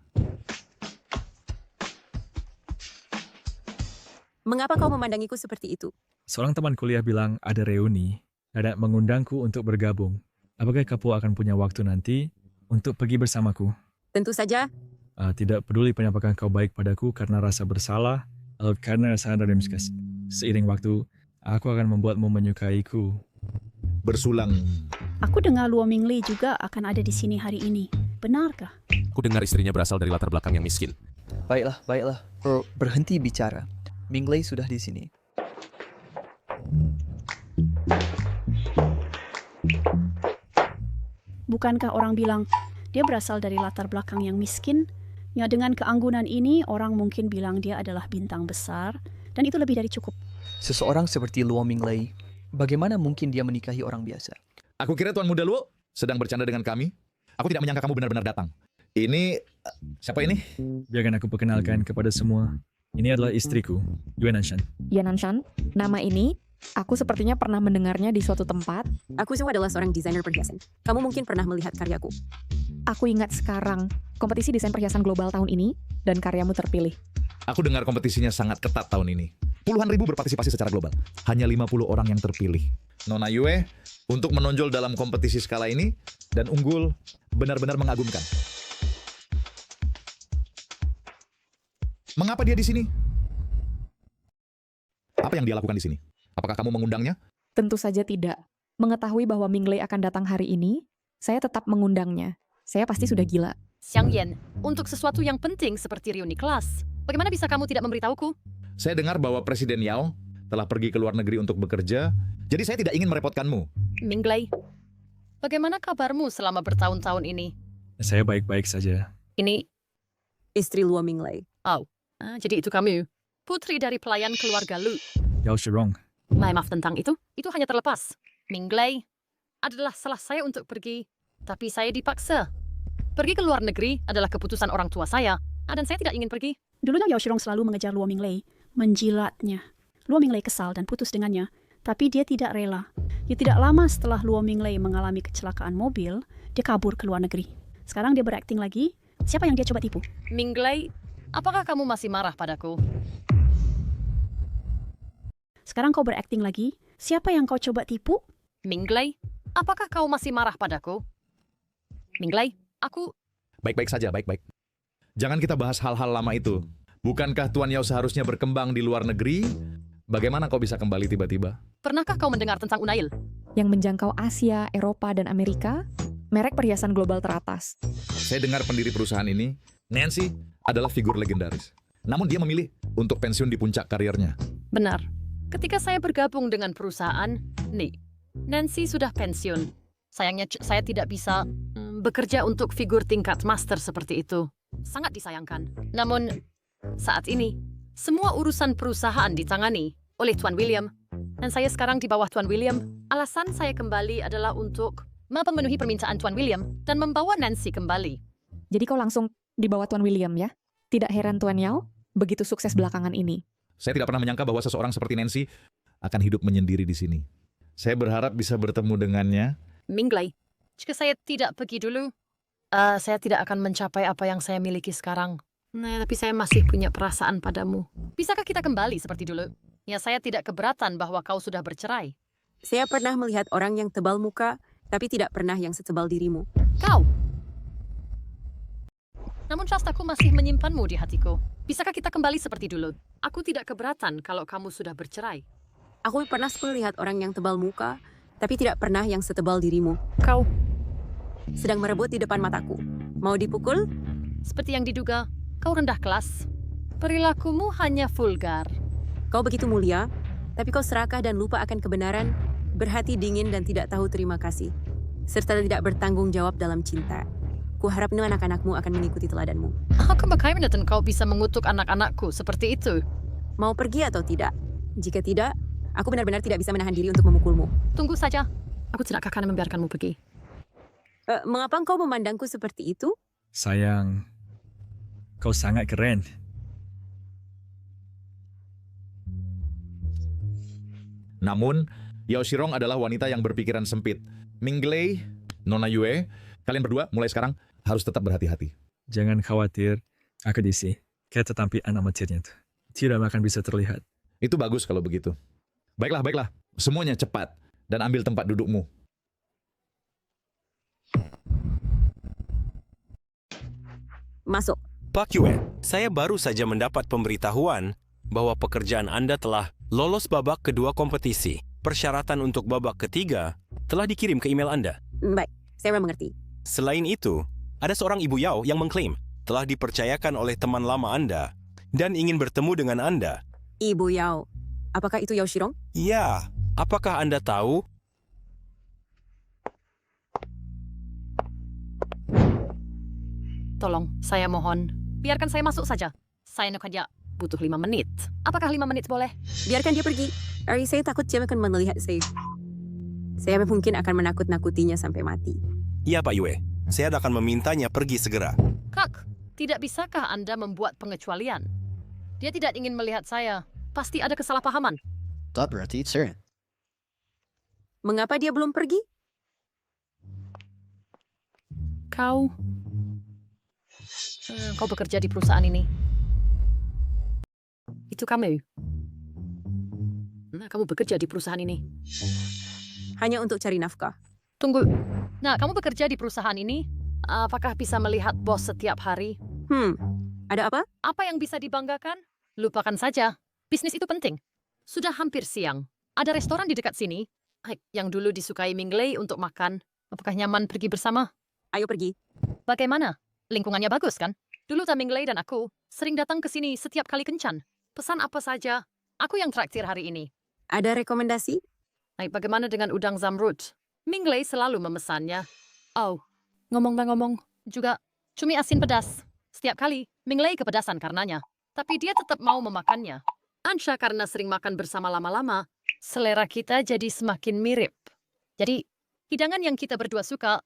Mengapa kau memandangiku seperti itu? Seorang teman kuliah bilang ada reuni dan mengundangku untuk bergabung. Apakah kamu akan punya waktu nanti untuk pergi bersamaku? Tentu saja. Tidak peduli apakah kau baik padaku karena rasa bersalah atau karena rasa anonimus. Seiring waktu, aku akan membuatmu menyukaiku. Bersulang. Aku dengar Luo Mingley juga akan ada di sini hari ini. Benarkah? Aku dengar istrinya berasal dari latar belakang yang miskin. Baiklah. Berhenti bicara. Mingley sudah di sini. Bukankah orang bilang dia berasal dari latar belakang yang miskin? Ya, dengan keanggunan ini orang mungkin bilang dia adalah bintang besar dan itu lebih dari cukup. Seseorang seperti Luo Minglei, bagaimana mungkin dia menikahi orang biasa? Aku kira Tuan Muda Luo sedang bercanda dengan kami. Aku tidak menyangka kamu benar-benar datang. Ini, siapa ini? Biarkan aku perkenalkan kepada semua. Ini adalah istriku, Yue Nanshan. Yananshan, nama ini aku sepertinya pernah mendengarnya di suatu tempat. Aku semua adalah seorang desainer perhiasan. Kamu mungkin pernah melihat karyaku. Aku ingat sekarang kompetisi desain perhiasan global tahun ini dan karyamu terpilih. Aku dengar kompetisinya sangat ketat tahun ini. Puluhan ribu berpartisipasi secara global. Hanya 50 orang yang terpilih. Nona Yue, untuk menonjol dalam kompetisi skala ini dan unggul, benar-benar mengagumkan. Mengapa dia di sini? Apa yang dia lakukan di sini? Apakah kamu mengundangnya? Tentu saja tidak. Mengetahui bahwa Minglei akan datang hari ini, saya tetap mengundangnya. Saya pasti sudah gila. Xiang Yan, untuk sesuatu yang penting seperti reuni kelas, bagaimana bisa kamu tidak memberitahuku? Saya dengar bahwa Presiden Yao telah pergi ke luar negeri untuk bekerja, jadi saya tidak ingin merepotkanmu. Minglei, bagaimana kabarmu selama bertahun-tahun ini? Saya baik-baik saja. Ini Istri Luo Minglei. Oh, jadi itu kamu, putri dari pelayan keluarga Lu. Yao Shirong. Maaf tentang itu hanya terlepas. Minglei adalah salah saya untuk pergi, tapi saya dipaksa. Pergi ke luar negeri adalah keputusan orang tua saya, dan saya tidak ingin pergi. Dulunya Yao Shirong selalu mengejar Luo Minglei, menjilatnya. Luo Minglei kesal dan putus dengannya, tapi dia tidak rela. Ya, tidak lama setelah Luo Minglei mengalami kecelakaan mobil, dia kabur ke luar negeri. Sekarang dia berakting lagi. Siapa yang dia coba tipu? Minglei, apakah kamu masih marah padaku? Sekarang kau berakting lagi. Siapa yang kau coba tipu? Minglei, apakah kau masih marah padaku? Minglei, aku... Baik-baik saja, baik-baik. Jangan kita bahas hal-hal lama itu. Bukankah Tuan Yao seharusnya berkembang di luar negeri? Bagaimana kau bisa kembali tiba-tiba? Pernahkah kau mendengar tentang Unail? Yang menjangkau Asia, Eropa, dan Amerika, merek perhiasan global teratas. Saya dengar pendiri perusahaan ini, Nancy, adalah figur legendaris. Namun dia memilih untuk pensiun di puncak karirnya. Benar. Ketika saya bergabung dengan perusahaan, Nancy sudah pensiun. Sayangnya saya tidak bisa bekerja untuk figur tingkat master seperti itu. Sangat disayangkan. Namun, saat ini, semua urusan perusahaan ditangani oleh Tuan William. Dan saya sekarang di bawah Tuan William. Alasan saya kembali adalah untuk memenuhi permintaan Tuan William dan membawa Nancy kembali. Jadi kau langsung di bawah Tuan William ya? Tidak heran Tuan Yao begitu sukses belakangan ini. Saya tidak pernah menyangka bahwa seseorang seperti Nancy akan hidup menyendiri di sini. Saya berharap bisa bertemu dengannya. Minglei, jika saya tidak pergi dulu, saya tidak akan mencapai apa yang saya miliki sekarang. Tapi saya masih punya perasaan padamu. Bisakah kita kembali seperti dulu? Ya, saya tidak keberatan bahwa kau sudah bercerai. Saya pernah melihat orang yang tebal muka, tapi tidak pernah yang setebal dirimu. Kau? Namun rasaku masih menyimpanmu di hatiku. Bisakah kita kembali seperti dulu? Aku tidak keberatan kalau kamu sudah bercerai. Aku pernah melihat orang yang tebal muka, tapi tidak pernah yang setebal dirimu. Kau sedang merebut di depan mataku. Mau dipukul? Seperti yang diduga, kau rendah kelas. Perilakumu hanya vulgar. Kau begitu mulia, tapi kau serakah dan lupa akan kebenaran, berhati dingin dan tidak tahu terima kasih, serta tidak bertanggung jawab dalam cinta. Kuharap anak-anakmu akan mengikuti teladanmu. Aku bagaimana dan kau bisa mengutuk anak-anakku seperti itu? Mau pergi atau tidak? Jika tidak, aku benar-benar tidak bisa menahan diri untuk memukulmu. Tunggu saja. Aku tidak akan membiarkanmu pergi. Mengapa kau memandangku seperti itu? Sayang, kau sangat keren. Namun, Yao Shirong adalah wanita yang berpikiran sempit. Minglei, Nona Yue, kalian berdua mulai sekarang harus tetap berhati-hati. Jangan khawatir, aku di sini. Kayak tampilan amatirnya itu. Tidak akan bisa terlihat. Itu bagus kalau begitu. Baiklah. Semuanya cepat. Dan ambil tempat dudukmu. Masuk. Pak Yue, saya baru saja mendapat pemberitahuan bahwa pekerjaan Anda telah lolos babak kedua kompetisi. Persyaratan untuk babak ketiga telah dikirim ke email Anda. Baik, saya mengerti. Selain itu, ada seorang Ibu Yao yang mengklaim telah dipercayakan oleh teman lama Anda dan ingin bertemu dengan Anda. Ibu Yao, apakah itu Yao Shirong? Ya, apakah Anda tahu? Tolong, saya mohon. Biarkan saya masuk saja. Saya hanya butuh 5 menit. Apakah 5 menit boleh? Biarkan dia pergi. Ari, saya takut dia akan melihat saya. Saya mungkin akan menakut-nakutinya sampai mati. Iya Pak Yue, saya akan memintanya pergi segera. Kak, tidak bisakah Anda membuat pengecualian? Dia tidak ingin melihat saya. Pasti ada kesalahpahaman. Tak berarti it's urgent. Mengapa dia belum pergi? Kau bekerja di perusahaan ini. Itu kamu. Nah, kamu bekerja di perusahaan ini. Hanya untuk cari nafkah. Tunggu. Nah, kamu bekerja di perusahaan ini. Apakah bisa melihat bos setiap hari? Ada apa? Apa yang bisa dibanggakan? Lupakan saja. Bisnis itu penting. Sudah hampir siang. Ada restoran di dekat sini. Yang dulu disukai Minglei untuk makan. Apakah nyaman pergi bersama? Ayo pergi. Bagaimana? Lingkungannya bagus kan? Dulu Minglei dan aku sering datang ke sini setiap kali kencan. Pesan apa saja? Aku yang traktir hari ini. Ada rekomendasi? Bagaimana dengan udang zamrud? Minglei selalu memesannya. Oh, ngomong-ngomong, juga cumi asin pedas. Setiap kali, Minglei kepedasan karenanya. Tapi dia tetap mau memakannya. Ansha karena sering makan bersama lama-lama, selera kita jadi semakin mirip. Jadi, hidangan yang kita berdua suka,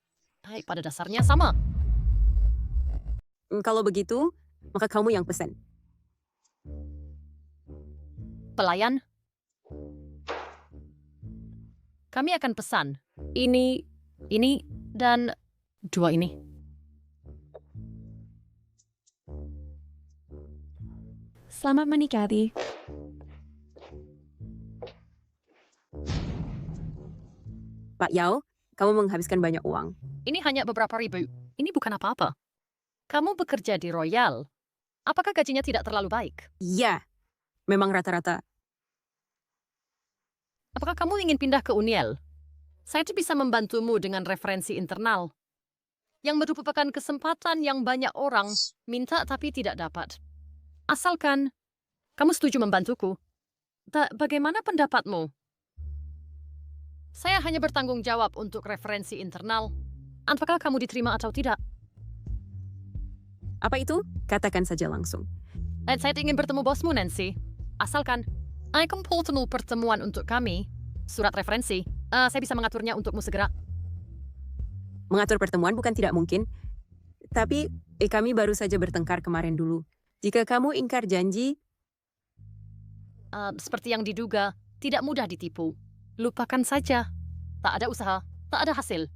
pada dasarnya sama. Kalau begitu, maka kamu yang pesan. Pelayan, kami akan pesan ini, dan 2 ini. Selamat menikmati. Pak Yao, kamu menghabiskan banyak uang. Ini hanya beberapa ribu. Ini bukan apa-apa. Kamu bekerja di Royal. Apakah gajinya tidak terlalu baik? Iya, memang rata-rata. Apakah kamu ingin pindah ke Uniel? Saya bisa membantumu dengan referensi internal. Yang merupakan kesempatan yang banyak orang minta tapi tidak dapat. Asalkan kamu setuju membantuku. Bagaimana pendapatmu? Saya hanya bertanggung jawab untuk referensi internal. Apakah kamu diterima atau tidak? Apa itu? Katakan saja langsung. Saya ingin bertemu bosmu, Nancy. Asalkan kumpulkan pertemuan untuk kami. Surat referensi. Saya bisa mengaturnya untukmu segera. Mengatur pertemuan bukan tidak mungkin. Tapi kami baru saja bertengkar kemarin dulu. Jika kamu ingkar janji... seperti yang diduga, tidak mudah ditipu. Lupakan saja. Tak ada usaha, tak ada hasil.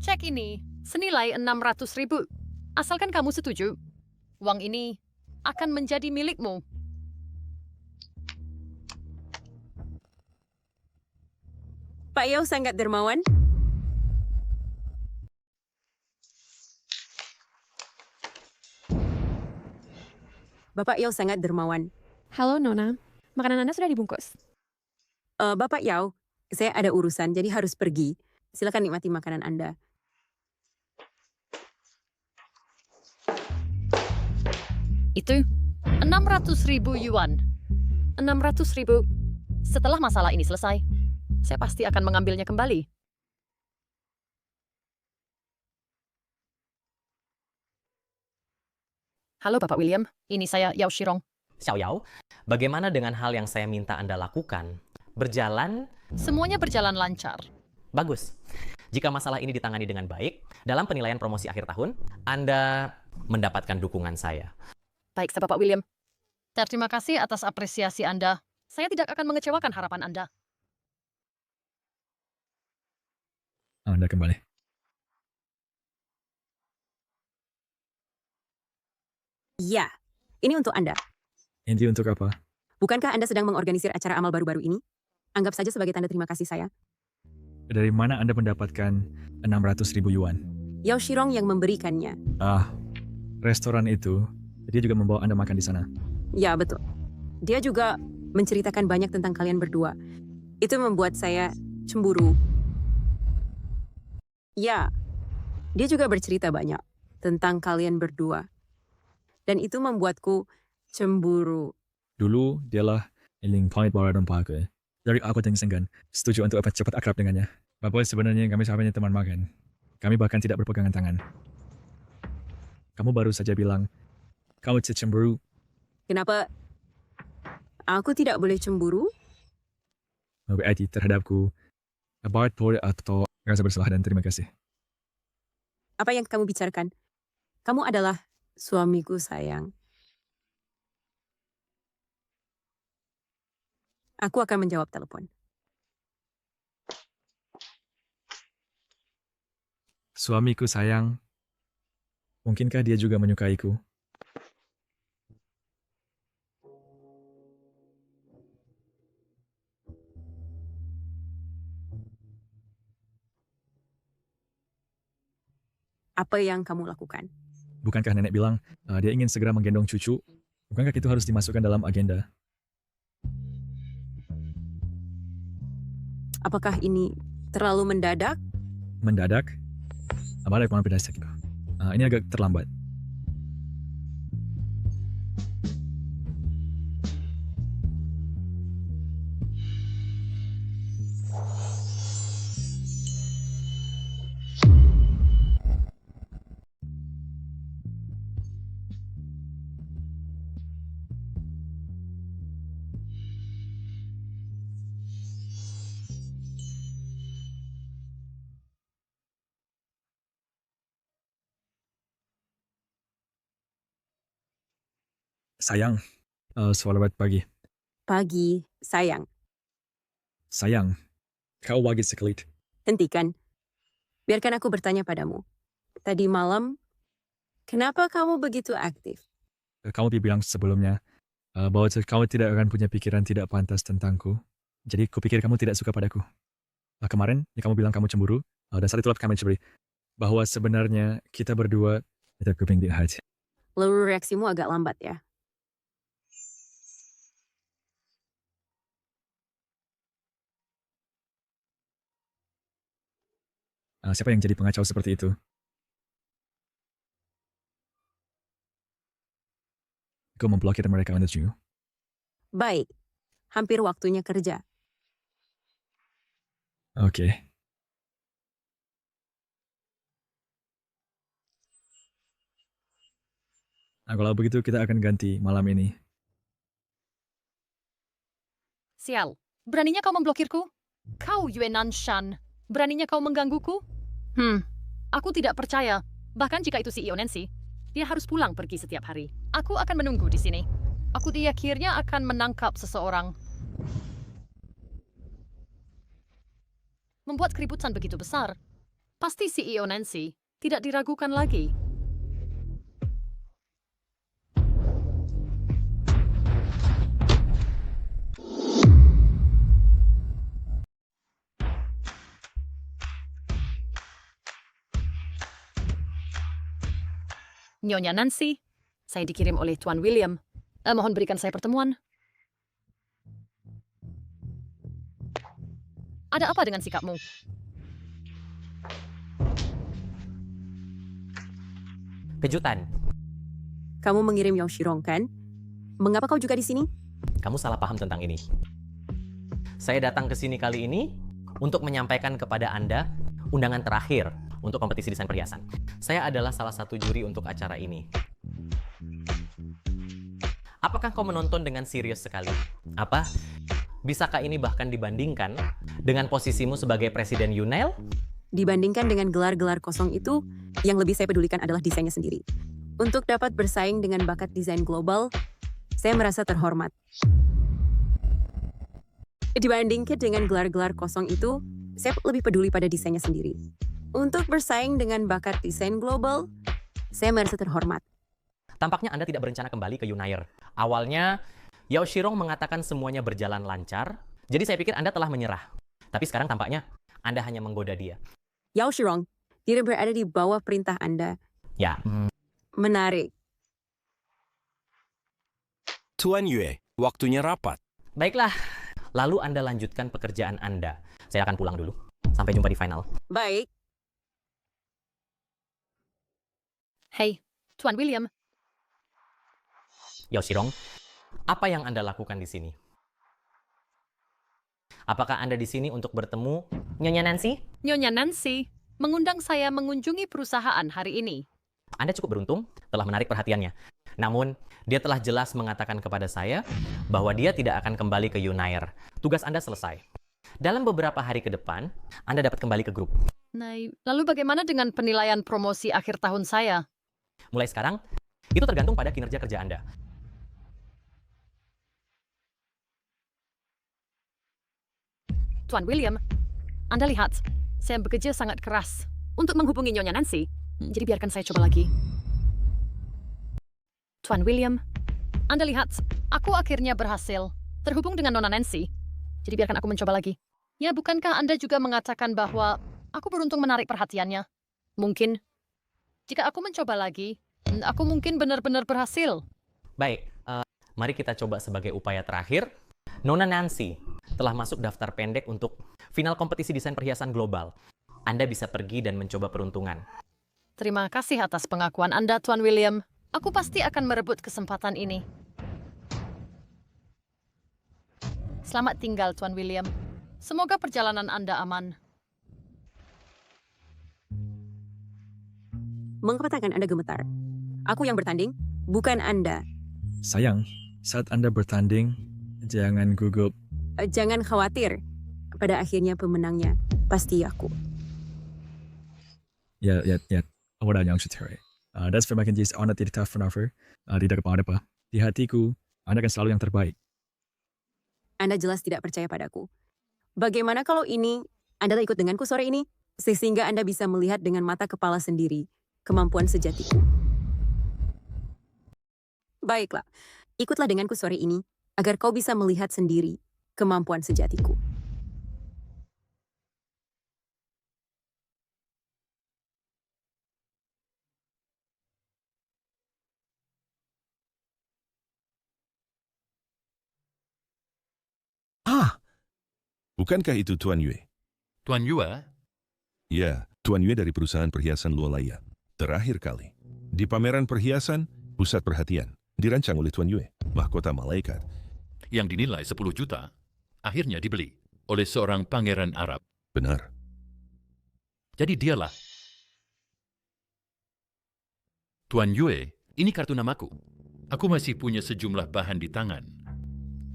Cek ini senilai 600.000. Asalkan kamu setuju, uang ini akan menjadi milikmu. Pak Yao sangat dermawan. Bapak Yao sangat dermawan. Halo Nona, makanan Anda sudah dibungkus. Bapak Yao, saya ada urusan jadi harus pergi. Silakan nikmati makanan Anda. Itu 600.000 yuan. 600.000. Setelah masalah ini selesai, saya pasti akan mengambilnya kembali. Halo Bapak William, ini saya Yao Shirong. Xiao Yao, bagaimana dengan hal yang saya minta Anda lakukan? Berjalan? Semuanya berjalan lancar. Bagus. Jika masalah ini ditangani dengan baik, dalam penilaian promosi akhir tahun, Anda mendapatkan dukungan saya. Baik, Bapak William. Terima kasih atas apresiasi Anda. Saya tidak akan mengecewakan harapan Anda. Anda kembali. Iya, ini untuk Anda. Ini untuk apa? Bukankah Anda sedang mengorganisir acara amal baru-baru ini? Anggap saja sebagai tanda terima kasih saya. Dari mana Anda mendapatkan 600.000 yuan? Yao Shirong yang memberikannya. Restoran itu, dia juga membawa Anda makan di sana. Ya, betul. Dia juga menceritakan banyak tentang kalian berdua. Itu membuat saya cemburu. Ya, dia juga bercerita banyak tentang kalian berdua. Dan itu membuatku cemburu. Dulu, dialah yang paling baru dan pakai. Dari aku dan Senggan, setuju untuk cepat akrab dengannya. Bahwa sebenarnya kami hanya teman makan. Kami bahkan tidak berpegangan tangan. Kamu baru saja bilang, kamu cemburu. Kenapa aku tidak boleh cemburu? Berarti terhadapku, about atau rasa bersalah dan terima kasih. Apa yang kamu bicarakan? Kamu adalah suamiku, sayang. Aku akan menjawab telepon. Suamiku sayang, mungkinkah dia juga menyukaiku? Apa yang kamu lakukan? Bukankah nenek bilang dia ingin segera menggendong cucu? Bukankah itu harus dimasukkan dalam agenda? Apakah ini terlalu mendadak? Mendadak? Apa yang berdasar itu? Ini agak terlambat. Sayang, selamat pagi. Pagi, sayang. Sayang, kau wajib sekali. Hentikan. Biarkan aku bertanya padamu. Tadi malam, kenapa kamu begitu aktif? Kamu bilang sebelumnya bahwa kamu tidak akan punya pikiran tidak pantas tentangku. Jadi kupikir kamu tidak suka padaku. Kemarin kamu bilang kamu cemburu, dan saat itulah kami cemburu. Bahwa sebenarnya kita berdua tidak kuping di hati. Lalu reaksimu agak lambat ya? Siapa yang jadi pengacau seperti itu? Aku memblokir mereka untukmu. Baik, hampir waktunya kerja. Oke. Kalau begitu kita akan ganti malam ini. Sial, beraninya kau memblokirku? Kau Yuenan Shan, beraninya kau menggangguku? Aku tidak percaya. Bahkan jika itu CEO Nancy, dia harus pulang pergi setiap hari. Aku akan menunggu di sini. Aku akhirnya akan menangkap seseorang. Membuat keributan begitu besar. Pasti CEO Nancy tidak diragukan lagi. Nyonya Nancy, saya dikirim oleh Tuan William. Mohon berikan saya pertemuan. Ada apa dengan sikapmu? Kejutan. Kamu mengirim Yao Shirong, kan? Mengapa kau juga di sini? Kamu salah paham tentang ini. Saya datang ke sini kali ini untuk menyampaikan kepada Anda undangan terakhir untuk kompetisi desain perhiasan. Saya adalah salah satu juri untuk acara ini. Apakah kau menonton dengan serius sekali? Apa? Bisakah ini bahkan dibandingkan dengan posisimu sebagai Presiden Yunail? Dibandingkan dengan gelar-gelar kosong itu, yang lebih saya pedulikan adalah desainnya sendiri. Untuk dapat bersaing dengan bakat desain global, saya merasa terhormat. Dibandingkan dengan gelar-gelar kosong itu, saya lebih peduli pada desainnya sendiri. Untuk bersaing dengan bakat desain global, saya merasa terhormat. Tampaknya Anda tidak berencana kembali ke Yunair. Awalnya, Yao Shirong mengatakan semuanya berjalan lancar, jadi saya pikir Anda telah menyerah. Tapi sekarang tampaknya Anda hanya menggoda dia. Yao Shirong tidak berada di bawah perintah Anda. Ya. Menarik. Tuan Yue, waktunya rapat. Baiklah, lalu Anda lanjutkan pekerjaan Anda. Saya akan pulang dulu. Sampai jumpa di final. Baik. Hei, Tuan William. Yao Shirong, apa yang Anda lakukan di sini? Apakah Anda di sini untuk bertemu Nyonya Nancy? Nyonya Nancy mengundang saya mengunjungi perusahaan hari ini. Anda cukup beruntung telah menarik perhatiannya. Namun, dia telah jelas mengatakan kepada saya bahwa dia tidak akan kembali ke Unair. Tugas Anda selesai. Dalam beberapa hari ke depan, Anda dapat kembali ke grup. Nah, lalu bagaimana dengan penilaian promosi akhir tahun saya? Mulai sekarang, itu tergantung pada kinerja kerja Anda. Tuan William, Anda lihat, saya bekerja sangat keras untuk menghubungi Nyonya Nancy. Jadi biarkan saya coba lagi. Tuan William, Anda lihat, aku akhirnya berhasil terhubung dengan Nona Nancy. Jadi biarkan aku mencoba lagi. Ya, bukankah Anda juga mengatakan bahwa aku beruntung menarik perhatiannya? Mungkin. Jika aku mencoba lagi, aku mungkin benar-benar berhasil. Baik, mari kita coba sebagai upaya terakhir. Nona Nancy telah masuk daftar pendek untuk final kompetisi desain perhiasan global. Anda bisa pergi dan mencoba peruntungan. Terima kasih atas pengakuan Anda, Tuan William. Aku pasti akan merebut kesempatan ini. Selamat tinggal, Tuan William. Semoga perjalanan Anda aman. Mengapa tangan Anda gemetar? Aku yang bertanding, bukan Anda. Sayang, saat Anda bertanding, jangan gugup. Jangan khawatir. Pada akhirnya pemenangnya pasti aku. Ya. Orang yang seterai. Das vermaken jis Anda tidak fernaffer. Tidak apa-apa. Di hatiku, Anda akan selalu yang terbaik. Anda jelas tidak percaya padaku. Bagaimana kalau ini Anda ikut denganku sore ini? Sehingga Anda bisa melihat dengan mata kepala sendiri kemampuan sejatiku. Baiklah, ikutlah denganku sore ini agar kau bisa melihat sendiri kemampuan sejatiku. Bukankah itu Tuan Yue? Tuan Yue? Ya, Tuan Yue dari perusahaan perhiasan Luolaya. Terakhir kali. Di pameran perhiasan, pusat perhatian. Dirancang oleh Tuan Yue, mahkota malaikat. Yang dinilai 10 juta, akhirnya dibeli oleh seorang pangeran Arab. Benar. Jadi dialah. Tuan Yue, ini kartu namaku. Aku masih punya sejumlah bahan di tangan.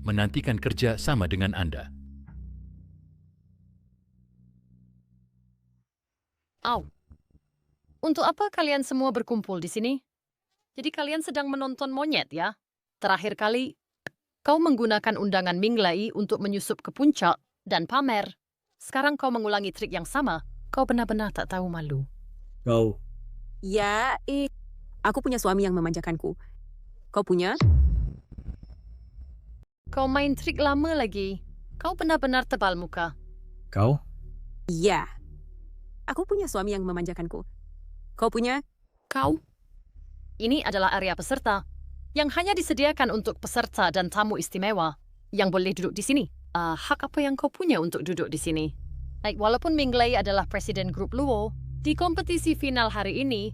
Menantikan kerja sama dengan Anda. Au. Untuk apa kalian semua berkumpul di sini? Jadi kalian sedang menonton monyet, ya? Terakhir kali, kau menggunakan undangan Ming Lei untuk menyusup ke puncak dan pamer. Sekarang kau mengulangi trik yang sama. Kau benar-benar tak tahu malu. Kau. Ya, aku punya suami yang memanjakanku. Kau punya? Kau main trik lama lagi. Kau benar-benar tebal muka. Kau? Ya. Aku punya suami yang memanjakanku. Kau punya? Kau? Ini adalah area peserta yang hanya disediakan untuk peserta dan tamu istimewa yang boleh duduk di sini. Hak apa yang kau punya untuk duduk di sini? Walaupun Ming Lei adalah presiden grup Luo, di kompetisi final hari ini,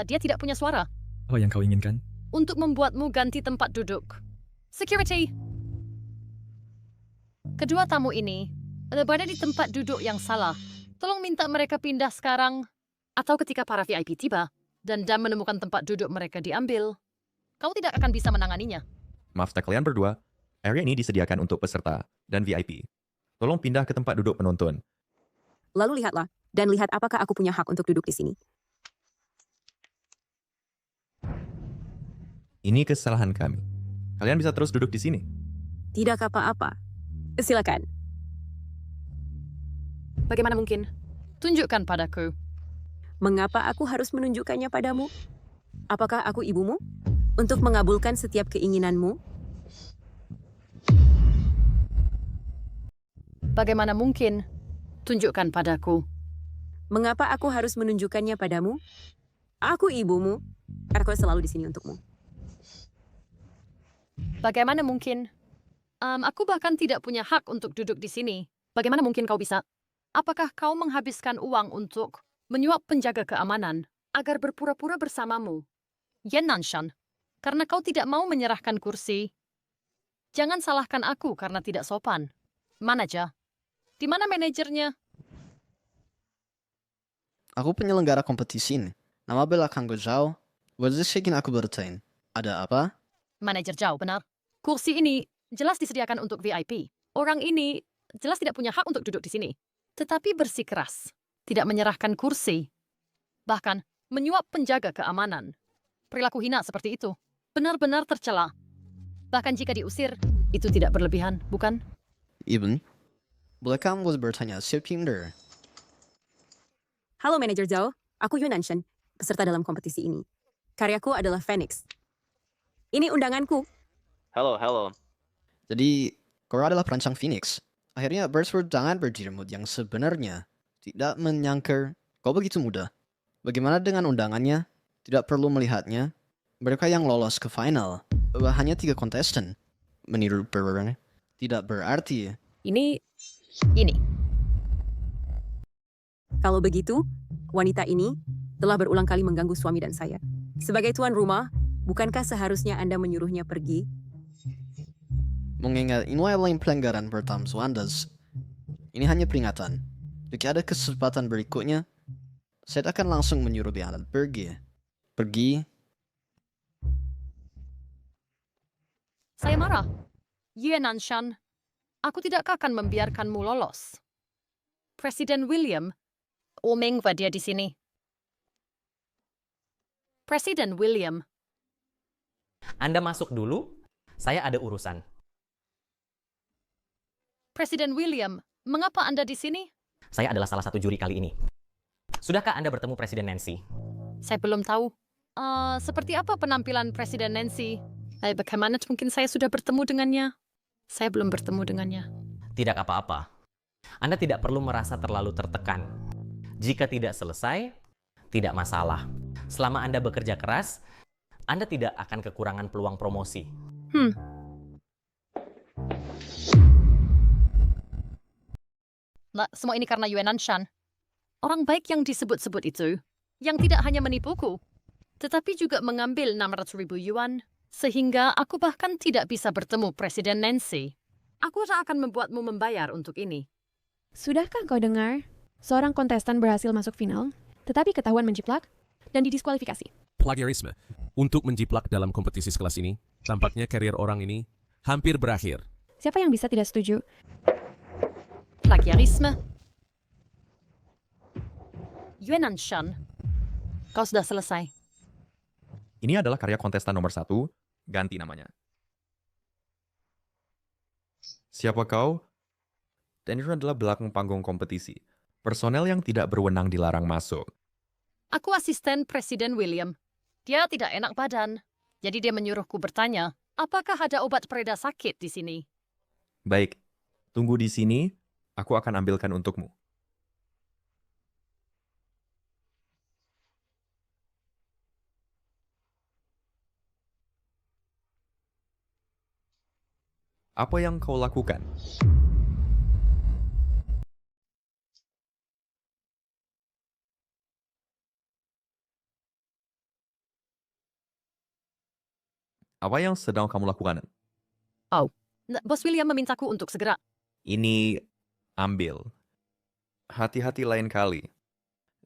dia tidak punya suara. Apa yang kau inginkan? Untuk membuatmu ganti tempat duduk. Security! Kedua tamu ini berada di tempat duduk yang salah. Tolong minta mereka pindah sekarang. Atau ketika para VIP tiba dan menemukan tempat duduk mereka diambil, kau tidak akan bisa menanganinya. Maaf kalian berdua, area ini disediakan untuk peserta dan VIP. Tolong pindah ke tempat duduk penonton. Lalu lihatlah, dan lihat apakah aku punya hak untuk duduk di sini. Ini kesalahan kami. Kalian bisa terus duduk di sini. Tidak apa-apa. Silakan. Bagaimana mungkin? Tunjukkan padaku. Mengapa aku harus menunjukkannya padamu? Apakah aku ibumu? Untuk mengabulkan setiap keinginanmu? Bagaimana mungkin? Tunjukkan padaku. Mengapa aku harus menunjukkannya padamu? Aku ibumu. Aku selalu di sini untukmu. Bagaimana mungkin? Aku bahkan tidak punya hak untuk duduk di sini. Bagaimana mungkin kau bisa? Apakah kau menghabiskan uang untuk menyuap penjaga keamanan agar berpura-pura bersamamu? Yan Nanshan, karena kau tidak mau menyerahkan kursi. Jangan salahkan aku karena tidak sopan. Mana Ja? Di mana manajernya? Aku penyelenggara kompetisi ini. Nama belakang gue jauh. Wajah ingin aku bertanya. Ada apa? Manajer Zhao, benar. Kursi ini jelas disediakan untuk VIP. Orang ini jelas tidak punya hak untuk duduk di sini. Tetapi bersikeras, tidak menyerahkan kursi. Bahkan menyuap penjaga keamanan. Perilaku hina seperti itu benar-benar tercela. Bahkan jika diusir, itu tidak berlebihan, bukan? Ibn, bolehkah gue bertanya siapa Ender? Halo Manajer Zhao, aku Yuan Anshan, peserta dalam kompetisi ini. Karyaku adalah Phoenix. Ini undanganku. Halo. Jadi, kau adalah perancang Phoenix. Akhirnya berdangan berdirimu yang sebenarnya tidak menyangka kau begitu mudah. Bagaimana dengan undangannya? Tidak perlu melihatnya. Mereka yang lolos ke final hanya 3 kontestan. Menurut peraturan, tidak berarti. Ini. Kalau begitu, wanita ini telah berulang kali mengganggu suami dan saya. Sebagai tuan rumah, bukankah seharusnya Anda menyuruhnya pergi? Mengingat ini adalah pelanggaran pertama Anda, ini hanya peringatan. Jika ada kesempatan berikutnya, saya akan langsung menyuruh dia pergi. Pergi. Saya marah. Yuan Anshan, aku tidak akan membiarkanmu lolos. Presiden William, Omengwa dia di sini. Presiden William. Anda masuk dulu, saya ada urusan. Presiden William, mengapa Anda di sini? Saya adalah salah satu juri kali ini. Sudahkah Anda bertemu Presiden Nancy? Saya belum tahu. Seperti apa penampilan Presiden Nancy? Bagaimana mungkin saya sudah bertemu dengannya? Saya belum bertemu dengannya. Tidak apa-apa. Anda tidak perlu merasa terlalu tertekan. Jika tidak selesai, tidak masalah. Selama Anda bekerja keras, Anda tidak akan kekurangan peluang promosi. Semua ini karena Yuan Anshan. Orang baik yang disebut-sebut itu, yang tidak hanya menipuku, tetapi juga mengambil 600.000 yuan, sehingga aku bahkan tidak bisa bertemu Presiden Nancy. Aku akan membuatmu membayar untuk ini. Sudahkah kau dengar? Seorang kontestan berhasil masuk final, tetapi ketahuan menjiplak dan didiskualifikasi. Plagiarisme. Untuk menjiplak dalam kompetisi sekelas ini, tampaknya karir orang ini hampir berakhir. Siapa yang bisa tidak setuju? Plagiarisme. Yuan Anshan, kau sudah selesai. Ini adalah karya kontestan nomor 1, ganti namanya. Siapa kau? Dan itu adalah belakang panggung kompetisi. Personel yang tidak berwenang dilarang masuk. Aku asisten Presiden William. Dia tidak enak badan, jadi dia menyuruhku bertanya, apakah ada obat pereda sakit di sini? Baik, tunggu di sini, aku akan ambilkan untukmu. Apa yang kau lakukan? Apa yang sedang kamu lakukan? Bos William memintaku untuk segera. Ini ambil. Hati-hati lain kali.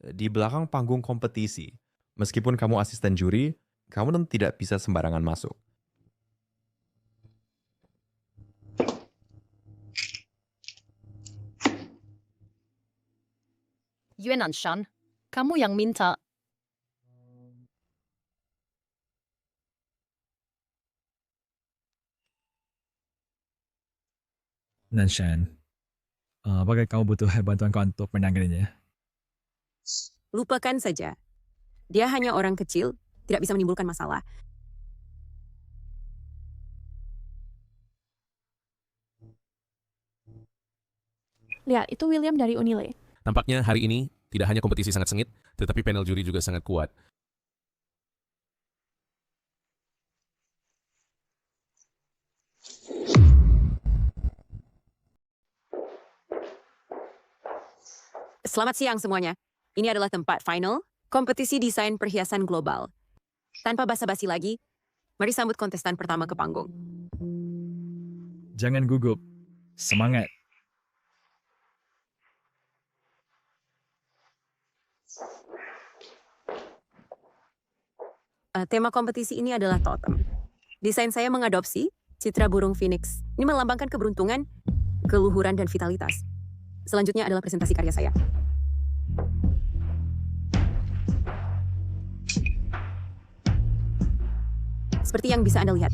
Di belakang panggung kompetisi, meskipun kamu asisten juri, kamu tidak bisa sembarangan masuk. Yuan Anshan, kamu yang minta. Nanshan, apakah kamu butuh bantuan kau untuk menanganinya? Lupakan saja. Dia hanya orang kecil, tidak bisa menimbulkan masalah. Lihat, itu William dari Unile. Tampaknya hari ini tidak hanya kompetisi sangat sengit, tetapi panel juri juga sangat kuat. Selamat siang semuanya. Ini adalah tempat final kompetisi desain perhiasan global. Tanpa basa-basi lagi, mari sambut kontestan pertama ke panggung. Jangan gugup. Semangat. Tema kompetisi ini adalah totem. Desain saya mengadopsi citra burung phoenix. Ini melambangkan keberuntungan, keluhuran, dan vitalitas. Selanjutnya adalah presentasi karya saya. Seperti yang bisa Anda lihat,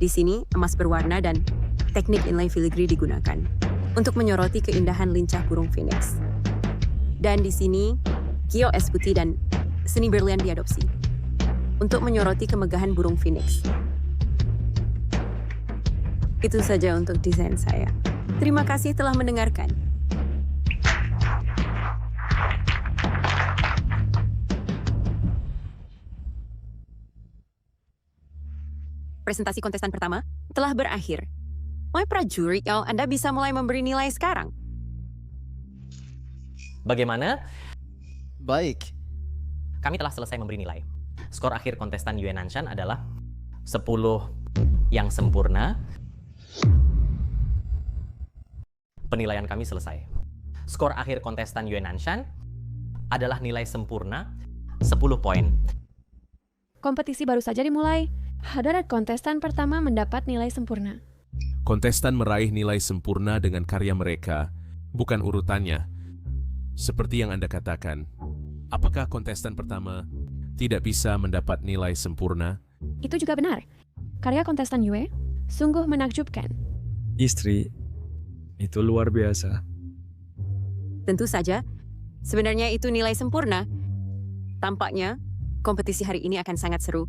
di sini emas berwarna dan teknik inlay filigree digunakan untuk menyoroti keindahan lincah burung phoenix. Dan di sini, kio es putih dan seni berlian diadopsi untuk menyoroti kemegahan burung phoenix. Itu saja untuk desain saya. Terima kasih telah mendengarkan. Presentasi kontestan pertama telah berakhir. Mulai prajurit, Anda bisa mulai memberi nilai sekarang. Bagaimana? Baik. Kami telah selesai memberi nilai. Skor akhir kontestan Yue Nanshan adalah 10 yang sempurna. Penilaian kami selesai. Skor akhir kontestan Yue Nanshan adalah nilai sempurna 10 poin. Kompetisi baru saja dimulai. Hadirat kontestan pertama mendapat nilai sempurna. Kontestan meraih nilai sempurna dengan karya mereka, bukan urutannya. Seperti yang Anda katakan, apakah kontestan pertama tidak bisa mendapat nilai sempurna? Itu juga benar. Karya kontestan Yue sungguh menakjubkan. Istri, itu luar biasa. Tentu saja, sebenarnya itu nilai sempurna. Tampaknya, kompetisi hari ini akan sangat seru.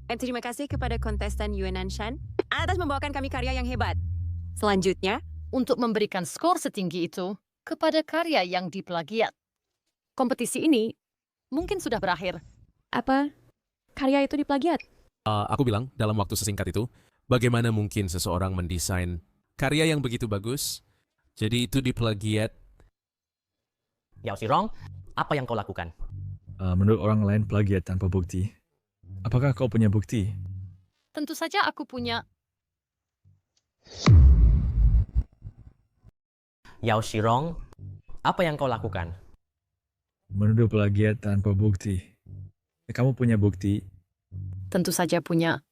Terima kasih kepada kontestan Yue Nanshan atas membawakan kami karya yang hebat. Selanjutnya, untuk memberikan skor setinggi itu kepada karya yang diplagiat. Kompetisi ini mungkin sudah berakhir. Apa? Karya itu diplagiat? Aku bilang, dalam waktu sesingkat itu, bagaimana mungkin seseorang mendesain karya yang begitu bagus, jadi itu diplagiat? Yao Shirong, apa yang kau lakukan? Menurut orang lain plagiat tanpa bukti. Apakah kau punya bukti? Tentu saja aku punya. Yao Shirong, apa yang kau lakukan? Menuduh plagiat tanpa bukti. Kamu punya bukti? Tentu saja punya.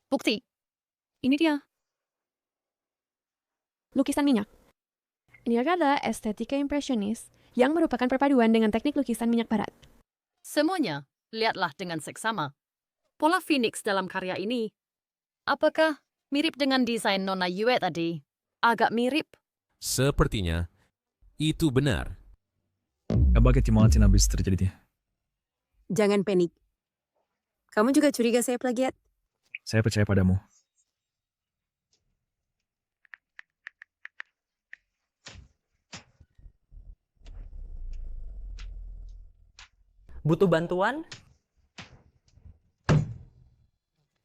Bukti. Ini dia. Lukisan minyak. Ini adalah estetika impresionis yang merupakan perpaduan dengan teknik lukisan minyak barat. Semuanya, lihatlah dengan seksama. Pola Phoenix dalam karya ini, apakah mirip dengan desain Nona Yue tadi? Agak mirip. Sepertinya, itu benar. Apa ketimbang habis terjadi? jangan panik. Kamu juga curiga saya plagiat? Saya percaya padamu. Butuh bantuan?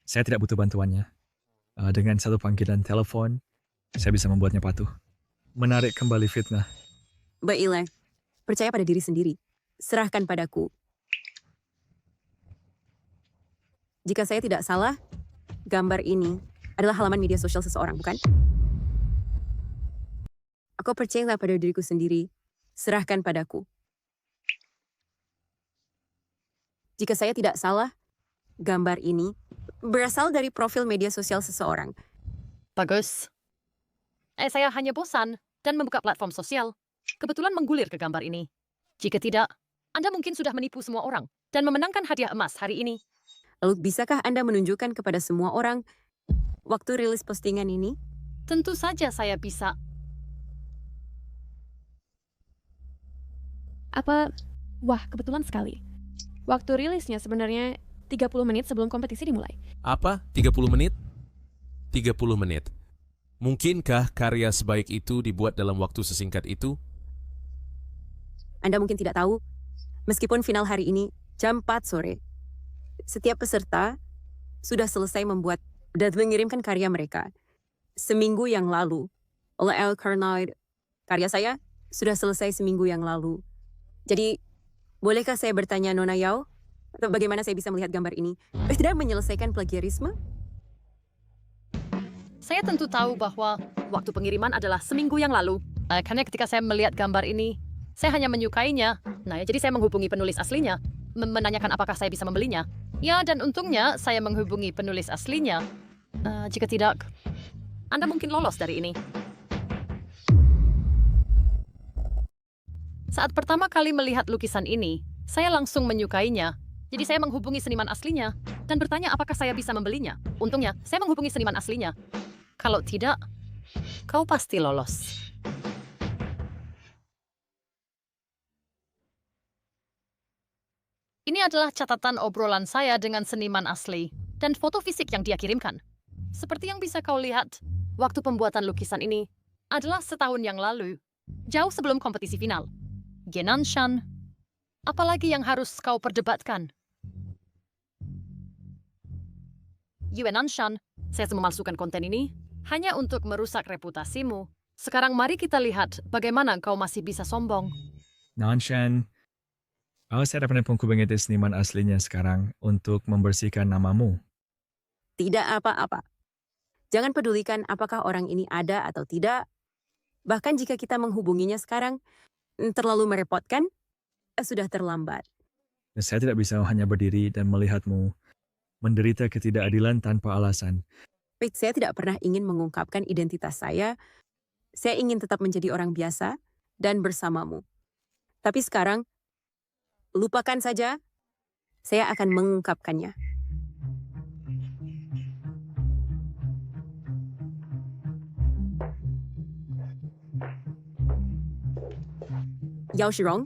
Saya tidak butuh bantuannya. Dengan satu panggilan telepon, saya bisa membuatnya patuh. Menarik kembali fitnah. Baiklah, percaya pada diri sendiri. Serahkan padaku. Jika saya tidak salah, gambar ini adalah halaman media sosial seseorang, bukan? Aku percayalah pada diriku sendiri. Serahkan padaku. Jika saya tidak salah, gambar ini berasal dari profil media sosial seseorang. Bagus. Saya hanya bosan dan membuka platform sosial. Kebetulan menggulir ke gambar ini. Jika tidak, Anda mungkin sudah menipu semua orang dan memenangkan hadiah emas hari ini. Lalu bisakah Anda menunjukkan kepada semua orang waktu rilis postingan ini? Tentu saja saya bisa. Wah, kebetulan sekali. Waktu rilisnya sebenarnya 30 menit sebelum kompetisi dimulai. Apa? 30 menit? 30 menit. Mungkinkah karya sebaik itu dibuat dalam waktu sesingkat itu? Anda mungkin tidak tahu, meskipun final hari ini jam 4 sore, setiap peserta sudah selesai membuat dan mengirimkan karya mereka. Seminggu yang lalu, oleh L. Carnoid, karya saya sudah selesai seminggu yang lalu. Jadi, bolehkah saya bertanya Nona Yao? Atau bagaimana saya bisa melihat gambar ini? Tidak menyelesaikan plagiarisme? Saya tentu tahu bahwa waktu pengiriman adalah seminggu yang lalu. Karena ketika saya melihat gambar ini, Saya hanya menyukainya. Nah, jadi saya menghubungi penulis aslinya, menanyakan apakah saya bisa membelinya. Ya, dan untungnya saya menghubungi penulis aslinya. Jika tidak, Anda mungkin lolos dari ini. Saat pertama kali melihat lukisan ini, saya langsung menyukainya. Jadi saya menghubungi seniman aslinya dan bertanya apakah saya bisa membelinya. Untungnya, saya menghubungi seniman aslinya. Kalau tidak, kau pasti lolos. Ini adalah catatan obrolan saya dengan seniman asli dan foto fisik yang dia kirimkan. Seperti yang bisa kau lihat, waktu pembuatan lukisan ini adalah setahun yang lalu, jauh sebelum kompetisi final. Genanshan, apalagi yang harus kau perdebatkan? Yuenanshan, saya memalsukan konten ini hanya untuk merusak reputasimu. Sekarang mari kita lihat bagaimana kau masih bisa sombong. Nanshan, saya dapat menghubungi seniman aslinya sekarang untuk membersihkan namamu. Tidak apa-apa. Jangan pedulikan apakah orang ini ada atau tidak. Bahkan jika kita menghubunginya sekarang, terlalu merepotkan, sudah terlambat. Saya tidak bisa hanya berdiri dan melihatmu menderita ketidakadilan tanpa alasan. Saya tidak pernah ingin mengungkapkan identitas saya. Saya ingin tetap menjadi orang biasa dan bersamamu. Tapi sekarang, lupakan saja. Saya akan mengungkapkannya. Yao Shirong,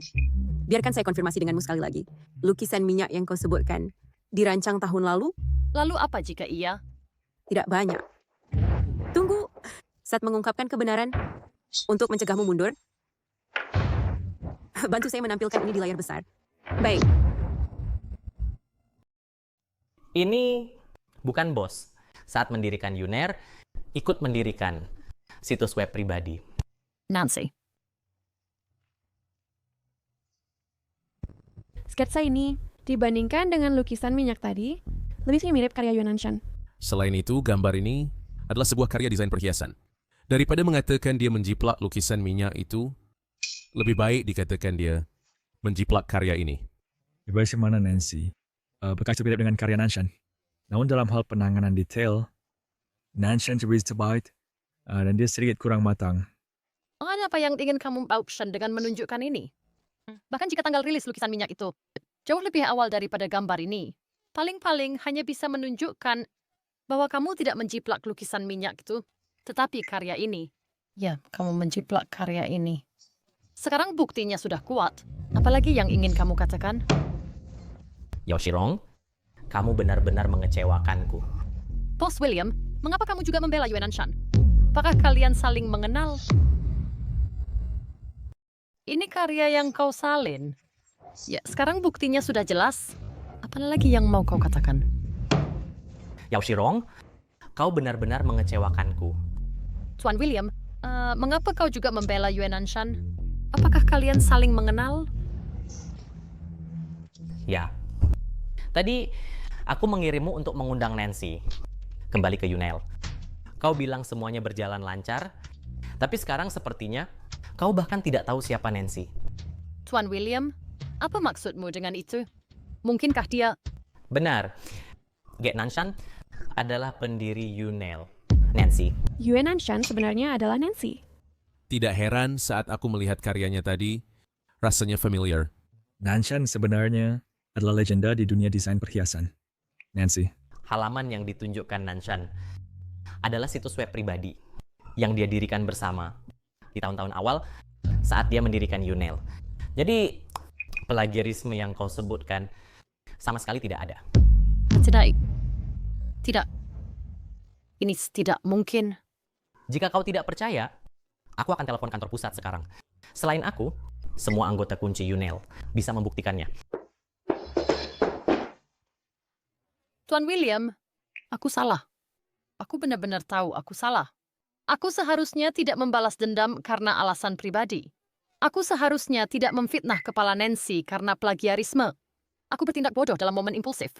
biarkan saya konfirmasi denganmu sekali lagi. Lukisan minyak yang kau sebutkan dirancang tahun lalu? Lalu apa jika iya? Tidak banyak. Tunggu, saat mengungkapkan kebenaran untuk mencegahmu mundur. Bantu saya menampilkan ini di layar besar. Baik. Ini bukan bos. Saat mendirikan Yuner, ikut mendirikan situs web pribadi. Nancy. Sketsa ini, dibandingkan dengan lukisan minyak tadi, lebih mirip karya Yuenanshan. Selain itu, gambar ini adalah sebuah karya desain perhiasan. Daripada mengatakan dia menjiplak lukisan minyak itu, lebih baik dikatakan dia menjiplak karya ini. Bagaimana Nancy? Bekas mirip dengan karya Nanshan. Namun dalam hal penanganan detail, Nanshan terbaik dan dia sedikit kurang matang. Apa yang ingin kamu option dengan menunjukkan ini? Bahkan jika tanggal rilis lukisan minyak itu jauh lebih awal daripada gambar ini, paling-paling hanya bisa menunjukkan bahwa kamu tidak menjiplak lukisan minyak itu, tetapi karya ini. Ya, kamu menjiplak karya ini. Sekarang buktinya sudah kuat. Apalagi yang ingin kamu katakan? Yao Shirong, kamu benar-benar mengecewakanku. Bos William, mengapa kamu juga membela Yuenanshan? Apakah kalian saling mengenal? Ini karya yang kau salin. Ya, sekarang buktinya sudah jelas. Apalagi yang mau kau katakan? Yao Shirong, kau benar-benar mengecewakanku. Tuan William, mengapa kau juga membela Yuenanshan? Apakah kalian saling mengenal? Ya. Tadi aku mengirimmu untuk mengundang Nancy kembali ke Yunel. Kau bilang semuanya berjalan lancar, tapi sekarang sepertinya kau bahkan tidak tahu siapa Nancy. Tuan William, apa maksudmu dengan itu? Mungkinkah dia... Benar. Genanshan adalah pendiri Yunel. Nancy. Yuenanshan sebenarnya adalah Nancy. Tidak heran saat aku melihat karyanya tadi, rasanya familiar. Nanshan sebenarnya adalah legenda di dunia desain perhiasan. Nancy. Halaman yang ditunjukkan Nanshan adalah situs web pribadi yang dia dirikan bersama di tahun-tahun awal saat dia mendirikan Yunel. Jadi, plagiarisme yang kau sebutkan sama sekali tidak ada. Tidak. Ini tidak mungkin. Jika kau tidak percaya, aku akan telepon kantor pusat sekarang. Selain aku, semua anggota kunci Yunel bisa membuktikannya. Tuan William, aku salah. Aku benar-benar tahu aku salah. Aku seharusnya tidak membalas dendam karena alasan pribadi. Aku seharusnya tidak memfitnah kepala Nancy karena plagiarisme. Aku bertindak bodoh dalam momen impulsif.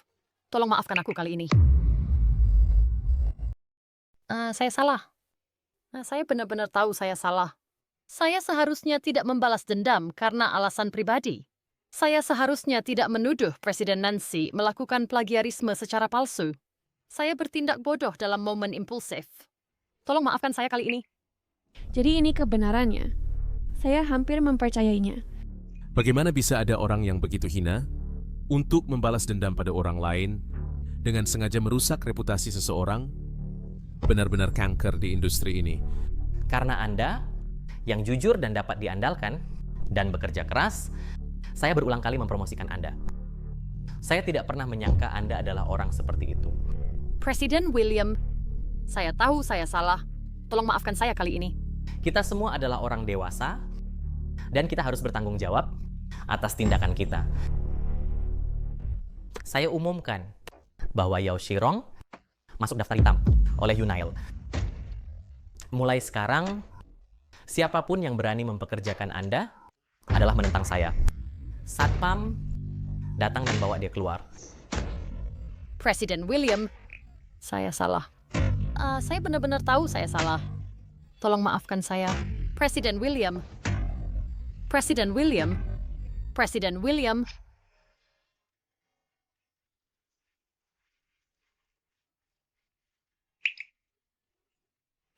Tolong maafkan aku kali ini. Saya salah. Saya benar-benar tahu saya salah. Saya seharusnya tidak membalas dendam karena alasan pribadi. Saya seharusnya tidak menuduh Presiden Nancy melakukan plagiarisme secara palsu. Saya bertindak bodoh dalam momen impulsif. Tolong maafkan saya kali ini. Jadi ini kebenarannya. Saya hampir mempercayainya. Bagaimana bisa ada orang yang begitu hina untuk membalas dendam pada orang lain dengan sengaja merusak reputasi seseorang? Benar-benar kanker di industri ini. Karena Anda yang jujur dan dapat diandalkan dan bekerja keras, saya berulang kali mempromosikan Anda. Saya tidak pernah menyangka Anda adalah orang seperti itu. Presiden William, saya tahu saya salah. Tolong maafkan saya kali ini. Kita semua adalah orang dewasa dan kita harus bertanggung jawab atas tindakan kita. Saya umumkan bahwa Yao Shirong masuk daftar hitam oleh Yunail. Mulai sekarang, siapapun yang berani mempekerjakan Anda adalah menentang saya. Satpam datang dan bawa dia keluar. Presiden William, saya salah. Saya benar-benar tahu saya salah. Tolong maafkan saya. Presiden William. Presiden William. Presiden William.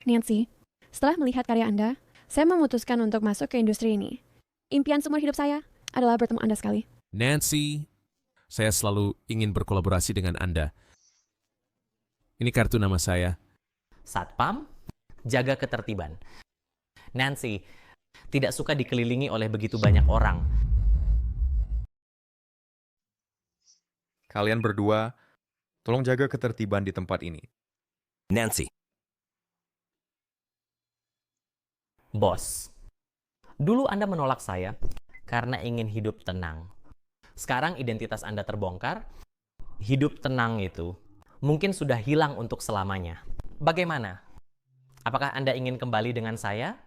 Nancy, setelah melihat karya Anda, saya memutuskan untuk masuk ke industri ini. Impian seumur hidup saya adalah bertemu Anda sekali. Nancy, saya selalu ingin berkolaborasi dengan Anda. Ini kartu nama saya. Satpam, jaga ketertiban. Nancy, tidak suka dikelilingi oleh begitu banyak orang. Kalian berdua, tolong jaga ketertiban di tempat ini. Nancy. Bos, dulu Anda menolak saya karena ingin hidup tenang. Sekarang identitas Anda terbongkar, hidup tenang itu mungkin sudah hilang untuk selamanya. Bagaimana? Apakah Anda ingin kembali dengan saya?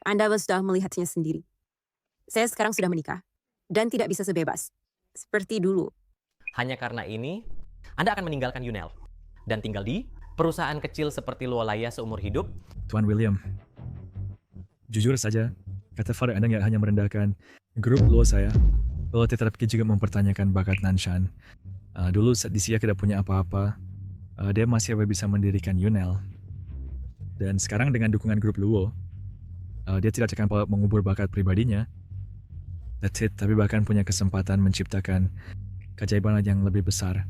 Anda sudah melihatnya sendiri. Saya sekarang sudah menikah dan tidak bisa sebebas seperti dulu. Hanya karena ini, Anda akan meninggalkan Yunel dan tinggal di perusahaan kecil seperti Luolaya seumur hidup. Tuan William, jujur saja, kata Father Anda nggak hanya merendahkan grup Luo saya, Luo tetapi juga mempertanyakan bakat Nanshan. Dulu saat dia tidak punya apa-apa, dia masih bisa mendirikan Yunel. Dan sekarang dengan dukungan grup Luo, dia tidak akan mengubur bakat pribadinya. That's it, tapi bahkan punya kesempatan menciptakan keajaiban yang lebih besar.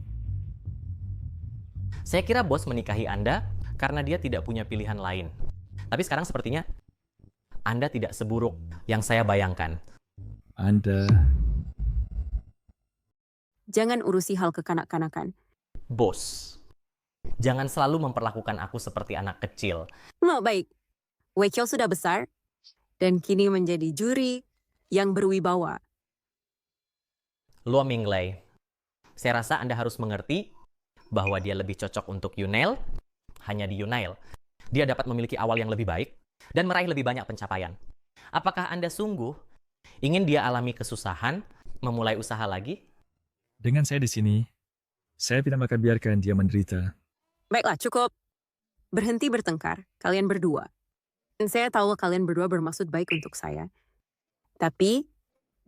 Saya kira bos menikahi Anda karena dia tidak punya pilihan lain. Tapi sekarang sepertinya Anda tidak seburuk yang saya bayangkan. Anda... Jangan urusi hal kekanak-kanakan. Bos, jangan selalu memperlakukan aku seperti anak kecil. Oh, baik. Wekyo sudah besar dan kini menjadi juri yang berwibawa. Luo Minglei, saya rasa Anda harus mengerti bahwa dia lebih cocok untuk Yunel, hanya di Yunel. Dia dapat memiliki awal yang lebih baik dan meraih lebih banyak pencapaian. Apakah Anda sungguh ingin dia alami kesusahan, memulai usaha lagi? Dengan saya di sini, saya tidak akan biarkan dia menderita. Baiklah, cukup. Berhenti bertengkar, kalian berdua. Dan saya tahu kalian berdua bermaksud baik untuk saya. Tapi,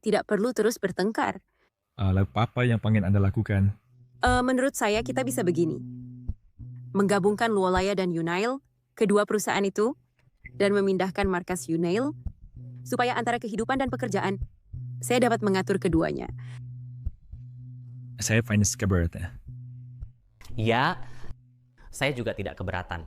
tidak perlu terus bertengkar. Apa yang pengen Anda lakukan? Menurut saya kita bisa begini. Menggabungkan Luolaya dan Yunail, kedua perusahaan itu, dan memindahkan markas Yunail, supaya antara kehidupan dan pekerjaan, saya dapat mengatur keduanya. Saya finance keberatan. Ya, saya juga tidak keberatan.